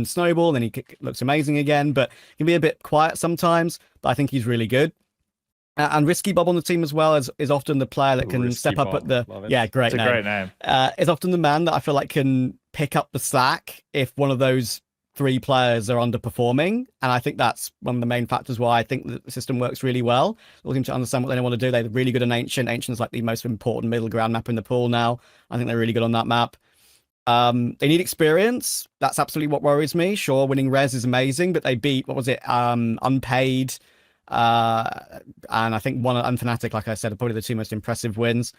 snowball, and he looks amazing again, but can be a bit quiet sometimes. But I think he's really good. And Risky Bob on the team as well is often the player that can Risky step up Bob. at the Love it. yeah, great It's a name. great name. Is often the man that I feel like can pick up the slack if one of those 3 players are underperforming. And I think that's one of the main factors why I think the system works really well. They seem to understand what they want to do. They're really good on Ancient. Ancient is like the most important middle ground map in the pool now. I think they're really good on that map. They need experience. That's absolutely what worries me. Sure, winning Res is amazing, but they beat, what was it, Unpaid, and I think one on Fnatic, like I said, are probably the 2 most impressive wins.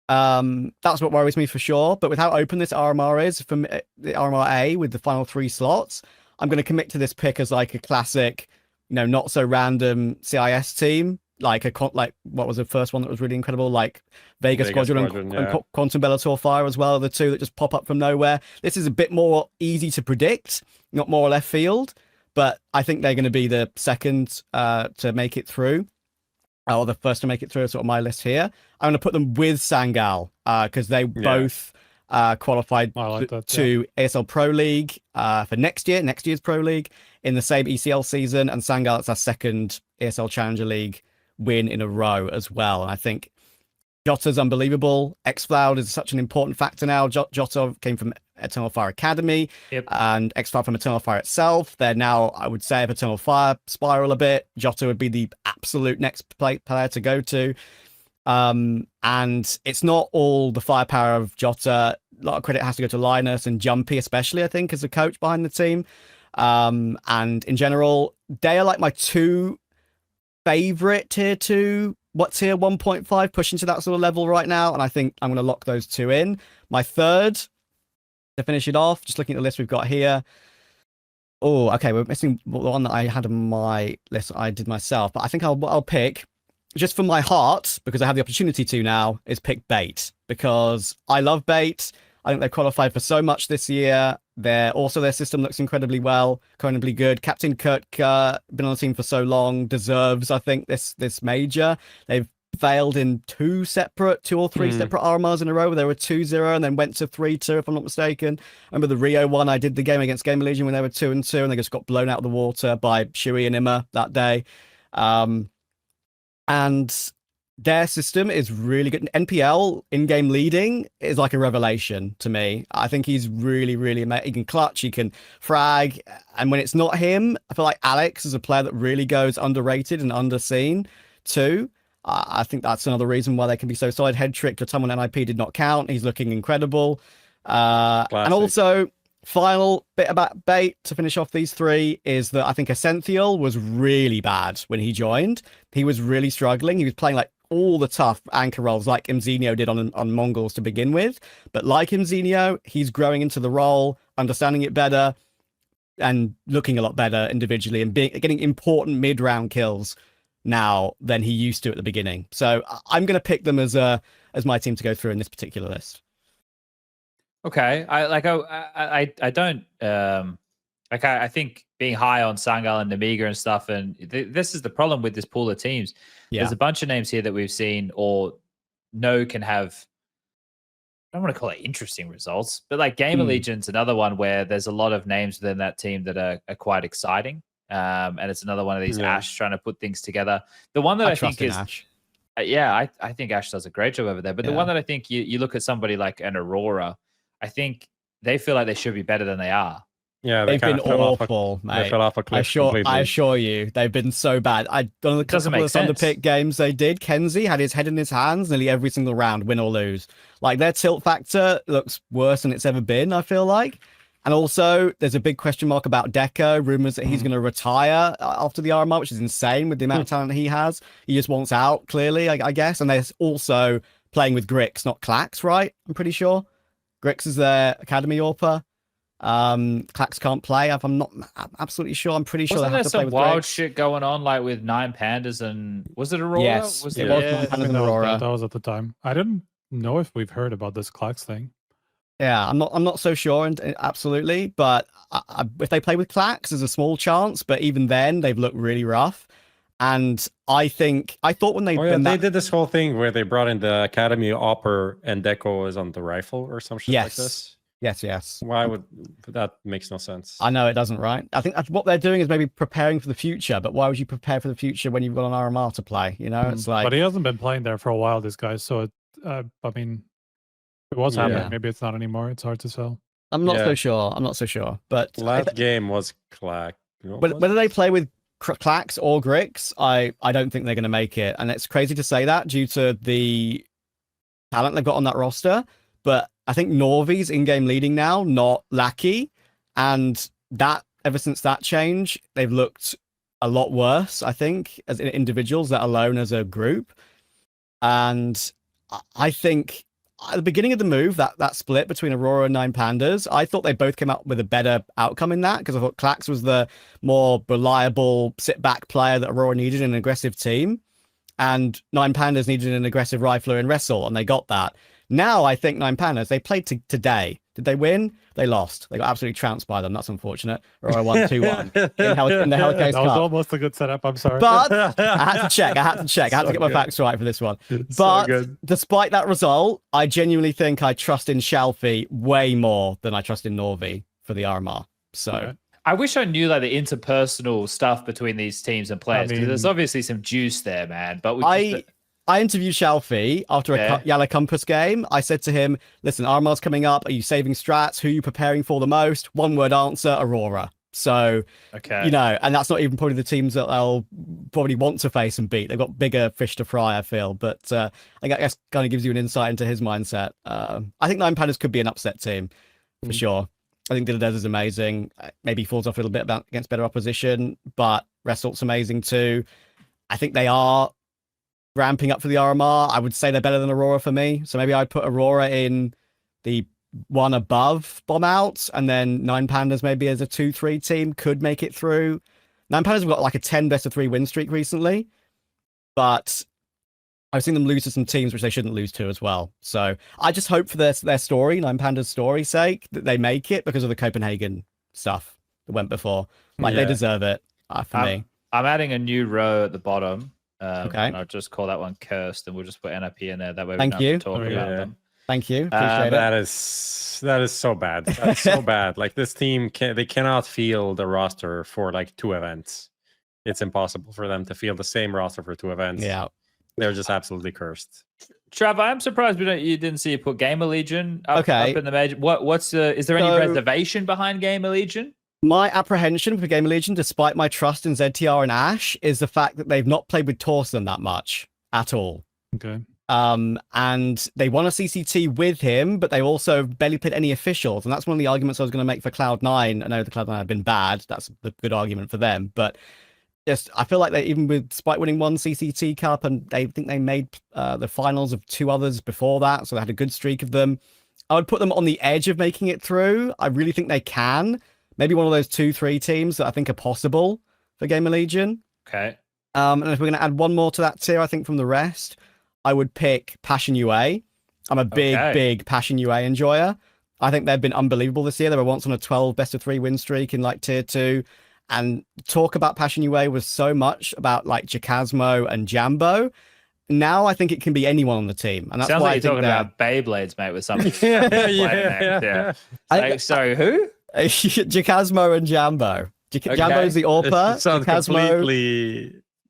That's what worries me for sure. But with how open this RMR is, from the RMR A with the final 3 slots, I'm going to commit to this pick as like a classic, not so random CIS team. Like what was the first one that was really incredible? Like Vega Squadron and Quantum Bellator Fire as well, are the 2 that just pop up from nowhere. This is a bit more easy to predict, not more left field, but I think they're going to be the second to make it through, or the first to make it through. Sort of my list here. I'm going to put them with Sangal because they both qualified to ASL Pro League for next year's Pro League in the same ECL season, and Sangal, it's our second ESL Challenger League win in a row as well. And I think Jota's unbelievable. xCloud is such an important factor now. Jota came from Eternal Fire Academy, and xCloud from Eternal Fire itself. They're now, I would say, if Eternal Fire spiral a bit, Jota would be the absolute next player to go to. And it's not all the firepower of Jota. A lot of credit has to go to Linus and Jumpy, especially, I think, as a coach behind the team. And in general, they are like my 2 favorite tier 2, tier 1.5, pushing to that sort of level right now. And I think I'm going to lock those 2 in. My third, to finish it off, just looking at the list we've got here. Oh, okay, we're missing the one that I had on my list I did myself. But I think I'll pick, just for my heart, because I have the opportunity to now, is pick Bait. Because I love Bait. I think they've qualified for so much this year. Their system looks incredibly good. Captain Kurt, been on the team for so long, deserves, I think, this major. They've failed in two or three separate RMRs in a row where they were 2-0 and then went to 3-2, if I'm not mistaken. I remember the Rio one, I did the game against Gamer Legion when they were 2-2 and they just got blown out of the water by Shui and Imma that day. And their system is really good. NPL in-game leading is like a revelation to me. I think he's really, really amazing. He can clutch, he can frag. And when it's not him, I feel like Alex is a player that really goes underrated and underseen too. I think that's another reason why they can be so solid. Head trick to someone NIP did not count. He's looking incredible. And also, final bit about Bait to finish off these three is that I think Essential was really bad when he joined. He was really struggling. He was playing like all the tough anchor roles like Mzinho did on Mongolz to begin with. But like Mzinho, he's growing into the role, understanding it better, and looking a lot better individually and getting important mid-round kills now than he used to at the beginning. So I'm going to pick them as my team to go through in this particular list. Okay, I think being high on Sangal and Nemiga and stuff, and this is the problem with this pool of teams. Yeah. There's a bunch of names here that we've seen or know can have, I don't want to call it interesting results, but like Gamer Legion's another one where there's a lot of names within that team that are quite exciting. And it's another one of these Ash trying to put things together. The one that I think is Ash. I think Ash does a great job over there. But the one that I think you look at somebody like an Aurora, I think they feel like they should be better than they are. Yeah, they've been awful, mate. They fell off a cliff I assure you, they've been so bad. I don't know the couple of Underpick games they did. Kenzie had his head in his hands nearly every single round, win or lose. Like their tilt factor looks worse than it's ever been, I feel like. And also, there's a big question mark about Deco. Rumors that he's going to retire after the RMR, which is insane with the amount of talent he has. He just wants out, clearly, I guess. And there's also playing with Grix, not Clax, right? I'm pretty sure. Grix is their academy AWPer. Clax can't play. If I'm not absolutely sure, I'm pretty sure Wasn't they have there to play some with wild Grix. shit going on, like with 9 Pandas and was it Aurora? Yes, was it it? was Yeah. 9 Pandas and That Aurora. was at the time. I didn't know if we've heard about this Clax thing. Yeah, I'm not so sure, and absolutely. But if they play with Clax, there's a small chance. But even then, they've looked really rough. And I thought when they they did this whole thing where they brought in the academy AWPer and Deco was on the rifle or some shit like this. Yes. Why would that makes no sense? I know it doesn't, right? I think what they're doing is maybe preparing for the future. But why would you prepare for the future when you've got an RMR to play? You know, it's like. But he hasn't been playing there for a while, this guy. So I mean, it was happening. Maybe it's not anymore. It's hard to tell. I'm not so sure. But last game was Clack. Whether they play with Clax or Grix, I don't think they're going to make it. And it's crazy to say that due to the talent they've got on that roster. But I think Norvi's in-game leading now, not Lackey. And that ever since that change, they've looked a lot worse, I think, as individuals, let alone as a group. And I think at the beginning of the move, that split between Aurora and 9 Pandas, I thought they both came out with a better outcome in that because I thought Clax was the more reliable sit-back player that Aurora needed in an aggressive team. And 9 Pandas needed an aggressive rifler in Wrestle, and they got that. Now I think 9 Pandas, they played today. Did they win? They lost. They got absolutely trounced by them. That's unfortunate. Aurora won 2-1 in the Hellcase That was Cup. almost a good setup. I'm sorry. But I had to check. I had to get my facts right for this one. But despite that result, I genuinely think I trust in Shalfie way more than I trust in Norvi for the RMR. So I wish I knew like the interpersonal stuff between these teams and players because there's obviously some juice there, man. But I interviewed Shalfie after a Yellow Compass game. I said to him, listen, RMR's coming up. Are you saving strats? Who are you preparing for the most? One word answer, Aurora. So, you know, and that's not even probably the teams that they'll probably want to face and beat. They've got bigger fish to fry, I feel. But I guess kind of gives you an insight into his mindset. I think 9 Pandas could be an upset team for sure. I think Dildez is amazing. Maybe falls off a little bit against better opposition, but Ressalt's amazing too. I think they are ramping up for the RMR. I would say they're better than Aurora for me. So maybe I'd put Aurora in the one above Bomb Out, and then 9 Pandas maybe as a 2-3 team could make it through. 9 Pandas have got like a 10 best-of-3 win streak recently, but I've seen them lose to some teams which they shouldn't lose to as well. So I just hope for their story, 9 Pandas' story's sake, that they make it because of the Copenhagen stuff that went before. Like they deserve it for me. I'm adding a new row at the bottom. Okay. And I'll just call that one cursed, and we'll just put NIP in there. That way we Thank don't have you. to talk about them. Thank you. Appreciate it. That is so bad. That's so bad. Like this team they cannot field the roster for like 2 events. It's impossible for them to field the same roster for 2 events. Yeah. They're just absolutely cursed. Trav, I'm surprised you didn't see you put Gamer Legion up in the major. Is there any reservation behind Gamer Legion? My apprehension for Gamer Legion, despite my trust in ZTR and Ash, is the fact that they've not played with Torsten that much at all. Okay. And they won a CCT with him, but they also barely played any officials. And that's one of the arguments I was going to make for Cloud9. I know the Cloud9 have been bad. That's the good argument for them. But just, I feel like they, even despite winning 1 CCT Cup, and they think they made the finals of 2 others before that. So they had a good streak of them. I would put them on the edge of making it through. I really think they can. Maybe one of those 2-3 teams that I think are possible for Gamer Legion. Okay. And if we're going to add one more to that tier, I think from the rest, I would pick Passion UA. I'm a big Passion UA enjoyer. I think they've been unbelievable this year. They were once on a 12 best of 3 win streak in like tier 2. And talk about Passion UA was so much about like Jacasmo and Jambo. Now I think it can be anyone on the team. And that's sounds why like I you're think talking about Beyblades, mate, with something. Yeah. Sorry, who? Jacasmo and Jambo. Jambo's the AWPer.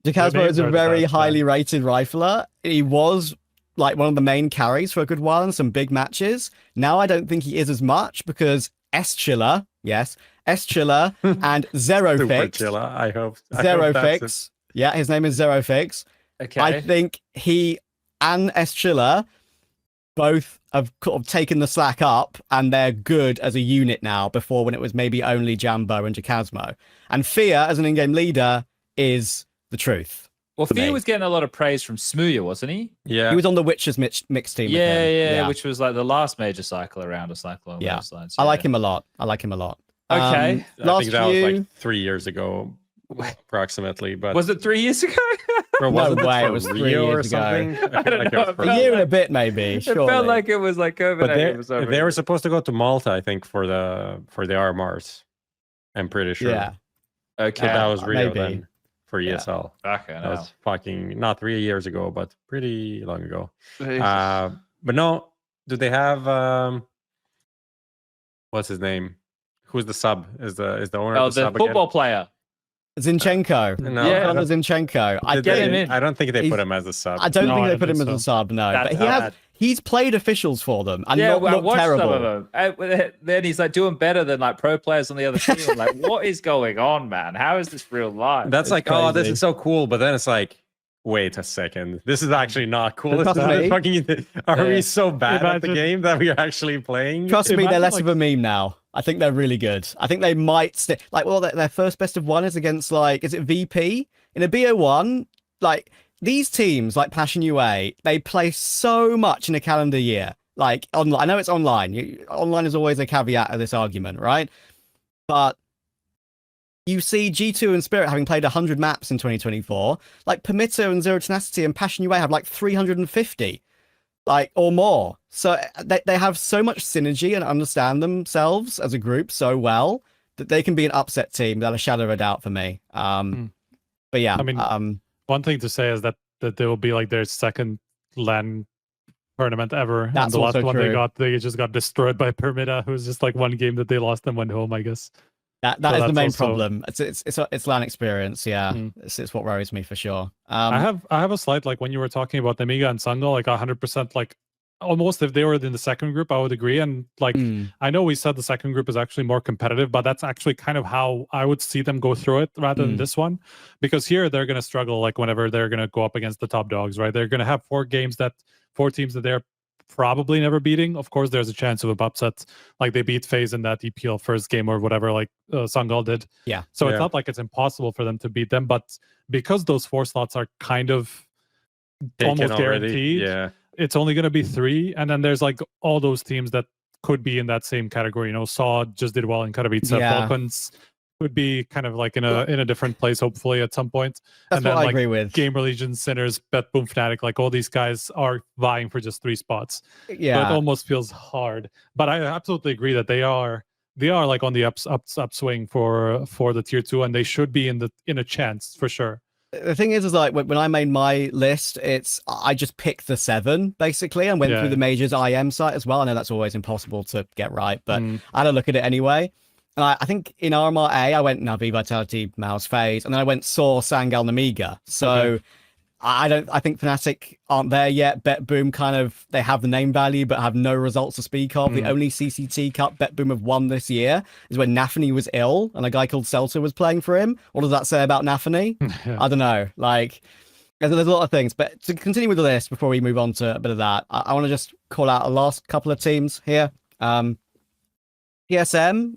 Jacasmo is a very highly rated rifler. He was like one of the main carries for a good while in some big matches. Now I don't think he is as much because S-Chiller, and Zerofix. Chiller, I hope. Zerofix. Yeah, his name is Zerofix. Okay. I think he and S-Chiller both have sort of taken the slack up, and they're good as a unit now, before when it was maybe only Jambo and Jacasmo. And Fia, as an in-game leader, is the truth. Well, Fia was getting a lot of praise from Smooya, wasn't he? Yeah. He was on the Witcher's mix team. Yeah, which was like the last major cycle around, a cycle on those lines. I like him a lot. Okay. I think that was like 3 years ago, approximately. But was it 3 years ago? Or was No it way, for it was 3 Rio or years ago. something? I feel like it was for A year and a bit, maybe. It felt like it was like COVID. But they were supposed to go to Malta, I think, for the RMRs. I'm pretty sure. Yeah. Okay. But that was Rio maybe. then for ESL. Okay, That was fucking not 3 years ago, but pretty long ago. But no, do they have what's his name? Who's the sub? Is the owner of the sub football again? player. Zinchenko. No, Alexander Zinchenko. I get him in. I don't think they He's- put him as a sub. I don't No, think I they don't put him think as a sub, no. That's But he's played officials for them and Yeah, not I watched terrible. some of them. Then he's like doing better than like pro players on the other team. I'm like, what is going on, man? How is this real life? That's like, oh, this crazy. is so cool. But then it's like, wait a second. This is actually not cool. This Trust is me. fucking, are we so bad at the Imagine- game that we are actually playing? Trust me, they're Imagine, less like- of a meme now. I think they're really good. I think they might stick. Like, well, their first best of 1 is against, like, is it VP? In a BO1, like, these teams, like Passion UA, they play so much in a calendar year. Like, online. I know it's online. Online is always a caveat of this argument, right? But you see G2 and Spirit having played 100 maps in 2024. Like, Permitto and Zero Tenacity and Passion UA have, like, 350. Like, or more. So they have so much synergy and understand themselves as a group so well that they can be an upset team without a shadow of a doubt for me. But yeah, I mean, one thing to say is that they will be like their second LAN tournament ever. That's and the last also one true. they just got destroyed by Permita, who was just like one game that they lost and went home, I guess. that so is the that's main also- problem. It's LAN experience. Yeah, it's what worries me for sure. I have a slight, like, when you were talking about Nemiga and Sangal, like 100%, like almost if they were in the second group, I would agree. And like, I know we said the second group is actually more competitive, but that's actually kind of how I would see them go through it rather than this one, because here they're going to struggle. Like whenever they're going to go up against the top dogs, right? They're going to have 4 teams that they're probably never beating. Of course, there's a chance of an upset, like they beat FaZe in that EPL first game or whatever, like Sangal did. Yeah. So it's not like it's impossible for them to beat them, but because those 4 slots are kind of Taken almost already. guaranteed, Yeah. it's only going to be 3, and then there's like all those teams that could be in that same category. You know, Saw just did well in Katowice. Yeah. Falcons would be kind of like in a different place, hopefully at some point. That's and what then I like agree with. Gamer Legion, Sinners, Bet Boom Fnatic, like all these guys are vying for just 3 spots. So it Yeah, almost feels hard. But I absolutely agree that they are like on the upswing for the tier 2, and they should be in a chance for sure. the thing is like when I made my list, I just picked the 7 basically and went through the Majors IM site as well. I know that's always impossible to get right, but I had a look at it anyway. And I think in RMR A, I went Navi, Vitality, MOUZ, FaZe, and then I went Saw, Sangal, Nemiga. So I think Fnatic aren't there yet. Bet Boom kind of, they have the name value, but have no results to speak of. The only CCT Cup Bet Boom have won this year is when Nafany was ill and a guy called Seltzer was playing for him. What does that say about Nafany? I don't know. Like, there's a lot of things. But to continue with the list before we move on to a bit of that, I want to just call out a last couple of teams here. TSM,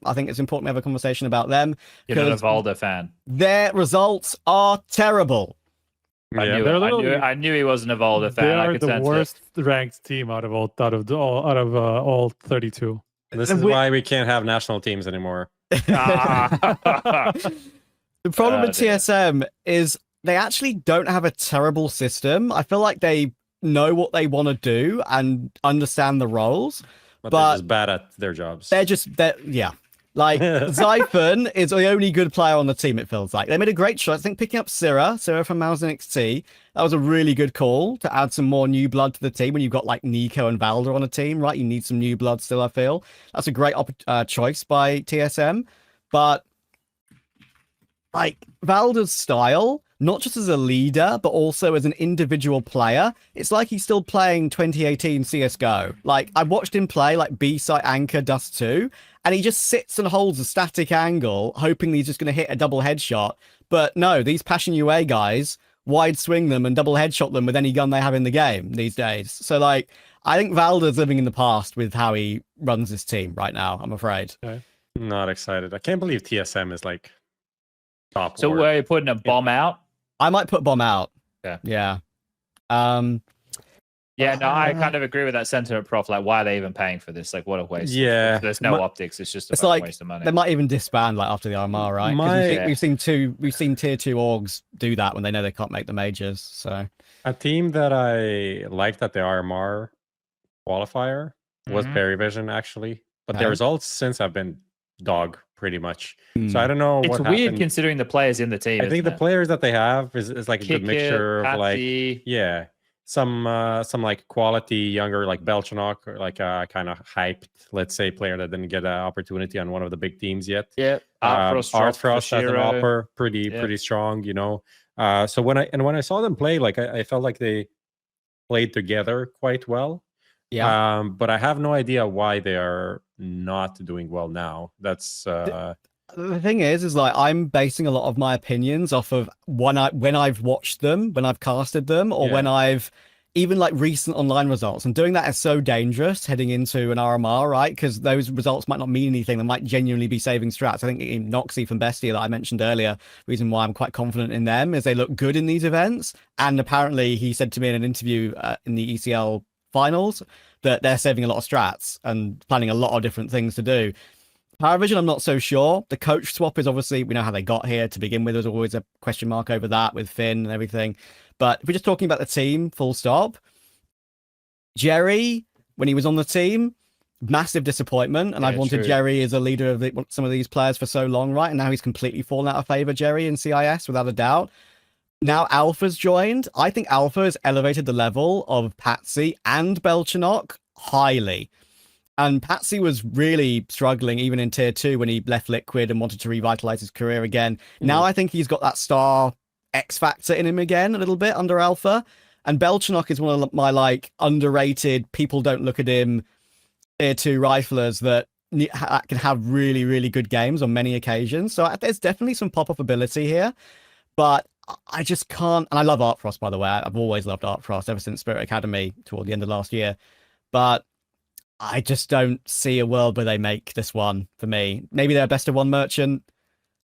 I think it's important we have a conversation about them. You're not a Valda fan. Their results are terrible. I knew he wasn't a Valda fan. They are the worst ranked team out of all 32. This is why we can't have national teams anymore. The problem with TSM is they actually don't have a terrible system. I feel like they know what they want to do and understand the roles, but they're just bad at their jobs. Like, Zyphon is the only good player on the team, it feels like. They made a great choice. I think picking up Syrah from MOUZ NXT, that was a really good call to add some more new blood to the team when you've got, like, NiKo and Valda on a team, right? You need some new blood still, I feel. That's a great choice by TSM. But, like, Valda's style, not just as a leader, but also as an individual player, it's like he's still playing 2018 CSGO. Like, I watched him play, like, B-site Anchor Dust 2, and he just sits and holds a static angle, hoping he's just going to hit a double headshot. But no, these Passion UA guys wide swing them and double headshot them with any gun they have in the game these days. So, like, I think Valda's living in the past with how he runs this team right now, I'm afraid. Okay. Not excited. I can't believe TSM is, like, top. So were you putting a bomb out? I might put bomb out. Yeah. Yeah, no, I kind of agree with that sentiment, Prof. Like, why are they even paying for this? Like, what a waste. Yeah. There's no optics. It's just a like, waste of money. They might even disband like after the RMR, right? We've seen tier 2 orgs do that when they know they can't make the majors. So a team that I liked at the RMR qualifier was PARIVISION, actually. But their results since have been dog pretty much. So I don't know. It's weird considering the players in the team. I think the players that they have is like a good mixture of like some like quality younger like Belchanok or like a kind of hyped, let's say, player that didn't get an opportunity on one of the big teams yet. Yeah, Artfrost has an offer, pretty strong, you know. So when I saw them play, like I felt like they played together quite well. Yeah. But I have no idea why they are not doing well now. That's the thing is like I'm basing a lot of my opinions off of when I've watched them, when I've casted them, or when I've even like recent online results. And doing that is so dangerous heading into an RMR, right? Because those results might not mean anything. They might genuinely be saving strats. I think in Noxy from BESTIA that I mentioned earlier, reason why I'm quite confident in them is they look good in these events. And apparently he said to me in an interview in the ECL finals that they're saving a lot of strats and planning a lot of different things to do. PARIVISION, I'm not so sure. The coach swap is obviously, we know how they got here to begin with. There's always a question mark over that with Finn and everything. But if we're just talking about the team, full stop, Jerry, when he was on the team, massive disappointment. And I've wanted Jerry as a leader of some of these players for so long, right? And now he's completely fallen out of favor, Jerry, in CIS, without a doubt. Now Alpha's joined. I think Alpha has elevated the level of Patsy and Belchanok highly. And Patsy was really struggling even in tier 2 when he left Liquid and wanted to revitalize his career again. Now I think he's got that star X factor in him again a little bit under Alpha. And Belchanok is one of my like underrated, people don't look at him tier 2 riflers that can have really, really good games on many occasions. So there's definitely some pop-up ability here. But I just can't, and I love Artfrost, by the way. I've always loved Artfrost ever since Spirit Academy toward the end of last year. But I just don't see a world where they make this one for me. Maybe they're best of one merchant.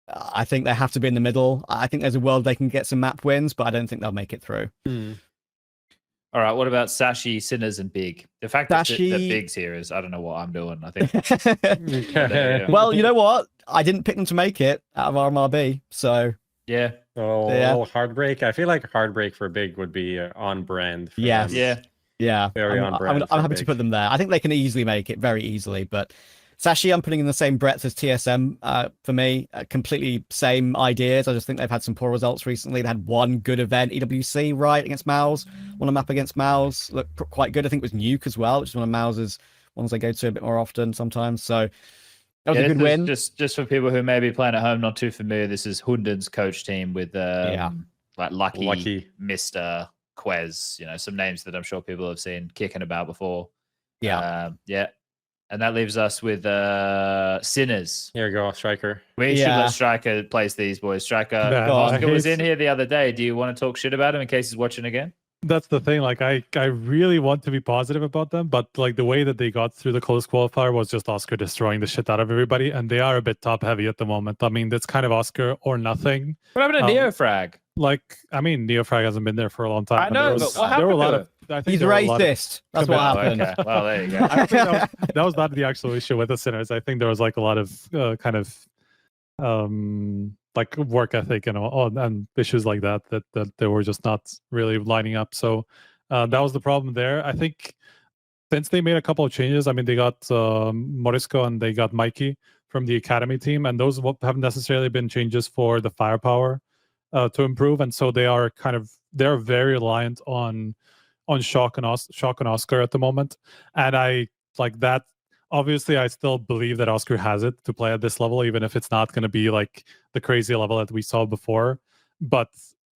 I think they have to be in the middle. I think there's a world they can get some map wins, but I don't think they'll make it through. All right, what about Sashi, Sinners, and Big? The fact that Big's here is, I don't know what I'm doing, I think. Well, you know what? I didn't pick them to make it out of RMRB, so... Yeah. Oh, Heartbreak. I feel like Heartbreak for Big would be on brand. Yes. Yeah. Yeah. Very on brand. I'm happy to put them there. I think they can easily make it, very easily, but Sashi, I'm putting in the same breadth as TSM for me. Completely same ideas. I just think they've had some poor results recently. They had one good event, EWC, right, against MOUZ. One map against MOUZ looked quite good. I think it was Nuke as well, which is one of MOUZ's ones they go to a bit more often sometimes. So that was a good win. Just for people who may be playing at home, not too familiar, this is Hunden's coach team with like Lucky, Mr. Quez, you know, some names that I'm sure people have seen kicking about before. Yeah. And that leaves us with Sinners. Here you go, Striker. We should let Striker place these boys. Striker, Oscar was in here the other day. Do you want to talk shit about him in case he's watching again? That's the thing. Like, I really want to be positive about them, but like the way that they got through the close qualifier was just Oscar destroying the shit out of everybody, and they are a bit top heavy at the moment. I mean, that's kind of Oscar or nothing. What happened to Neofrag? Like, I mean, Neofrag hasn't been there for a long time. I know, but what happened? There were a lot of. I think he's racist. That's what happened. Okay. Well, there you go. I think that was not the actual issue with the Sinners. I think there was like a lot of kind of like work ethic and issues like that they were just not really lining up. So that was the problem there. I think since they made a couple of changes, I mean, they got Morisco and they got Mikey from the academy team, and those haven't necessarily been changes for the firepower to improve, and so they're very reliant on Shock and Oscar at the moment, and I like that. Obviously, I still believe that Oscar has it to play at this level, even if it's not going to be like the crazy level that we saw before. But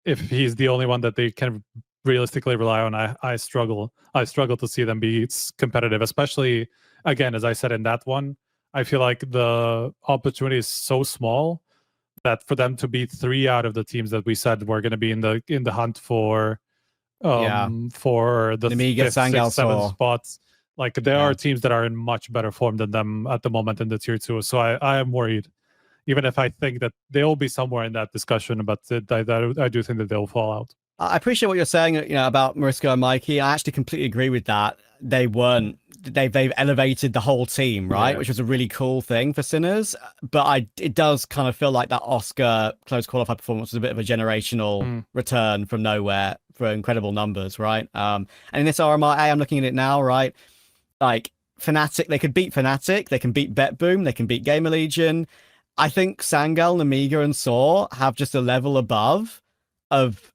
if he's the only one that they can realistically rely on, I struggle to see them be competitive, especially, again, as I said in that one, I feel like the opportunity is so small that for them to beat 3 out of the teams that we said were going to be in the hunt for the Nemiga, 5th, Sangal, 6th, 7th spots. Like, there are teams that are in much better form than them at the moment in the tier 2. So I am worried, even if I think that they will be somewhere in that discussion, but I do think that they'll fall out. I appreciate what you're saying, about Morisco and Mikey. I actually completely agree with that. They've elevated the whole team, right? Which was a really cool thing for Sinners. But it does kind of feel like that Oscar close qualified performance was a bit of a generational return from nowhere for incredible numbers, right? And in this RMR, I'm looking at it now, right? Like, fnatic, they could beat fnatic, they can beat BetBoom, they can beat Gamer Legion. I think Sangal, Nemiga, and Saw have just a level above of,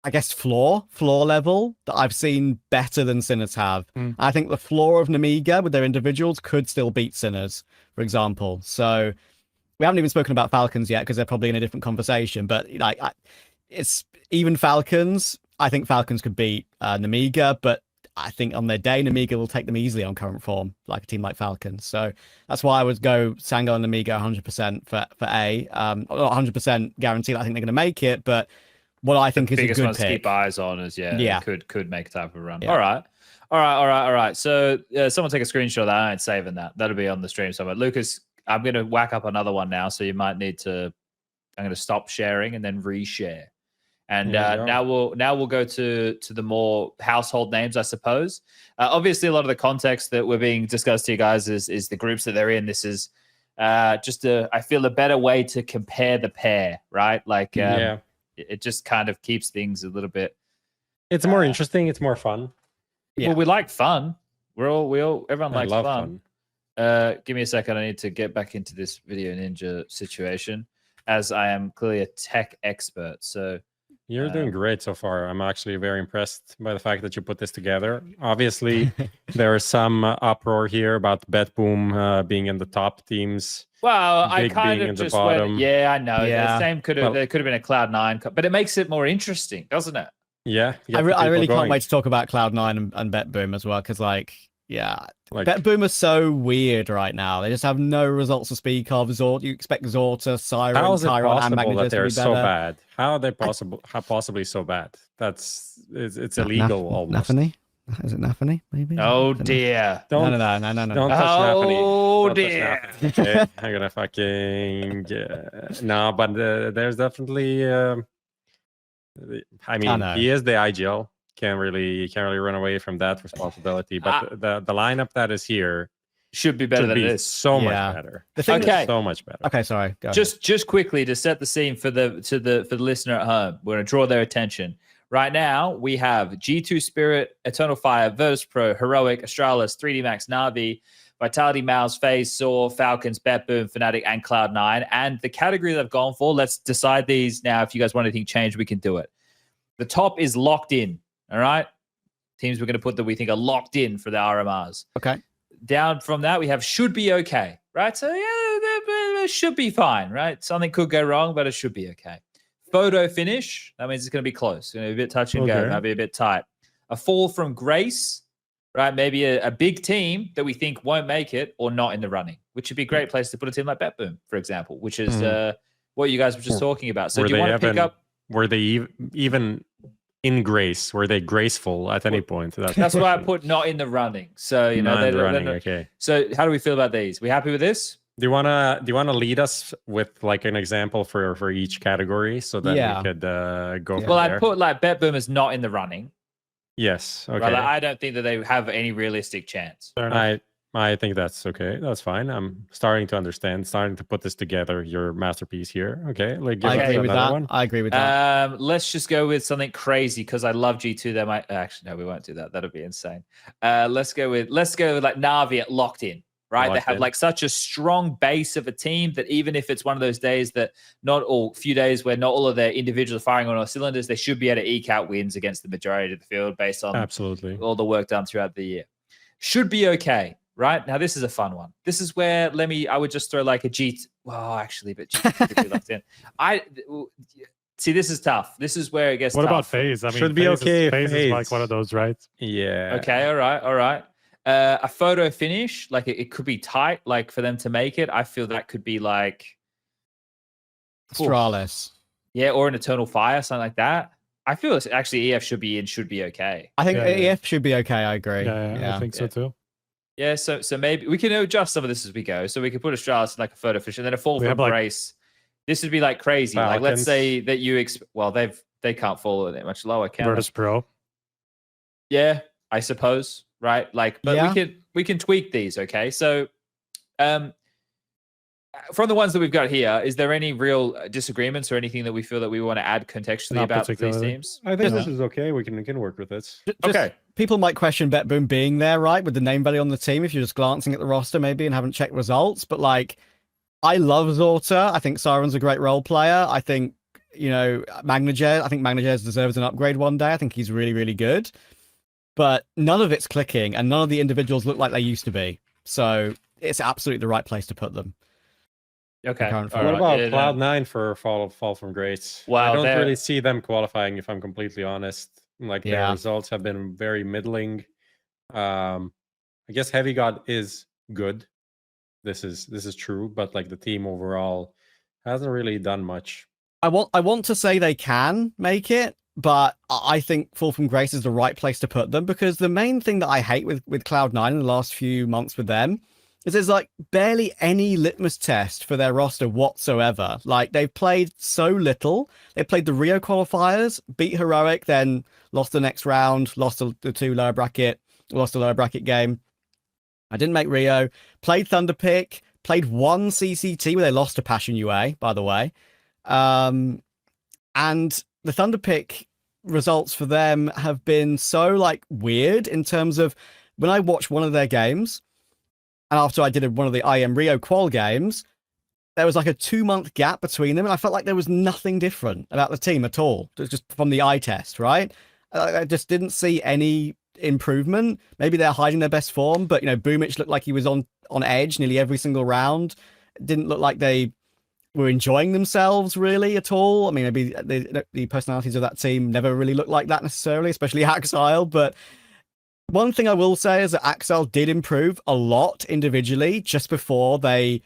I guess, floor level that I've seen better than Sinners have. I think the floor of Nemiga with their individuals could still beat Sinners, for example. So we haven't even spoken about Falcons yet because they're probably in a different conversation. But like, it's even Falcons. I think Falcons could beat Nemiga, but I think on their day, Nemiga will take them easily on current form, like a team like Falcons. So that's why I would go Sangal and Nemiga 100% for A. Not 100% guaranteed I think they're going to make it, but what I think is a good one to pick. keep eyes on is could make a type of run. Yeah. All right. So someone take a screenshot of that. I ain't saving that. That'll be on the stream somewhere. Lucas, I'm going to whack up another one now, so you might need to. I'm going to stop sharing and then reshare. And now we'll go to the more household names, I suppose. Obviously, a lot of the context that we're being discussed here, guys, is the groups that they're in. This is I feel a better way to compare the pair, right? Like, it just kind of keeps things a little bit. It's more interesting. It's more fun. Yeah. Well, we like fun. Everyone likes fun. Give me a second. I need to get back into this Video Ninja situation, as I am clearly a tech expert. So you're doing great so far. I'm actually very impressed by the fact that you put this together. Obviously, there is some uproar here about BetBoom being in the top teams. Well, I Big kind being of in just the bottom. went, yeah, I know. Yeah. The same there could have been a Cloud9, but it makes it more interesting, doesn't it? Yeah. I really can't wait to talk about Cloud9 and BetBoom as well, because BetBoom are so weird right now. They just have no results to speak of. You expect Zorta, Siren, Tyron, and Magnus that they're to be so better. bad? How are they possibly so bad? It's illegal almost. Nafany? Is it Nafany? Maybe. Oh dear! No. Don't touch Nafany. Oh Don't dear! touch Nafany. Okay, I'm gonna fucking no, but there's definitely. I mean, he is the IGL. Can't really run away from that responsibility. But the lineup that is here should be better than this. So much better. So much better. Okay, sorry. Go just quickly to set the scene for the listener at home. We're gonna draw their attention. Right now, we have G2 Spirit, Eternal Fire, Virtus Pro, Heroic, Astralis, 3D Max, NAVI, Vitality, MOUZ, FaZe, Saw, Falcons, BetBoom, fnatic, and Cloud9. And the category that I've gone for, let's decide these now. If you guys want anything changed, we can do it. The top is locked in. All right. Teams we're going to put that we think are locked in for the RMRs. Okay. Down from that, we have should be okay, right? So, yeah, it should be fine, right? Something could go wrong, but it should be okay. Photo finish, that means it's going to be close. It's going to be a bit touch and go, maybe a bit tight. A fall from grace, right? Maybe a big team that we think won't make it or not in the running, which would be a great place to put a team like BetBoom, for example, which is what you guys were just talking about. So do you want to pick up? Were they even in grace? Were they graceful at any point? That's why I put not in the running. So, you know, okay. So how do we feel about these? We happy with this? Do you wanna lead us with like an example for each category so that we could go from well, there? I'd put like BetBoom as not in the running. Yes. Okay. Right? Like, I don't think that they have any realistic chance. I think that's okay. That's fine. I'm starting to understand, starting to put this together. Your masterpiece here. Okay. Like, I agree with that. I agree with that. Let's just go with something crazy because I love G2. They might actually no, we won't do that. That'll be insane. Let's go with like NAVI at locked in. Right, they have like such a strong base of a team that even if it's one of those days that few days where not all of their individuals are firing on all cylinders, they should be able to eke out wins against the majority of the field based on all the work done throughout the year. Should be okay. Right now, this is a fun one. This is where I would just throw like a G. Well, actually, but G2 could be locked in. See, this is tough. This is where it gets. What tough. About FaZe? I mean, should be okay. FaZe is like one of those, right? Yeah. Okay. All right. A photo finish, like it could be tight, like for them to make it. I feel that could be like Astralis. Yeah, or an Eternal Fire, something like that. I feel it's actually EF should be okay. I think EF should be okay. I agree. Yeah. I think so too. Yeah, so maybe we can adjust some of this as we go. So we can put Astralis in like a photo finish and then a fall from grace. This would be like crazy. Falcons. Like let's say that they can't fall that much lower. Virtus Pro. Yeah, I suppose. Right, like, but we can tweak these. Okay, so from the ones that we've got here, is there any real disagreements or anything that we feel that we want to add contextually about these teams? I think this is okay. We can work with this. Okay. People might question BetBoom being there, right, with the name value on the team if you're just glancing at the roster maybe and haven't checked results. But like, I love Zorta. I think Siren's a great role player. I think, you know, Magnajez deserves an upgrade one day. I think he's really, really good. But none of it's clicking, and none of the individuals look like they used to be. So it's absolutely the right place to put them. Okay. What about Cloud9 for fall from grace? Wow, I don't really see them qualifying, if I'm completely honest. Like their results have been very middling. I guess Heavy God is good. This is true, but like the team overall hasn't really done much. I want to say they can make it, but I think Fall from Grace is the right place to put them, because the main thing that I hate with Cloud9 in the last few months with them is there's like barely any litmus test for their roster whatsoever. Like they've played so little. They played the Rio qualifiers, beat Heroic, then lost the next round, lost the lower bracket game. I didn't make Rio. Played Thunderpick, played one CCT where they lost to Passion UA, by the way. And the Thunderpick results for them have been so like weird in terms of when I watched one of their games, and after I did one of the IM Rio qual games, there was like a 2-month gap between them, and I felt like there was nothing different about the team at all. It was just from the eye test, right? I just didn't see any improvement. Maybe they're hiding their best form, but you know, Boomich looked like he was on edge nearly every single round. It didn't look like they were enjoying themselves really at all. I mean, maybe the personalities of that team never really looked like that necessarily, especially Axile. But one thing I will say is that Axile did improve a lot individually just before they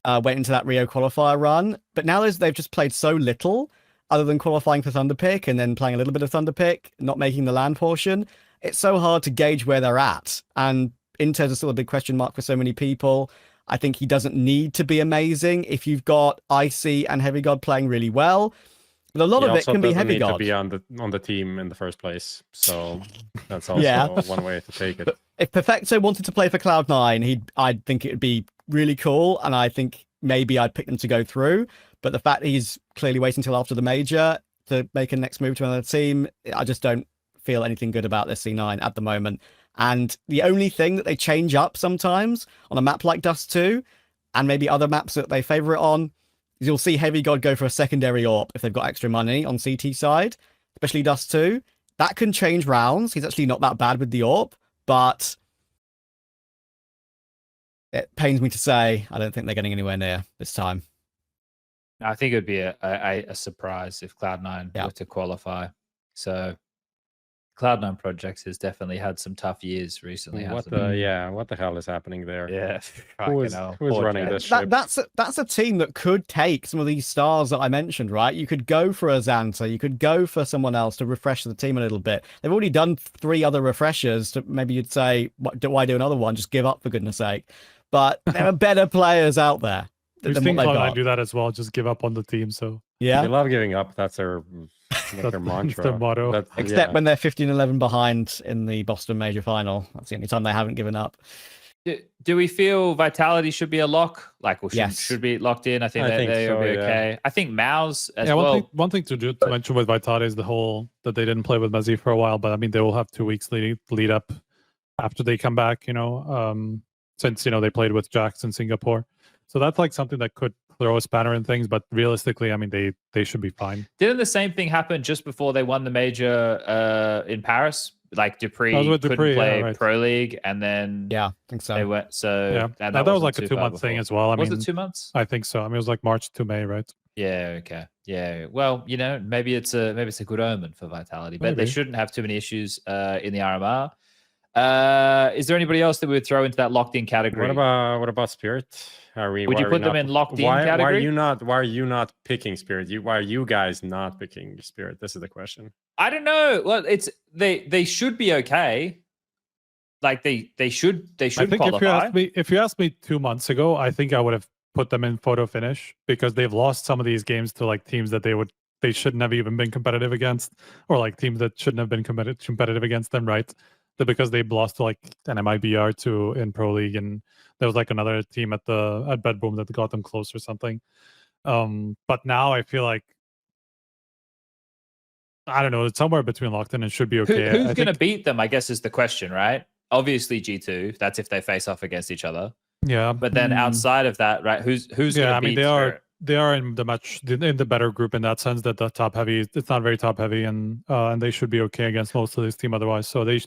went into that Rio qualifier run. But now they've just played so little other than qualifying for Thunderpick and then playing a little bit of Thunderpick, not making the LAN portion. It's so hard to gauge where they're at. And Intez is still a big question mark for so many people. I think he doesn't need to be amazing if you've got Icy and Heavy God playing really well. But a lot of it can be Heavy God. To be on the team in the first place, so that's also one way to take it. But if Perfecto wanted to play for Cloud9, I'd think it would be really cool, and I think maybe I'd pick them to go through. But the fact he's clearly waiting until after the major to make a next move to another team, I just don't feel anything good about this C9 at the moment. And the only thing that they change up sometimes on a map like Dust 2, and maybe other maps that they favor it on, is you'll see Heavy God go for a secondary AWP if they've got extra money on CT side, especially Dust 2. That can change rounds. He's actually not that bad with the AWP, but it pains me to say I don't think they're getting anywhere near this time. I think it would be a surprise if Cloud9 were to qualify. So Cloud9 Projects has definitely had some tough years recently. What the hell is happening there? Yeah. Who is running this ship? That's a team that could take some of these stars that I mentioned, right? You could go for a Xanta, you could go for someone else to refresh the team a little bit. They've already done 3 other refreshers. Maybe you'd say, why do another one? Just give up, for goodness sake. But there are better players out there. We've seen Cloud9 do that as well. Just give up on the team. So yeah, they love giving up. That's their mantra. That's their motto. Except when they're 15-11 behind in the Boston Major final. That's the only time they haven't given up. Do we feel Vitality should be a lock? Like, or should be locked in? I think they'll be okay. Yeah. I think MOUZ as well. One thing to mention with Vitality is the whole that they didn't play with Mezzi for a while, but I mean they will have 2 weeks lead up after they come back. Since they played with Jax in Singapore. So that's like something that could throw a spanner in things, but realistically, I mean, they should be fine. Didn't the same thing happen just before they won the major in Paris? Like Dupree couldn't play Pro League, and then I think so. They went that was like a 2-month thing as well. I mean, was it 2 months? I think so. I mean, it was like March to May, right? Yeah. Okay. Yeah. Well, maybe it's a good omen for Vitality, but they shouldn't have too many issues in the RMR. Is there anybody else that we would throw into that locked in category? What about Spirit? Would you put them in locked in category? Why are you not picking Spirit? Why are you guys not picking Spirit? This is the question. I don't know. Well, they should be okay. Like they should I think qualify. If you asked me 2 months ago, I think I would have put them in photo finish because they've lost some of these games to like teams that they shouldn't have even been competitive against, or like teams that shouldn't have been competitive against them, right? Because they lost to like an MIBR in Pro League, and there was like another team at Bedboom that got them close or something. But now I feel like I don't know, it's somewhere between locked in and should be okay. Who's going to beat them, I guess, is the question, right? Obviously G2, that's if they face off against each other. Yeah. But then outside of that, right, who's going to beat Spirit? They are in the better group in that sense that the top heavy, it's not very top heavy, and they should be okay against most of this team otherwise. So they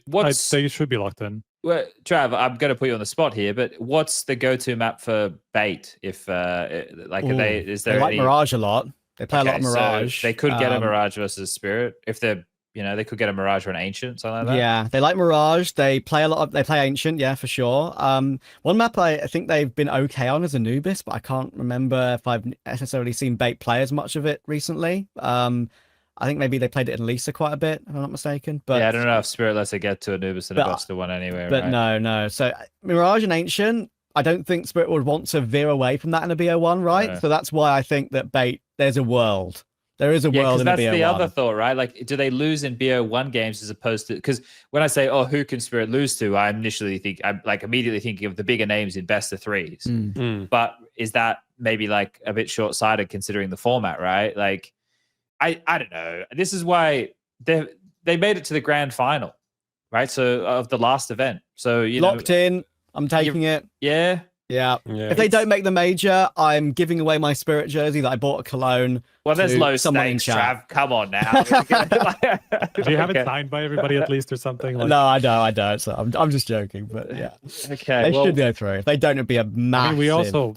should be locked in. Well, Trav, I'm going to put you on the spot here, but what's the go-to map for bait? If is there they like any... Mirage a lot. They play a lot of Mirage. So they could get a Mirage versus Spirit if they're, they could get a Mirage or an Ancient, something like that. Yeah, they like Mirage. They play they play Ancient, yeah, for sure. One map I think they've been okay on is Anubis, but I can't remember if I've necessarily seen Bait play as much of it recently. I think maybe they played it in Lisa quite a bit, if I'm not mistaken. But yeah, I don't know if Spirit lets it get to Anubis and a Buster one anyway. But right? no. So Mirage and Ancient, I don't think Spirit would want to veer away from that in a BO1, right? Yeah. So that's why I think that Bait, there's a world. There is a world in a BO1. That's the other thought, right? Like, do they lose in BO1 games as opposed to... Because when I say, who can Spirit lose to, I'm immediately thinking of the bigger names in best of threes. But is that maybe like a bit short-sighted considering the format, right? Like, I don't know. This is why they made it to the grand final, right? So of the last event. So, locked in. I'm taking it. Yeah. Yeah. If they don't make the major, I'm giving away my Spirit jersey that I bought at Cologne. Well, there's low stakes, Trav. Come on now. Do you have it signed by everybody at least or something? No, I don't. So I'm just joking, but yeah. Okay. They should go through. If they don't, it'd be a massive.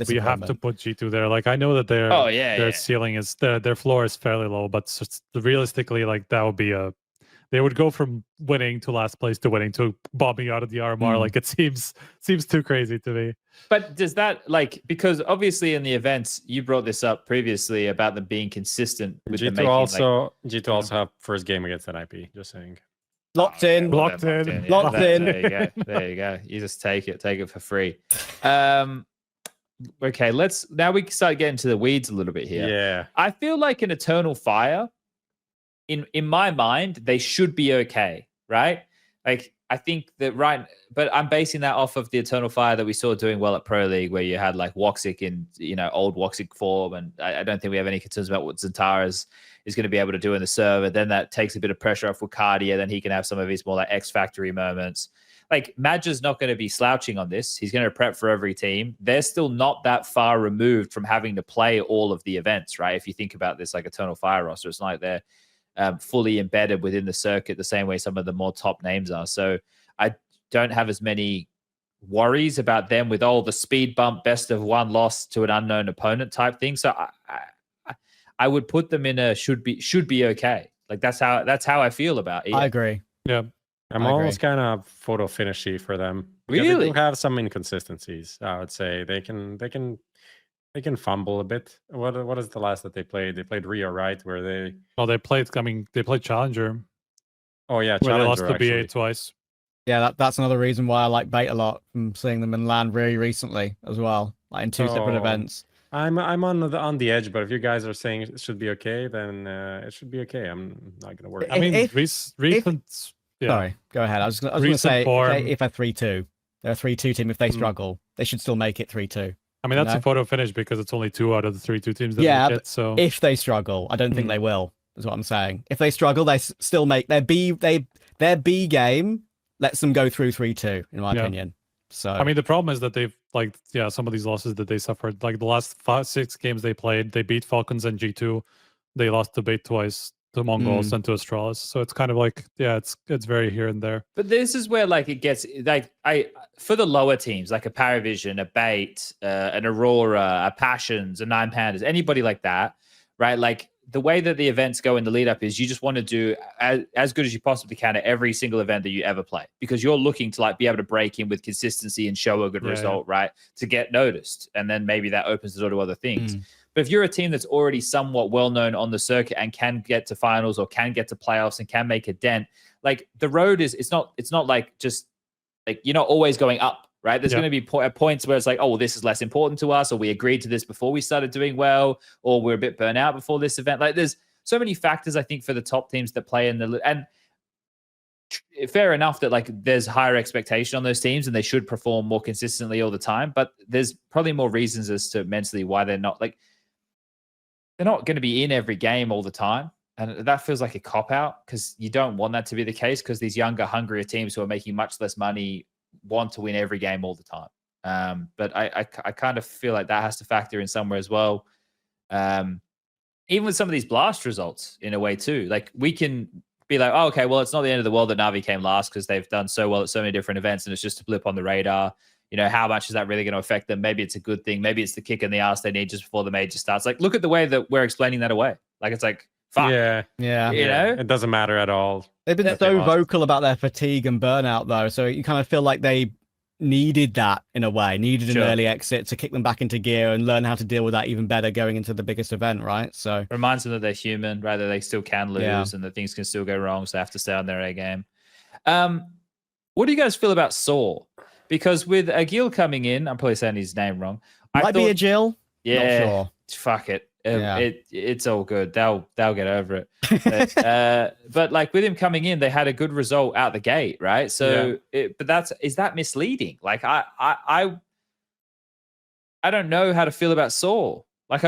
We have to put G2 there. Like I know that their ceiling is their floor is fairly low, but realistically, like that would be they would go from winning to last place to winning to bombing out of the RMR. Like it seems too crazy to me. But does that because obviously in the events you brought this up previously about them being consistent with G2 G2 also have first game against NIP. Just saying. Locked in. There you go. You just take it for free. Okay, now we can start getting to the weeds a little bit here. Yeah. I feel like an Eternal Fire, in my mind, they should be okay, right? Like I think that but I'm basing that off of the Eternal Fire that we saw doing well at Pro League, where you had like Woxic in old Woxic form, and I don't think we have any concerns about what Zantara is going to be able to do in the server. Then that takes a bit of pressure off Wukadia, then he can have some of his more like X Factory moments. like Madge's not going to be slouching on this. He's going to prep for every team. They're still not that far removed from having to play all of the events, right? If you think about this like Eternal Fire roster, it's not like they're fully embedded within the circuit the same way some of the more top names are. So I don't have as many worries about them with the speed bump, best of one loss to an unknown opponent type thing. So I would put them in a should be okay. Like that's how I feel about it. I agree. Yeah. I'm I almost kind of photo finishy for them. Because Really? They do have some inconsistencies. I would say they can fumble a bit. What is the last that they played? They played Rio, right? Where they They played Challenger, oh yeah, where they lost Challenger, to BA actually. twice. Yeah, that's another reason why I like Bait a lot from seeing them in LAN really recently as well, like in two separate So, events. I'm on the edge, but if you guys are saying it should be okay, then it should be okay. I'm not gonna worry. I mean, If- recent. Yeah. Sorry, go ahead. I was going to Recent say form- if a 3-2, they're a 3-2 team. If they struggle, they should still make it 3-2. I mean, that's No. a photo finish because it's only 2 out of the 3-2 teams that Yeah, make it. but So If they struggle, I don't think they will. Is what I'm saying. If they struggle, they still make their B game lets them go through 3-2, in my Yeah. opinion. So I mean, the problem is that they've some of these losses that they suffered, like the last 5-6 games they played, they beat Falcons and G2. They lost to Bait twice, to Mongolz and to Astralis. So it's kind of like, it's very here and there. But this is where like it gets like for the lower teams like a PARIVISION, a Bait, an Aurora, a Passions, a Nine Pandas, anybody like that, right? Like the way that the events go in the lead up is you just want to do as good as you possibly can at every single event that you ever play, because you're looking to like be able to break in with consistency and show a good result, right? To get noticed. And then maybe that opens the door to other things. But if you're a team that's already somewhat well known on the circuit and can get to finals or can get to playoffs and can make a dent, like the road is, it's not like just like you're not always going up, right? There's going to be points where it's like, oh, well, this is less important to us, or we agreed to this before we started doing well, or we're a bit burnt out before this event. Like there's so many factors, I think, for the top teams that play in the, and fair enough that like there's higher expectation on those teams and they should perform more consistently all the time, but there's probably more reasons as to mentally why they're not going to be in every game all the time. And that feels like a cop-out because you don't want that to be the case, because these younger, hungrier teams who are making much less money want to win every game all the time. But I kind of feel like that has to factor in somewhere as well. Even with some of these blast results in a way too, like we can be like, oh, okay, well, it's not the end of the world that Navi came last because they've done so well at so many different events and it's just a blip on the radar. You know, how much is that really going to affect them? Maybe it's a good thing. Maybe it's the kick in the ass they need just before the major starts. Like, look at the way that we're explaining that away. Like, it's like, fuck. Yeah. You know? It doesn't matter at all. they've been that they so lost. vocal about their fatigue and burnout, though. So you kind of feel like they needed that in a way, needed an early exit to kick them back into gear and learn how to deal with that even better going into the biggest event, right? So Reminds them that they're human, right? That they still can lose and that things can still go wrong. So they have to stay on their A game. What do you guys feel about Saw? Because with Agil coming in, I'm probably saying his name wrong. might be a Jill. Yeah, Not sure. fuck it. Yeah. It's all good. They'll get over it. But like with him coming in, they had a good result out the gate, right? So, is that misleading? Like I don't know how to feel about Saw. Like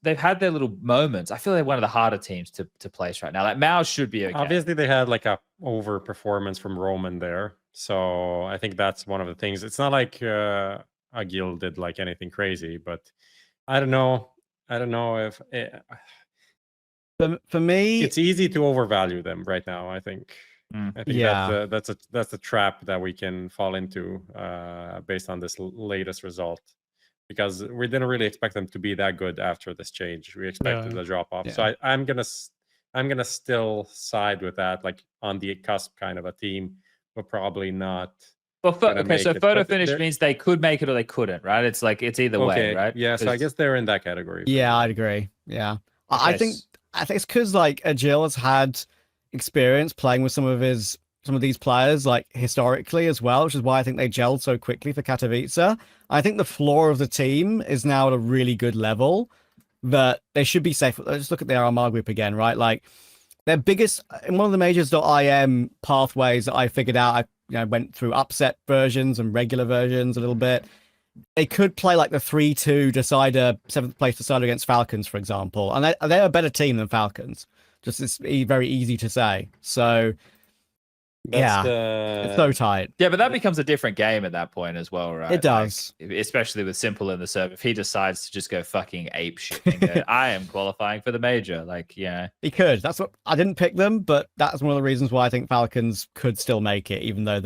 they've had their little moments. I feel they're one of the harder teams to place right now. Like MOUZ should be okay. Obviously, they had like a over performance from Roman there, so I think that's one of the things. It's not like Agil did like anything crazy, but I don't know. I don't know if For me, it's easy to overvalue them right now. I think. I think that's a trap that we can fall into based on this latest result, because we didn't really expect them to be that good after this change. We expected a drop off. So I'm gonna still side with that, like on the cusp kind of a team, but probably not. Well, so photo But finish means they could make it or they couldn't, right? It's like it's either way, right? Yeah, so I guess they're in that category. yeah, I'd agree. Yeah, I Okay. think it's because like Agil has had experience playing with some of these players like historically as well, which is why I think they gelled so quickly for Katowice. I think the floor of the team is now at a really good level that they should be safe. Let's look at the RMR group again, right? Like their biggest in one of the majors.im pathways that I figured out, I went through upset versions and regular versions a little bit. They could play like the 3-2 decider, 7th place decider against Falcons, for example. And they're a better team than Falcons. Just it's very easy to say. So Yeah, the... it's so tight. Yeah, but that becomes a different game at that point as well, right? It does. Like, especially with Simple in the serve. If he decides to just go fucking ape shit and go, I am qualifying for the major, like, yeah. He could. That's what I didn't pick them, but that's one of the reasons why I think Falcons could still make it, even though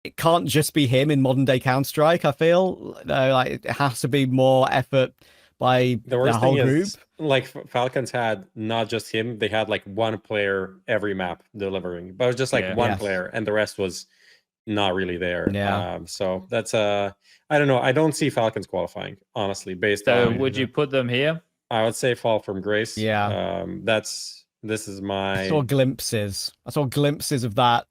it can't just be him in modern day Counter-Strike. I feel like it has to be more effort by The worst whole thing group. is, like, Falcons had not just him; they had like one player every map delivering, but it was just like one player, and the rest was not really there. Yeah. So that's I don't know. I don't see Falcons qualifying, honestly. Based So on, would you put them here? I would say fall from grace. Yeah. This is my. I saw glimpses of that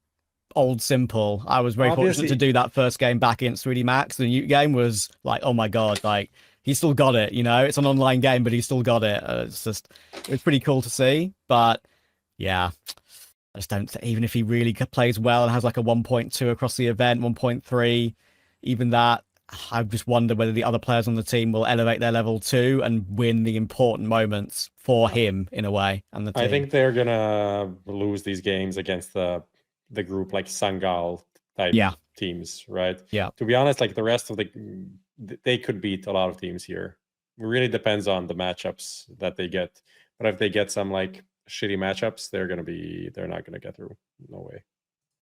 old Simple. I was very fortunate to do that first game back against 3D Max. The Newt game was like, oh my god, like he still got it. You know, it's an online game, but he still got it. It's pretty cool to see. But yeah, I just don't. Even if he really plays well and has like a 1.2 across the event, 1.3, even that, I just wonder whether the other players on the team will elevate their level too and win the important moments for him in a way. And the team. I think they're gonna lose these games against the group like Sangal type teams, right? Yeah. To be honest, like the rest of they could beat a lot of teams here. It really depends on the matchups that they get. But if they get some like shitty matchups, they're not gonna get through. No way.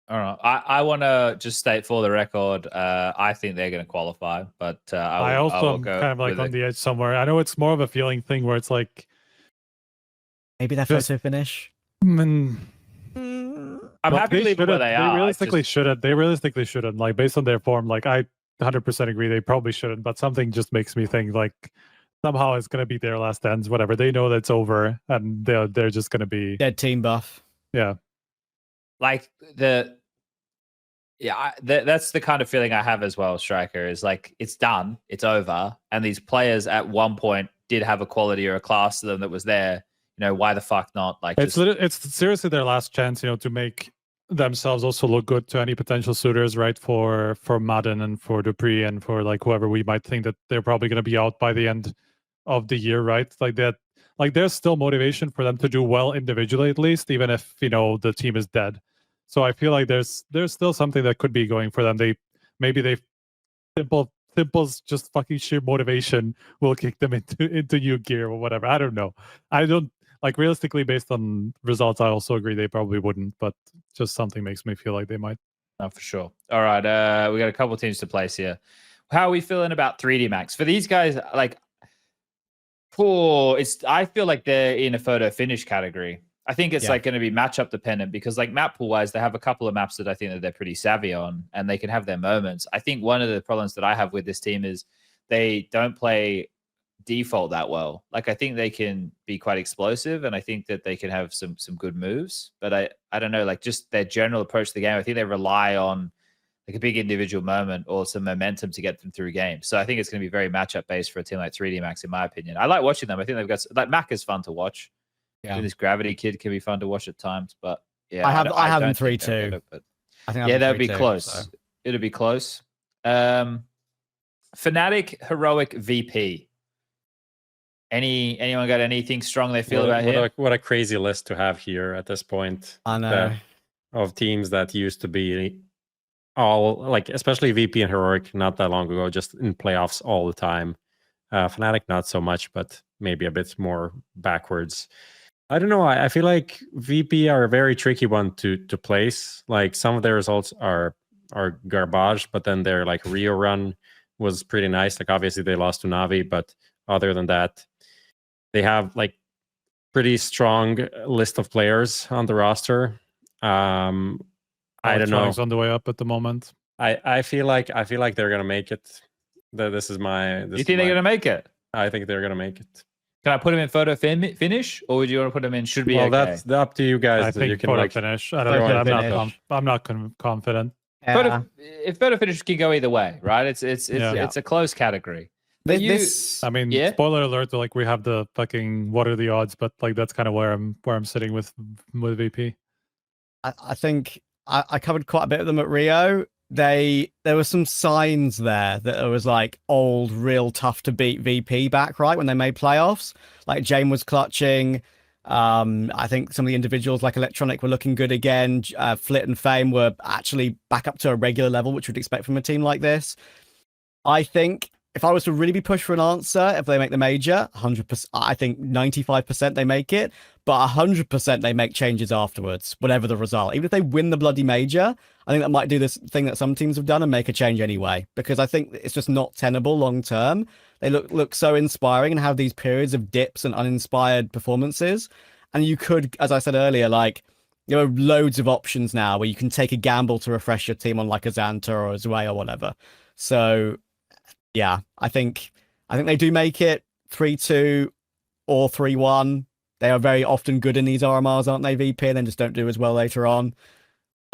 All right. I want to just state for the record, I think they're going to qualify, but I also am kind of like on the edge somewhere. I know it's more of a feeling thing where it's like maybe that first finish. I'm happy to leave it where they are. They realistically shouldn't. Like based on their form, like I 100% agree they probably shouldn't. But something just makes me think like somehow it's gonna be their last ends. Whatever, they know that's over, and they're just gonna be dead team buff. Yeah. Like that's the kind of feeling I have as well, Striker, is like it's done, it's over, and these players at one point did have a quality or a class to them that was there. You know, why the fuck not? Like it's seriously their last chance, you know, to make themselves also look good to any potential suitors, right? For Madden and for Dupree and for like whoever we might think that they're probably going to be out by the end of the year, right? Like that. Like there's still motivation for them to do well individually, at least, even if you know the team is dead. So I feel like there's still something that could be going for them. Simple's just fucking sheer motivation will kick them into new gear or whatever. I don't know. I don't like realistically based on results. I also agree they probably wouldn't, but just something makes me feel like they might. Oh, for sure. All right, we got a couple teams to place here. How are we feeling about 3D Max for these guys? Like. I feel like they're in a photo finish category. I think it's like going to be matchup dependent because like map pool wise, they have a couple of maps that I think that they're pretty savvy on and they can have their moments. I think one of the problems that I have with this team is they don't play default that well. Like I think they can be quite explosive and I think that they can have some good moves, but I don't know, like just their general approach to the game. I think they rely on like a big individual moment or some momentum to get them through games. So I think it's going to be very matchup based for a team like 3D Max, in my opinion. I like watching them. I think they've got like Mac is fun to watch. Yeah, this Gravity kid can be fun to watch at times. But yeah, I have them 3-2. I think that would be close. So. It'll be close. Fnatic Heroic VP. Anyone got anything strong they feel about here? What a crazy list to have here at this point. I know of teams that used to be all like, especially VP and Heroic not that long ago, just in playoffs all the time. Fnatic not so much, but maybe a bit more backwards. I don't know. I feel like VP are a very tricky one to place. Like some of their results are garbage, but then their like Rio run was pretty nice. Like obviously they lost to Navi, but other than that, they have like pretty strong list of players on the roster. I don't know. On the way up at the moment. I feel like they're gonna make it. This is my. You think they're gonna make it? I think they're gonna make it. Can I put him in photo finish, or would you want to put him in should be? Well, okay? That's up to you guys. I think you can photo like finish. I'm not confident. Yeah. Photo finish can go either way, right? It's a close category. I mean, spoiler alert! Like we have the fucking what are the odds, but like that's kind of where I'm sitting with VP. I think I covered quite a bit of them at Rio. There were some signs there that it was like old, real tough to beat VP back right when they made playoffs. Like Jane was clutching, I think some of the individuals like Electronic were looking good again. Flit and Fame were actually back up to a regular level, which we'd expect from a team like this. I think if I was to really be pushed for an answer, if they make the major, 100%, I think 95% they make it, but 100% they make changes afterwards, whatever the result. Even if they win the bloody major, I think that might do this thing that some teams have done and make a change anyway, because I think it's just not tenable long term. They look so inspiring and have these periods of dips and uninspired performances. And you could, as I said earlier, like, there are loads of options now where you can take a gamble to refresh your team on like a Xanta or a Zwei or whatever. So yeah, I think they do make it 3-2 or 3-1. They are very often good in these RMRs, aren't they, VP? And then just don't do as well later on.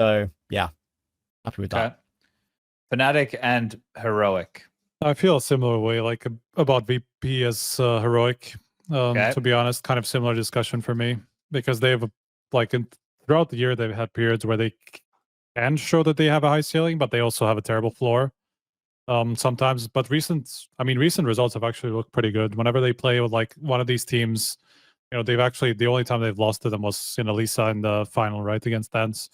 So yeah, happy with that. Fnatic and Heroic. I feel a similar way, like about VP as Heroic. To be honest, kind of similar discussion for me, because they've throughout the year they've had periods where they can show that they have a high ceiling, but they also have a terrible floor. Sometimes, but recent results have actually looked pretty good. Whenever they play with like one of these teams, they've actually, the only time they've lost to them was in Elisa in the final, right, against Dance.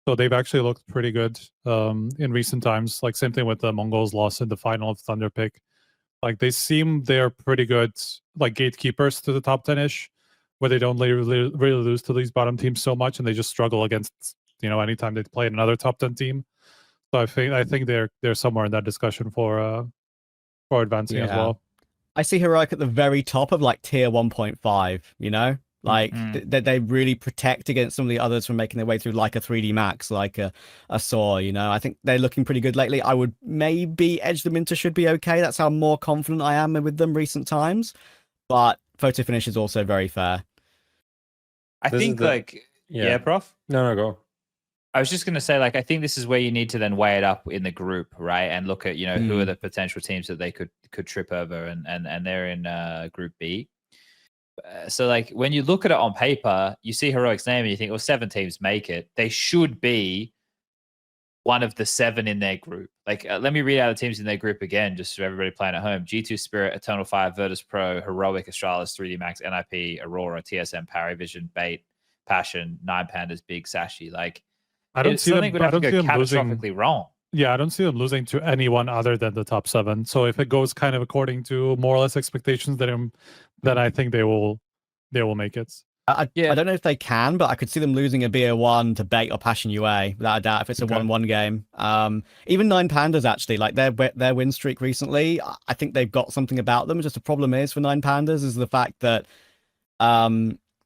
So they've actually looked pretty good in recent times. Like same thing with the Mongolz loss in the final of Thunderpick. Like they seem they're pretty good, like gatekeepers to the top 10-ish, where they don't really lose to these bottom teams so much, and they just struggle against anytime they play another top 10 team. So I think they're somewhere in that discussion for advancing as well. I see Heroic at the very top of like tier 1.5, like they really protect against some of the others from making their way through like a 3D Max, like a Saw, I think they're looking pretty good lately. I would maybe edge them into should be okay. That's how more confident I am with them recent times. But photo finish is also very fair. I think yeah, Prof? No, go. I was just going to say, I think this is where you need to then weigh it up in the group, right? And look at, who are the potential teams that they could trip over, and they're in Group B. So, when you look at it on paper, you see Heroic's name and you think, well, 7 teams make it. They should be one of the 7 in their group. Let me read out the teams in their group again, just for everybody playing at home. G2 Spirit, Eternal Fire, Virtus Pro, Heroic, Astralis, 3D Max, NIP, Aurora, TSM, PARIVISION, Bait, Passion, 9 Pandas, Big, Sashi. I don't see them, would have to go catastrophically wrong. Yeah, I don't see them losing to anyone other than the top 7. So if it goes kind of according to more or less expectations, then I think they will make it. I don't know if they can, but I could see them losing a BO1 to Bait or Passion UA without a doubt if it's a 1-1 game. Even 9 Pandas actually, like their win streak recently, I think they've got something about them. Just the problem is for 9 Pandas is the fact that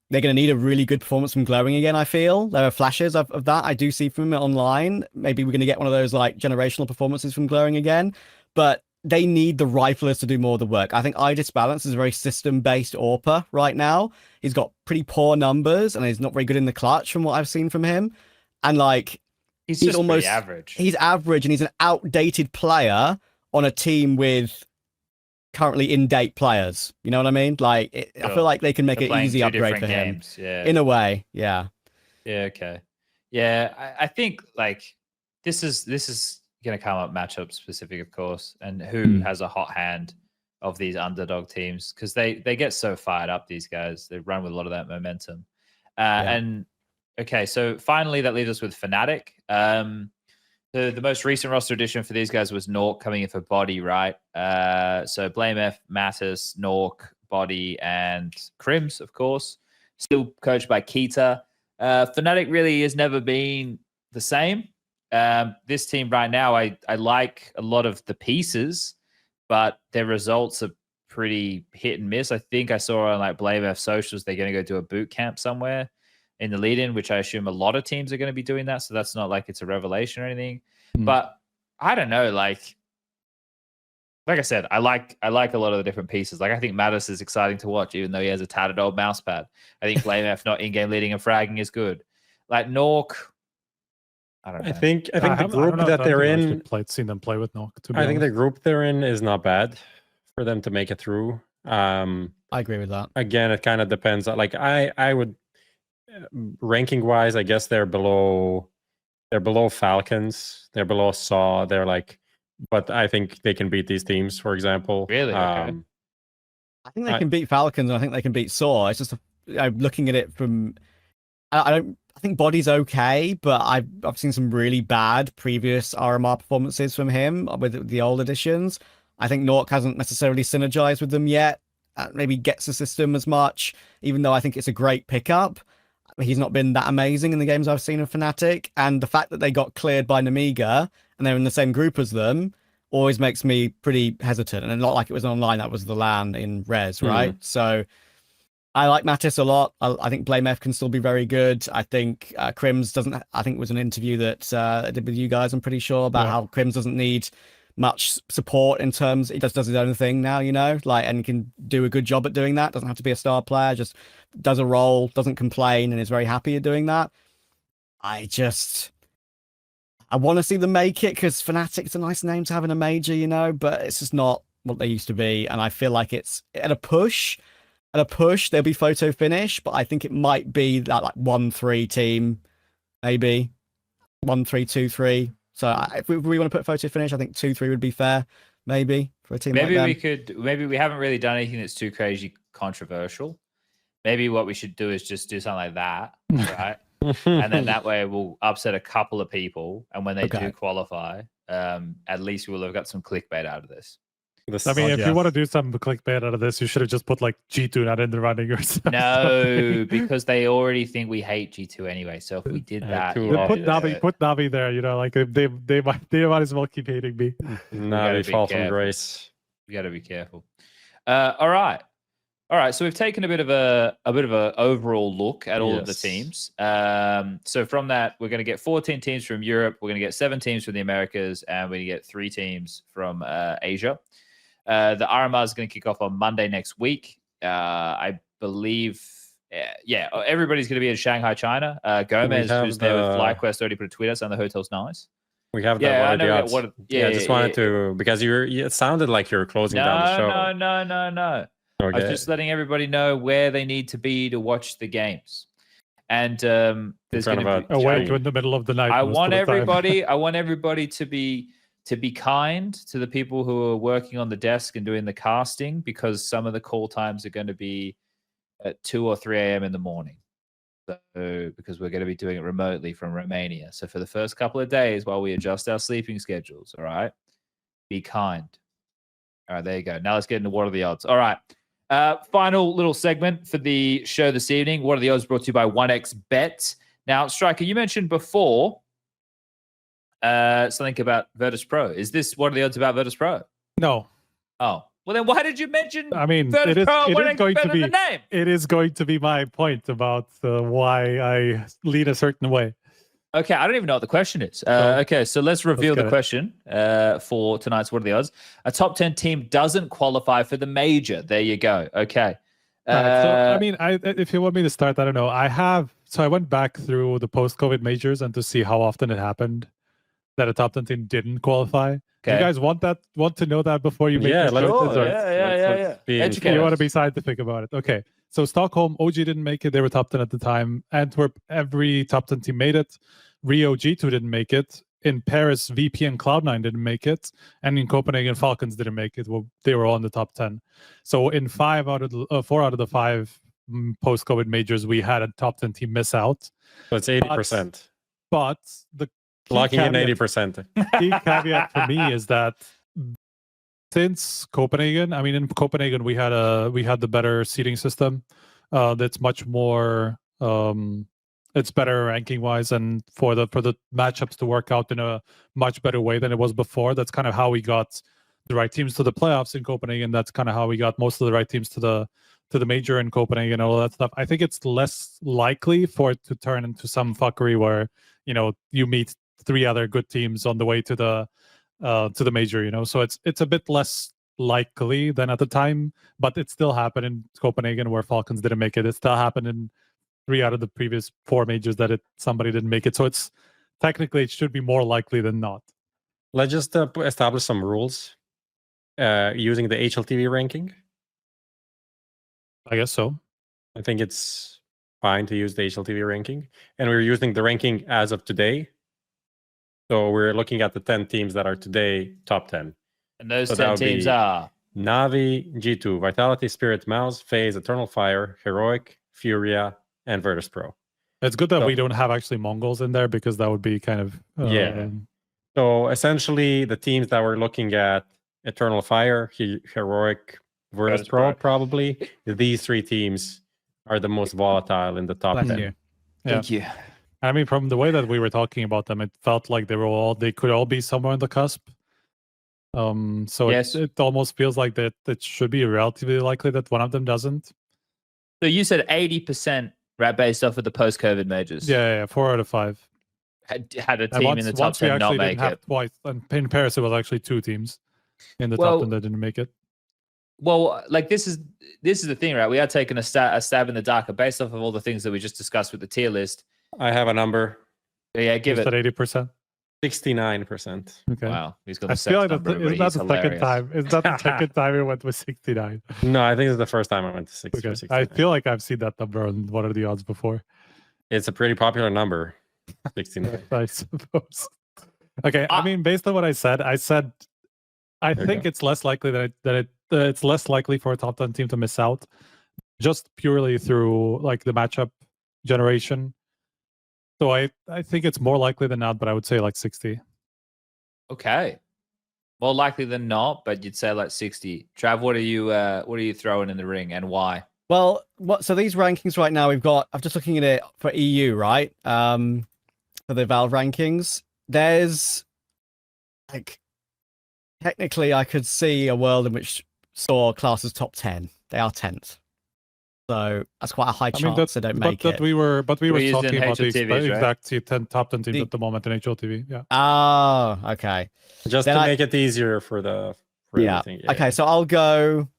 they're going to need a really good performance from Glowing again, I feel. There are flashes of that I do see from it online. Maybe we're going to get one of those like generational performances from Glowing again. But they need the riflers to do more of the work. I think iDisbalance is a very system-based AWPer right now. He's got pretty poor numbers, and he's not very good in the clutch from what I've seen from him. And he's just almost average. He's average, and he's an outdated player on a team with currently in-date players. You know what I mean? I feel like they can make an easy upgrade for him. Yeah. In a way, yeah. Yeah, okay. Yeah, I think this is going to come up matchup specific, of course, and who has a hot hand of these underdog teams, because they get so fired up, these guys. They run with a lot of that momentum. And okay, so finally that leaves us with Fnatic. The most recent roster addition for these guys was Nork coming in for Body, right? So Blame F, Mattis, Nork, Body, and Crims, of course. Still coached by Kita. Fnatic really has never been the same. This team right now, I like a lot of the pieces, but their results are pretty hit and miss. I think I saw on Blame F socials they're going to go do a boot camp somewhere in the lead-in, which I assume a lot of teams are going to be doing that. So that's not like it's a revelation or anything. But I don't know, like I said, I like a lot of the different pieces. I think Mattis is exciting to watch, even though he has a tattered old mouse pad. I think Blame F not in-game leading and fragging is good. Nork, I don't know. I think the group that they're in, seen them play with Nork. I think the group they're in is not bad for them to make it through. I agree with that. Again, it kind of depends. I would, ranking wise, I guess they're below Falcons, they're below Saw, but I think they can beat these teams, for example. Really? Okay. I think they can beat Falcons, and I think they can beat Saw. It's just looking at it from, I think Body's okay, but I've seen some really bad previous RMR performances from him with the old editions. I think Nork hasn't necessarily synergized with them yet. Maybe gets the system as much, even though I think it's a great pickup. He's not been that amazing in the games I've seen of Fnatic, and the fact that they got cleared by Nemiga and they're in the same group as them always makes me pretty hesitant. And not like it was online, that was the LAN in Res, right? So I like Mattis a lot. I think BlameF can still be very good. I think Crims doesn't, I think it was an interview that I did with you guys, I'm pretty sure, about how Crims doesn't need much support in terms, he just does his own thing now, you know, like, and can do a good job at doing that. Doesn't have to be a star player, just does a role, doesn't complain, and is very happy at doing that. I want to see them make it, because Fnatic's a nice name to have in a major, you know, but it's just not what they used to be. And I feel like it's at a push, there'll be photo finish, but I think it might be that like 1-3 team, maybe 1-3, 2-3. So if we want to put photo finish, I think 2-3 would be fair, maybe, for a team like them. Maybe we haven't really done anything that's too crazy controversial. Maybe what we should do is just do something like that, right? And then that way we'll upset a couple of people, and when they do qualify, at least we'll have got some clickbait out of this. I mean, if you want to do some clickbait out of this, you should have just put like G2 not in the running or something. No, because they already think we hate G2 anyway. So if we did that, put Navi there. You know, like they might as well keep hating me. Navi fall from grace. You got to be careful. All right. So we've taken a bit of a overall look at all of the teams. So from that, we're going to get 14 teams from Europe. We're going to get 7 teams from the Americas, and we're going to get 3 teams from Asia. The RMR is going to kick off on Monday next week. I believe, everybody's going to be in Shanghai, China. Gomez, who's there with FlyQuest, already put a tweet out saying the hotel's nice. We have that I just wanted to, because it sounded like you were closing down the show. No. Okay. I was just letting everybody know where they need to be to watch the games. And there's going to be awake in the middle of the night. I want everybody to be kind to the people who are working on the desk and doing the casting, because some of the call times are going to be at 2 or 3 a.m. in the morning. So, because we're going to be doing it remotely from Romania. So for the first couple of days while we adjust our sleeping schedules, all right, be kind. All right, there you go. Now let's get into what are the odds. All right. Final little segment for the show this evening. What are the odds, brought to you by 1xBet. Now, Striker, you mentioned before something about Virtus Pro. Is this what are the odds about Virtus Pro? No. Oh, well then why did you mention? I mean, Virtus Pro? It is going to be my point about why I lean a certain way. Okay, I don't even know what the question is. Okay, so let's reveal the question for tonight's What Are the Odds? A top 10 team doesn't qualify for the major. There you go. Okay. So, I mean, if you want me to start, I don't know. I went back through the post-COVID majors and to see how often it happened that a top 10 team didn't qualify. Okay. You guys want to know that before you make your choices? Educate. You want to be scientific about it. Okay. So Stockholm, OG didn't make it. They were top 10 at the time. Antwerp, every top 10 team made it. Rio, G2 didn't make it. In Paris, VP and Cloud9 didn't make it. And in Copenhagen, Falcons didn't make it. Well, they were all in the top 10. So in 4 out of the 5 post-COVID majors, we had a top 10 team miss out. So it's 80%. But the locking in 80%. Key caveat for me is that since Copenhagen, I mean, in Copenhagen we had the better seeding system. That's much more. It's better ranking wise, and for the matchups to work out in a much better way than it was before. That's kind of how we got the right teams to the playoffs in Copenhagen. That's kind of how we got most of the right teams to the major in Copenhagen and all that stuff. I think it's less likely for it to turn into some fuckery where you meet 3 other good teams on the way to the major, so it's a bit less likely than at the time, but it still happened in Copenhagen where Falcons didn't make it. It still happened in 3 out of the previous 4 majors that somebody didn't make it. So it's technically it should be more likely than not. Let's just establish some rules using the HLTV ranking. I guess so. I think it's fine to use the HLTV ranking, and we're using the ranking as of today. So we're looking at the 10 teams that are today top 10. And those 10 teams are NAVI, G2, Vitality, Spirit, MOUZ, FaZe, Eternal Fire, Heroic, FURIA, and Virtus Pro. It's good that So- we don't have actually Mongolz in there because that would be kind of Yeah. So essentially, the teams that we're looking at: Eternal Fire, Heroic, Virtus Virtus Pro, Pro. probably. These three teams are the most volatile in the top Bless 10. you. Yeah. Thank you. I mean, from the way that we were talking about them, it felt like they could all be somewhere on the cusp. So Yes. it almost feels like that it should be relatively likely that one of them doesn't. So you said 80%, right, based off of the post-COVID majors. Yeah, 4 out of 5. Had a And team in the top once we 10 not actually make didn't have it. twice. And in Paris, it was actually 2 teams in the Well, top 10 that didn't make it. Well, like this is the thing, right? We are taking a stab in the dark, based off of all the things that we just discussed with the tier list. I have a number: Yeah, give Just it. at 80%. 69%. Okay. Wow, he's got the I feel like number. isn't that He's the second hilarious. time? Is that the second time we went with 69? No, I think it's the first time I went to 60 Okay. or 69. I feel like I've seen that number on What Are the Odds before. It's a pretty popular number. 69. I suppose. Okay, I Ah. mean, based on what I said I you think go. it's less likely it's less likely for a top 10 team to miss out, just purely through like the matchup generation. So I think it's more likely than not, but I would say like 60. Okay. More likely than not, but you'd say like 60. Trav, what are you throwing in the ring and why? Well, so these rankings right now, we've got, I'm just looking at it for EU, right? For the Valve rankings, there's like, technically I could see a world in which saw classes top 10. They are 10th. So that's quite a high chance they don't make it. We were We're using talking about the HLTVs, right? exact top 10 teams at the moment in HLTV. Yeah. Oh, okay. Just Then to I- make it easier for Yeah. everything. Okay, so I'll go.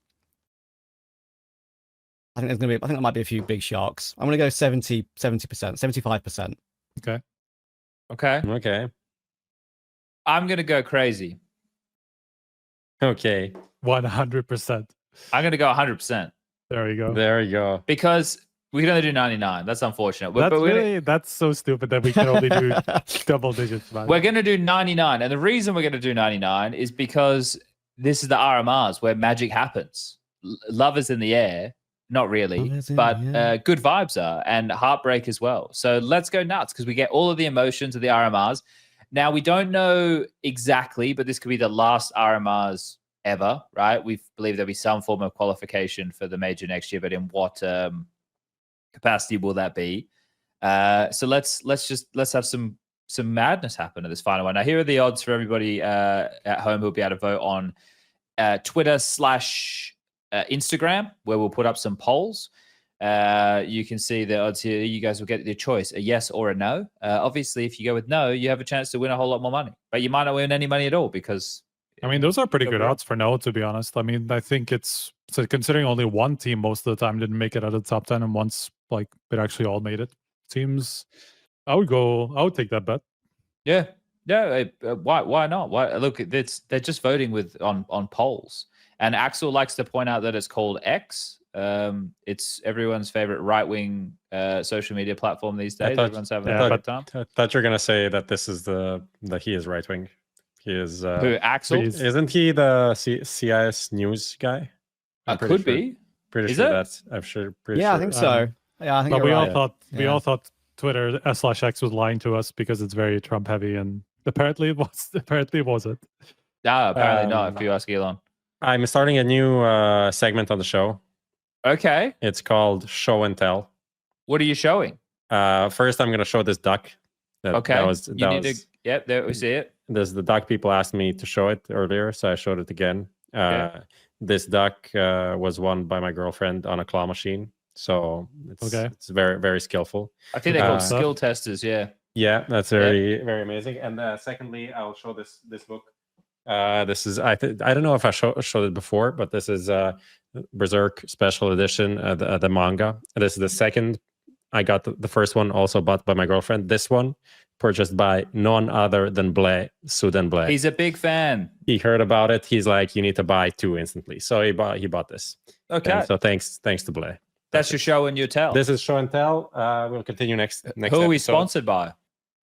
I think there might be a few big sharks. I'm gonna go 70%, 75%. Okay. Okay. I'm going to go crazy. Okay. 100%. I'm going to go 100% There you go. There you go. because we can only do 99. That's unfortunate. That's so stupid that we can only do double digits, man. We're going to do 99. And the reason we're going to do 99 is because this is the RMRs where magic happens. Love is in the air. Not really, Love is in but the air. good vibes are, and heartbreak as well. So let's go nuts because we get all of the emotions of the RMRs. Now, we don't know exactly, but this could be the last RMRs ever, right? We believe there'll be some form of qualification for the major next year, but in what capacity will that be? So let's have some madness happen at this final one. Now, here are the odds for everybody at home who'll be able to vote on Twitter / Instagram, where we'll put up some polls. You can see the odds here. You guys will get your choice, a yes or a no. Obviously, if you go with no, you have a chance to win a whole lot more money, but you might not win any money at all because. I mean, those are pretty So good we're- odds for no, to be honest. I mean, I think it's so considering only one team most of the time didn't make it out of the top 10, and once like it actually all made it. Seems I would take that bet. Yeah. Why not? Why look? They're just voting on polls, and Axel likes to point out that it's called X. It's everyone's favorite right-wing social media platform these days. Everyone's having yeah, a but- good time. I thought you're gonna say that this is that he is right wing. He is. Who Axel? Please. Isn't he the CIS news guy? I'm pretty Could sure. be. Pretty Is sure it? that's. I'm sure. Pretty Yeah, sure. I think so. Yeah, I think But you're we right. all thought Twitter /X was lying to us because it's very Trump heavy, and apparently it was. Apparently it wasn't. No, apparently not. Um, If you ask Elon. I'm starting a new segment on the show. Okay. It's called Show and Tell. What are you showing? First, I'm gonna show this duck. Okay. Yep, there we see it. This the duck. People asked me to show it earlier, so I showed it again. This duck was won by my girlfriend on a claw machine, so it's very very skillful. I think they're called stuff. skill testers. Yeah. Yeah, that's very very amazing. And secondly, I'll show this book. This is I don't know if I showed it before, but this is Berserk Special Edition, the manga. This is the second. I got the first one also bought by my girlfriend. This one purchased by none other than Blay, Sudan Blay. He's a big fan. He heard about it. He's like, you need to buy 2 instantly. So he bought this. Okay. And so thanks to Blay. That's your show and your tell. This is show and tell. We'll continue next. Who are we episode. sponsored by?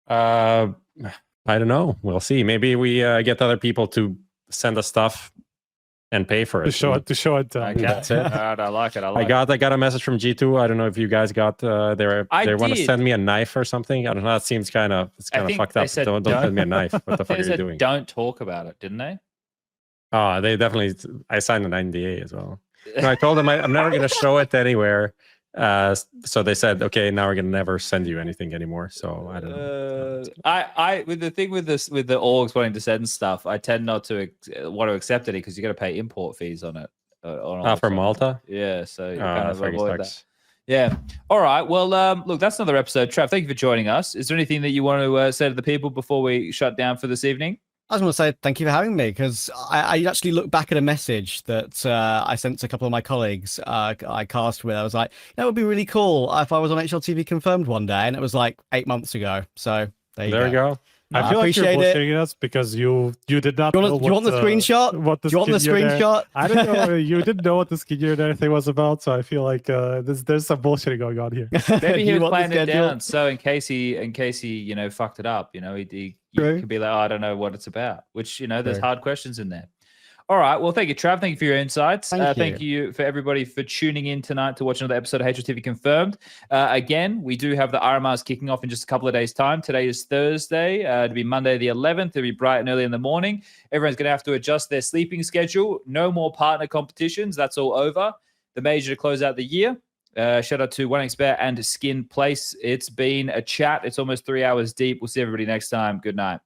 I don't know. We'll see. Maybe we get other people to send us stuff and pay for it. To show it. Okay. That's it. All right, I like it. I got a message from G2. I don't know if you guys got they want to did. send me a knife or something. I don't know. It seems kind of think fucked they up. said Don't send me a knife. What the fuck They are you said doing? don't talk about it, didn't they? Oh, they definitely. I signed an NDA as well. No, I told them I'm never going to show it anywhere. So they said, okay, now we're going to never send you anything anymore. So I don't know. I with the thing with this with the orgs wanting to send stuff, I tend not to want to accept it because you got to pay import fees on it. For Malta? Yeah, so you kind That of fucking avoid that. sucks. Yeah. All right. Well, look, that's another episode. Trav, thank you for joining us. Is there anything that you want to say to the people before we shut down for this evening? I just want to say thank you for having me, because I actually looked back at a message that I sent to a couple of my colleagues I cast with. I was like, that would be really cool if I was on HLTV Confirmed one day, and it was like 8 months ago. So there you go. I feel like you're appreciate it. bullshitting us because you did not. Do you know want the screenshot? What the Do you want the Skinionaire- screenshot? I don't know. You didn't know what the Skinionaire thing was about, so I feel like there's some bullshitting going on here. Maybe he You was want the playing it schedule? down, so in case he fucked it up, he True. could be like, oh, I don't know what it's about. Which there's True. hard questions in there. All right. Well, thank you, Trav. Thank you for your insights. Thank you for everybody for tuning in tonight to watch another episode of HLTV Confirmed. Again, we do have the RMRs kicking off in just a couple of days' time. Today is Thursday. It'll be Monday the 11th. It'll be bright and early in the morning. Everyone's going to have to adjust their sleeping schedule. No more partner competitions. That's all over. The major to close out the year. Shout out to 1xBet and Skin Place. It's been a chat. It's almost 3 hours deep. We'll see everybody next time. Good night.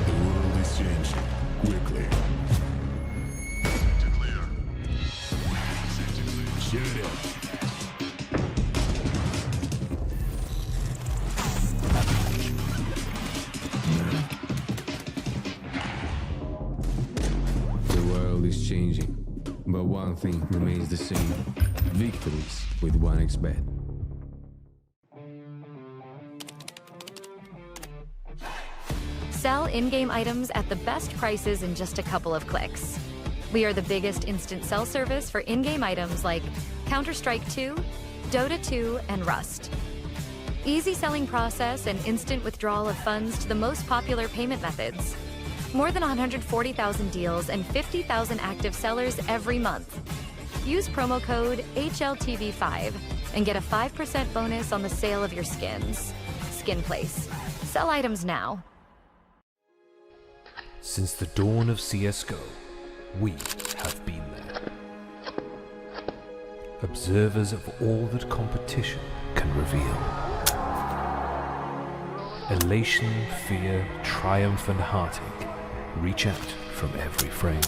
The world is changing quickly. Shut up. The world is changing, but one thing remains the same. Victories with 1xBet. Sell in-game items at the best prices in just a couple of clicks. We are the biggest instant sell service for in-game items like Counter-Strike 2, Dota 2, and Rust. Easy selling process and instant withdrawal of funds to the most popular payment methods. More than 140,000 deals and 50,000 active sellers every month. Use promo code HLTV5 and get a 5% bonus on the sale of your skins. Skin Place. Sell items now. Since the dawn of CSGO, we have been there. Observers of all that competition can reveal. Elation, fear, triumph, and heartache reach out from every frame.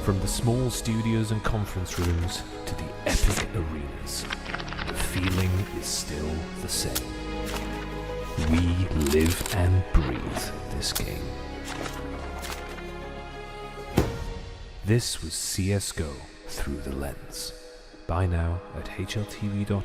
From the small studios and conference rooms to the epic arenas, the feeling is still the same. We live and breathe this game. This was CSGO Through the Lens. Buy now at hltv.org/shop.